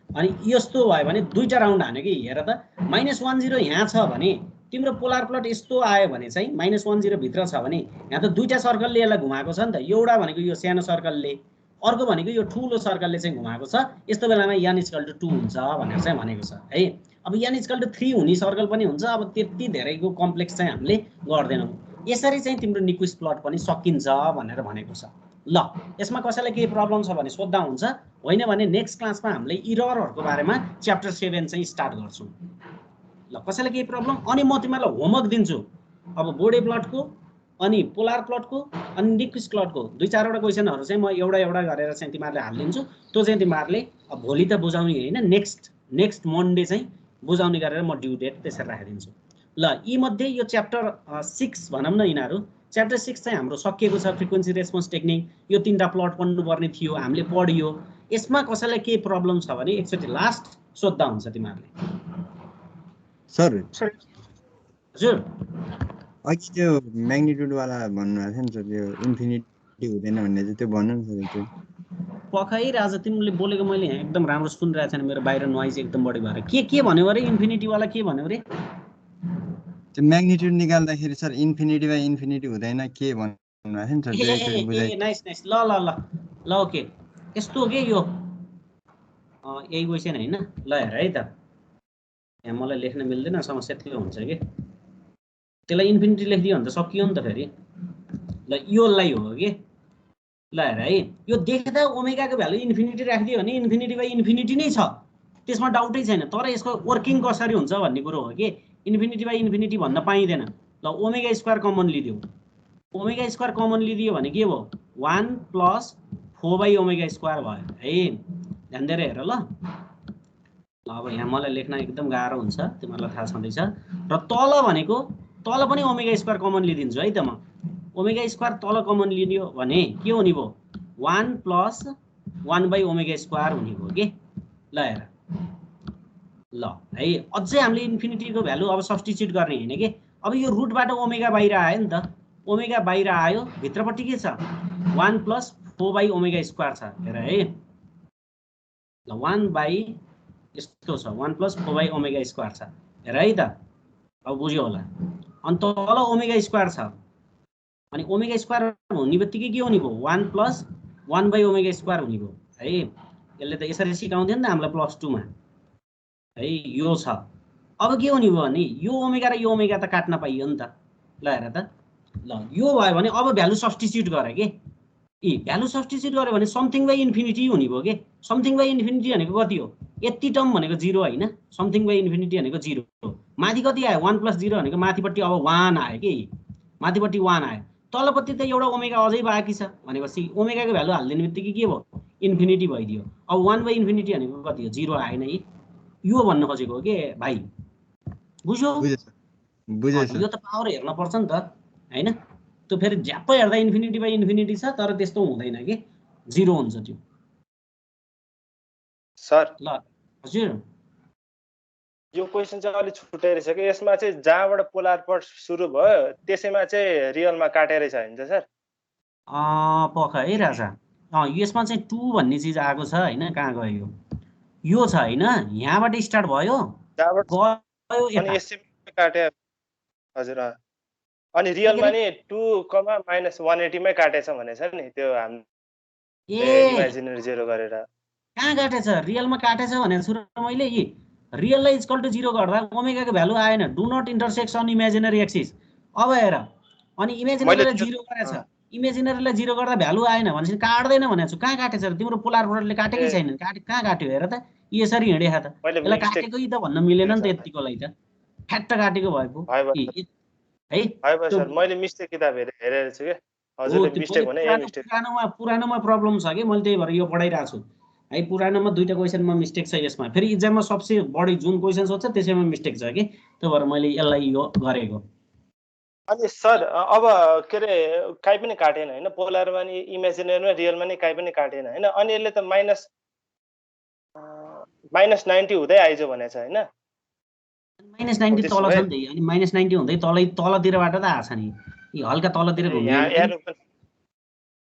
अनि यस्तो भयो भने दुईटा राउन्ड हाने कि हेर त -10 यहाँ छ भने तिम्रो पोलर प्लट यस्तो आयो भने चाहिँ -10 भित्र छ भने यहाँ त दुईटा सर्कलले यसलाई घुमाएको छ नि त एउटा भनेको यो सानो सर्कलले अर्को भनेको यो ठुलो सर्कलले चाहिँ घुमाएको छ यस्तो बेलामा n = 2 हुन्छ भनेर चाहिँ भनेको छ है अब n = 3 हुने सर्कल पनि हुन्छ अब त्यति धेरैको कम्प्लेक्स चाहिँ हामीले गर्दैनौं यसरी चाहिँ तिम्रो निक्विस्ट प्लट पनि सकिन्छ भनेर भनेको छ ल यसमा कसैलाई केही प्रब्लम छ भने सोध्दा हुन्छ होइन भने नेक्स्ट क्लासमा हामीले इररहरुको बारेमा च्याप्टर 7 चाहिँ स्टार्ट गर्छौं ल कसैलाई केही प्रब्लम अनि म तिमीलाई होमवर्क दिन्छु अब बोडे प्लटको अनि पोलर प्लटको अनि निक्विस्ट प्लटको 2-4 वटा क्वेशनहरु चाहिँ म एउटा एउटा गरेर चाहिँ तिमीहरुले हाल्दिन्छु त्यो चाहिँ तिमीहरुले अब भोलि त बुझाउने होइन, नेक्स्ट मन्डे चाहिँ बुझाउने गरेर म ड्यु डेट त्यसरी राखिदिन्छु। ल यी मध्ये यो च्याप्टर 6 भनौँ न, यिनीहरू च्याप्टर 6 चाहिँ हाम्रो सकिएको छ। फ्रिक्वेन्सी रेस्पोन्स टेक्निक यो 3टा प्लट पढ्नुपर्ने थियो, हामीले पढियो। यसमा कसैलाई केही प्रब्लम छ भने एकचोटि लास्ट सोध्दा हुन्छ तिमीहरूले। सर हजुर अघि त्यो म्याग्निट्युड वाला भन्नुभएको थियो नि सर, त्यो इन्फिनिटी हुँदैन भन्ने चाहिँ त्यो भन्नु नि सर। त्यो पखाइ राजा तिमीले बोलेको मैले यहाँ एकदम राम्रो सुनिरहेको छैन, मेरो बाहिर नोइज एकदम बढी भएर। के भन्यो अरे इन्फिनिटी वाला, के भन्यो अरे? त्यो म्याग्निट्युड निकाल्दाखेरि सर इन्फिनिटी बाइ इन्फिनिटी हुँदैन के भन्नुभएको थियो नि सर, त्यो एकचोटि बुझाइ। नाइस ल ओके, यस्तो हो कि यो यही क्वेसन होइन। ल हेर है त, यहाँ मलाई लेख्न मिल्दैन, समस्या त्यो हुन्छ कि त्यसलाई इन्फिनिटी लेखिदियो भने त सकियो नि त फेरि। ल योलाई हो कि, ल हेर है, यो देख्दा ओमेगाको भ्यालु इन्फिनिटी राखिदियो भने इन्फिनिटी बाइ इन्फिनिटी नै छ, त्यसमा डाउटै छैन। तर यसको वर्किङ कसरी हुन्छ भन्ने कुरो हो कि इन्फिनिटी बाइ इन्फिनिटी भन्न पाइँदैन। ल ओमेगा स्क्वायर कमन लिदियो, ओमेगा स्क्वायर कमन लिदियो भने के भयो? 1 + 4/ओमेगा स्क्वायर भयो है। ध्यान दिएर हेर ल। अब यहाँ मलाई लेख्न एकदम गाह्रो हुन्छ, तिमीहरूलाई थाहा छँदैछ। र तल भनेको तल पनि ओमेगा स्क्वायर कमन लिदिन्छु है त म। ओमेगा स्क्वायर तल कमन लिदियो भने के हुने भयो? 1 + 1/ओमेगा स्क्वायर हुने भयो कि। ल हेर ल है, अझै हामीले इन्फिनिटीको भ्यालु अब सब्स्टिट्युट गर्ने होइन कि। अब यो रुटबाट ओमेगा बाहिर आयो नि त, ओमेगा बाहिर आयो, भित्रपट्टि के छ? 1 + 4/ओमेगा स्क्वायर छ। हेर है ल, 1/ यस्तो छ, 1 + 4/ओमेगा स्क्वायर छ। हेर है त, अब बुझ्यो होला। अनि तल ओमेगा स्क्वायर छ, अनि ओमेगा स्क्वायर हुने बित्तिकै के हुने भयो? 1 + 1/ओमेगा स्क्वायर हुने भयो है। यसले त यसरी सिकाउँथ्यो नि त हामीलाई +2 मा है। यो छ। अब के हुने भयो भने यो ओमेगा र यो ओमेगा त काट्न पाइयो नि त। ल हेर त, ल यो भयो भने अब भ्यालु सब्स्टिट्युट गरे के। भ्यालु सब्स्टिट्युट गर्यो भने समथिङ बाइ इन्फिनिटी हुने भयो कि। समथिङ बाइ इन्फिनिटी भनेको कति हो? यति टर्म भनेको 0 होइन, समथिङ बाइ इन्फिनिटी भनेको 0 हो। माथि कति आयो? 1 + 0 भनेको माथिपट्टि अब 1 आयो कि, माथिपट्टि 1 आयो। तलपट्टि त एउटा ओमेगा अझै बाँकी छ भनेपछि ओमेगाको भ्यालु हालिदिने बित्तिकै के भयो? इन्फिनिटी भइदियो। अब 1/इन्फिनिटी भनेको कति हो? 0 आएन है। यो भन्न खोजेको हो कि भाइ, बुझ्यो? यो त पावर हेर्न पर्छ नि त हैन। त्यो फेरि झ्याप्पै हेर्दा इन्फिनिटी बाइ इन्फिनिटी छ, तर त्यस्तो हुँदैन कि, 0 हुन्छ त्यो। सर ल हजुर, यो क्वेसन चाहिँ अलि छुट्टै रहेछ कि। यसमा चाहिँ जहाँबाट पोलार प्लट सुरु भयो त्यसैमा चाहिँ रियलमा काटेरै छ हुन्छ सर? पख है राजा, यसमा चाहिँ 2 भन्ने चिज आएको छ होइन। कहाँ गयो यो छ होइन, यहाँबाट स्टार्ट भयो गयो अनि यसैमा काटे। हजुर अनि रियलमा नि 2, -180 मै काटेछ भनेछ नि, त्यो हामीले इमेजिनरी 0 गरेर। कहाँ काटेछ? रियलमा काटेछ भनेको छु र मैले। रियललाई इक्वल टु 0 गर्दा ओमेगाको भ्यालु आएन। Do not intersect on imaginary axis. अब हेर, अनि इमेजिनरीलाई 0 गरेछ, इमेजिनरीलाई 0 गर्दा भ्यालु आएन भनेपछि काट्दैन भनेको छु। कहाँ काटेछ र? तिम्रो पोलार प्लटले काटेकै छैन। कहाँ काट्यो हेर त, यसरी हिँडेछ त। यसलाई काटेकै त भन्न मिलेन नि त, यतिकोलाई त फ्याट्ट काटेको भएको है। सर मैले मिस्टेक किताब हेरेर छु के। हजुरले मिस्टेक भने ए मिस्टेक। पुरानोमा प्रब्लम छ कि, मैले त्यही भएर यो पढाइरहेको छु है। पुरानोमा 2टा क्वेसनमा मिस्टेक छ यसमा। फेरि इक्जाममा सबसे बढी जुन क्वेसन सोध्छ त्यसैमा मिस्टेक छ कि, त्यही भएर मैले यसलाई यो गरेको। अनि सर अब के अरे काहीँ पनि काटेन होइन, पोलरमा नि इमेजिनरीमा रियलमा नि काहीँ पनि काटेन होइन। अनि यसले त -90 हुँदै आइज भनेछ होइन। -90 तल छ नि त, अनि -90 हुँदै तलतिरबाट त आछ नि, हल्का तलतिर घुम्यो।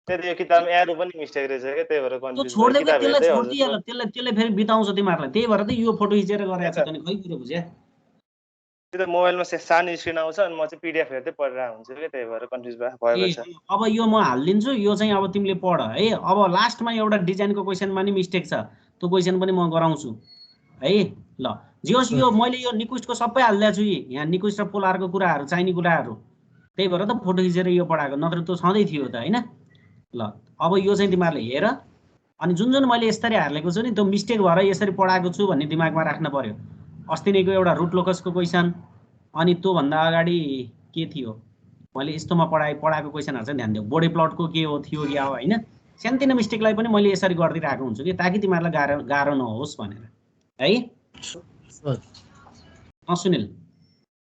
त्यो किताबमा एरो पनि मिस्टेक रहेछ के, त्यही भएर कन्फ्युज भयो। छोड्दै त्यसलाई छोडिदिहाल, त्यसलाई फेरि बिताउँछ तिमीहरूलाई। त्यही भएर त यो फोटो खिचेर गरेको छ त नि, खै कुरो बुझ्या। त्यो त मोबाइलमा सानो स्क्रिन आउँछ अनि म चाहिँ PDF हेर्दै पढिरहेको हुन्छु के, त्यही भएर कन्फ्युज भएको छ। अब यो म हालिदिन्छु, यो चाहिँ अब तिमीले पढ है। अब लास्टमा एउटा डिजाइनको क्वेसनमा नि मिस्टेक छ, त्यो क्वेसन पनि म गराउँछु है। ल जियोस्, यो मैले यो निक्विस्टको सबै हालिदिएको छु। यहाँ निक्विस्ट र पोलारको कुराहरू, चाहिने कुराहरू, त्यही भएर त फोटो खिचेर यो पढाएको, नत्र त्यो छँदै थियो त होइन। ल अब यो चाहिँ तिमीहरूले हेर, अनि जुन मैले यसरी हालेको छु नि त्यो मिस्टेक भएर यसरी पढाएको छु भन्ने दिमागमा राख्न पर्यो। अस्ति नैको एउटा रुट लोकसको क्वेसन, अनि त्योभन्दा अगाडि के थियो मैले यस्तोमा पढाएको क्वेसनहरू चाहिँ ध्यान दियो। बोडी प्लटको के हो थियो क्या हो होइन। सानोतिनो मिस्टेकलाई पनि मैले यसरी गरिदिइरहेको हुन्छु कि ताकि तिमीहरूलाई गाह्रो नहोस् भनेर है। सुनिल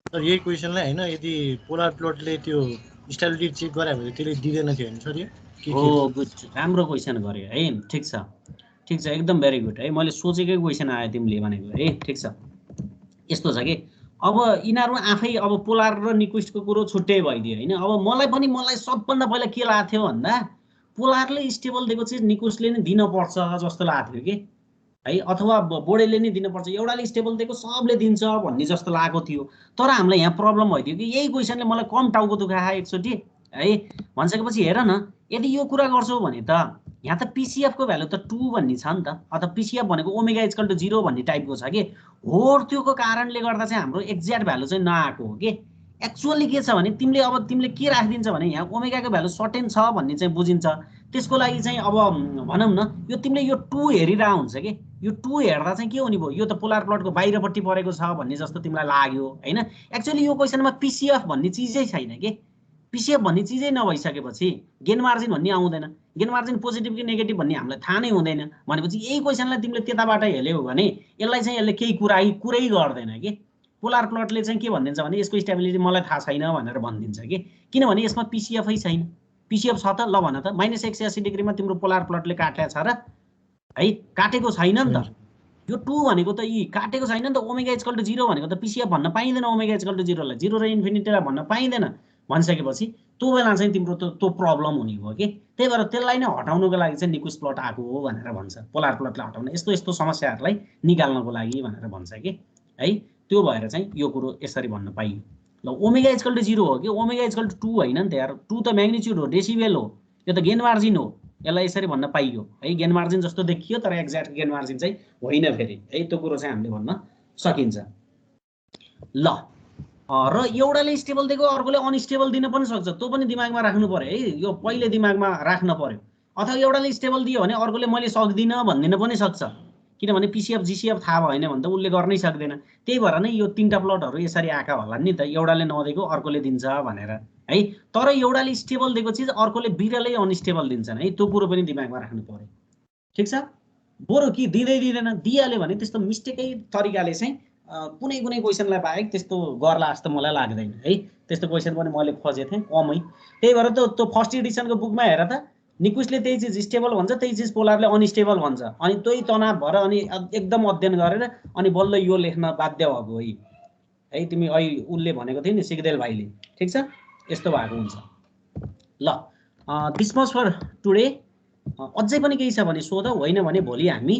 सर यही क्वेसनलाई हैन यदि पोलर प्लटले त्यो स्टेबिलिटी चेक गरायो भने त्यसले दिदैन थियो हैन सर यो? हो गुड, राम्रो क्वेसन गर्यो है। ठिक छ एकदम भेरी गुड है। मैले सोचेकै क्वेसन आयो तिमीले भनेको है। ठिक छ, यस्तो छ कि अब यिनीहरू आफै अब पोलार र निक्विस्टको कुरो छुट्टै भइदियो होइन। अब मलाई सबभन्दा पहिला के लाग्थ्यो थियो भन्दा पोलारले स्टेबल दिएको चाहिँ निक्विस्टले नै दिनुपर्छ जस्तो लाग्थ्यो कि है, अथवा बोर्डेले नै दिनुपर्छ, एउटाले स्टेबल दिएको सबले दिन्छ भन्ने जस्तो लागेको थियो। तर हामीलाई यहाँ प्रब्लम भइदियो कि यही क्वेसनले मलाई कम टाउको दुखायो एकचोटि है। भनिसकेपछि हेर न, यदि यो कुरा गर्छौ भने त यहाँ त पिसिएफ को भ्यालु त 2 भन्ने छ नि त, अथवा पिसिएफ भनेको ओमेगा इक्वल टु 0 भन्ने टाइपको छ कि हो। त्योको कारणले गर्दा चाहिँ हाम्रो एक्ज्याक्ट भ्यालु चाहिँ नआएको हो कि। एक्चुअली के छ भने तिमीले के राखिदिन्छ भने यहाँ ओमेगाको भ्यालु सर्टेन छ भन्ने चाहिँ बुझिन्छ। त्यसको लागि चाहिँ अब भनौँ न यो तिमीले यो 2 हेरिरह हुन्छ कि यो 2 हेर्दा चाहिँ के हुने भयो, यो त पोलार प्लटको बाहिरपट्टि परेको छ भन्ने जस्तो तिमीलाई लाग्यो होइन। एक्चुअली यो क्वेसनमा पिसिएफ भन्ने चिजै छैन कि। पिसिएफ भन्ने चिजै नभइसकेपछि गेन मार्जिन भन्ने आउँदैन। गेन मार्जिन पोजिटिभ कि नेगेटिभ भन्ने हामीलाई थाहा नै हुँदैन भनेपछि यही क्वेसनलाई तिमीले त्यताबाट हेल्यौ भने यसले केही कुरै गर्दैन कि। पोलार प्लटले चाहिँ के भनिदिन्छ भने यसको स्टेबिलिटी मलाई थाहा छैन भनेर भनिदिन्छ कि, किनभने यसमा पिसिएफै छैन। पिसिएफ छ त ल भन त, -180 डिग्रीमा तिम्रो पोलार प्लटले काटेको छ र है? काटेको छैन नि त। यो 2 भनेको त यी काटेको छैन नि त। ओमेगा इक्वल टु 0 भनेको त पिसिएफ भन्न पाइँदैन। ओमेगा इक्वल टु 0 लाई 0 र इन्फिनिटीलाई भन्न पाइँदैन। भनिसकेपछि त्यो बेला चाहिँ तिम्रो त्यो प्रब्लम हुने भयो कि। त्यही भएर त्यसलाई नै हटाउनुको लागि चाहिँ निक्विस्ट प्लट आएको हो भनेर भन्छ। पोलार प्लटलाई हटाउन यस्तो समस्याहरूलाई निकाल्नको लागि भनेर भन्छ कि है। त्यो भएर चाहिँ यो कुरो यसरी भन्न पाइयो। ल ओमेगा इक्वल टु 0 हो कि ओमेगा इक्वल टु 2 होइन नि त यार। 2 त म्याग्निट्युड हो, डेसिबेल हो, यो त गेन मार्जिन हो। यसलाई यसरी भन्न पाइयो है। गेन मार्जिन जस्तो देखियो तर एक्ज्याक्ट गेन मार्जिन चाहिँ होइन फेरि है। त्यो कुरो चाहिँ हामीले भन्न सकिन्छ। ल र एउटाले स्टेबल दिएको अर्कोले अनस्टेबल दिन पनि सक्छ, त्यो पनि दिमागमा राख्नु पर्यो है। यो पहिले दिमागमा राख्न पर्यो। अथवा एउटाले स्टेबल दियो भने अर्कोले मैले सक्दिनँ भनिदिन पनि सक्छ, किनभने पिसिएफ जिसिएफ थाहा भएन भने त उसले गर्नै सक्दैन। त्यही भएर नै यो 3टा प्लटहरू यसरी आएका होला नि त, एउटाले नदिएको अर्कोले दिन्छ भनेर है। तर एउटाले स्टेबल दिएको चिज अर्कोले बिरलै अनस्टेबल दिन्छन् है। त्यो कुरो पनि दिमागमा राख्नु पर्यो। ठिक छ, बरु कि दिँदैन दिइहाल्यो भने त्यस्तो मिस्टेकै तरिकाले चाहिँ कुनै क्वेसनलाई बाहेक त्यस्तो गर्ला जस्तो मलाई लाग्दैन है। त्यस्तो क्वेसन पनि मैले खोजेको थिएँ कमै। त्यही भएर त्यो फर्स्ट एडिसनको बुकमा हेर त, निक्विस्टले त्यही चिज स्टेबल भन्छ, त्यही चिज पोलारले अनस्टेबल भन्छ। अनि त्यही तनाव भएर अनि एकदम अध्ययन गरेर अनि बल्ल यो लेख्न बाध्य भएको है। तिमी उसले भनेको थियो नि सिगदेल भाइले। ठिक छ, यस्तो भएको हुन्छ। ल दिस मच फर टुडे। अझै पनि केही छ भने सोध, होइन भने भोलि हामी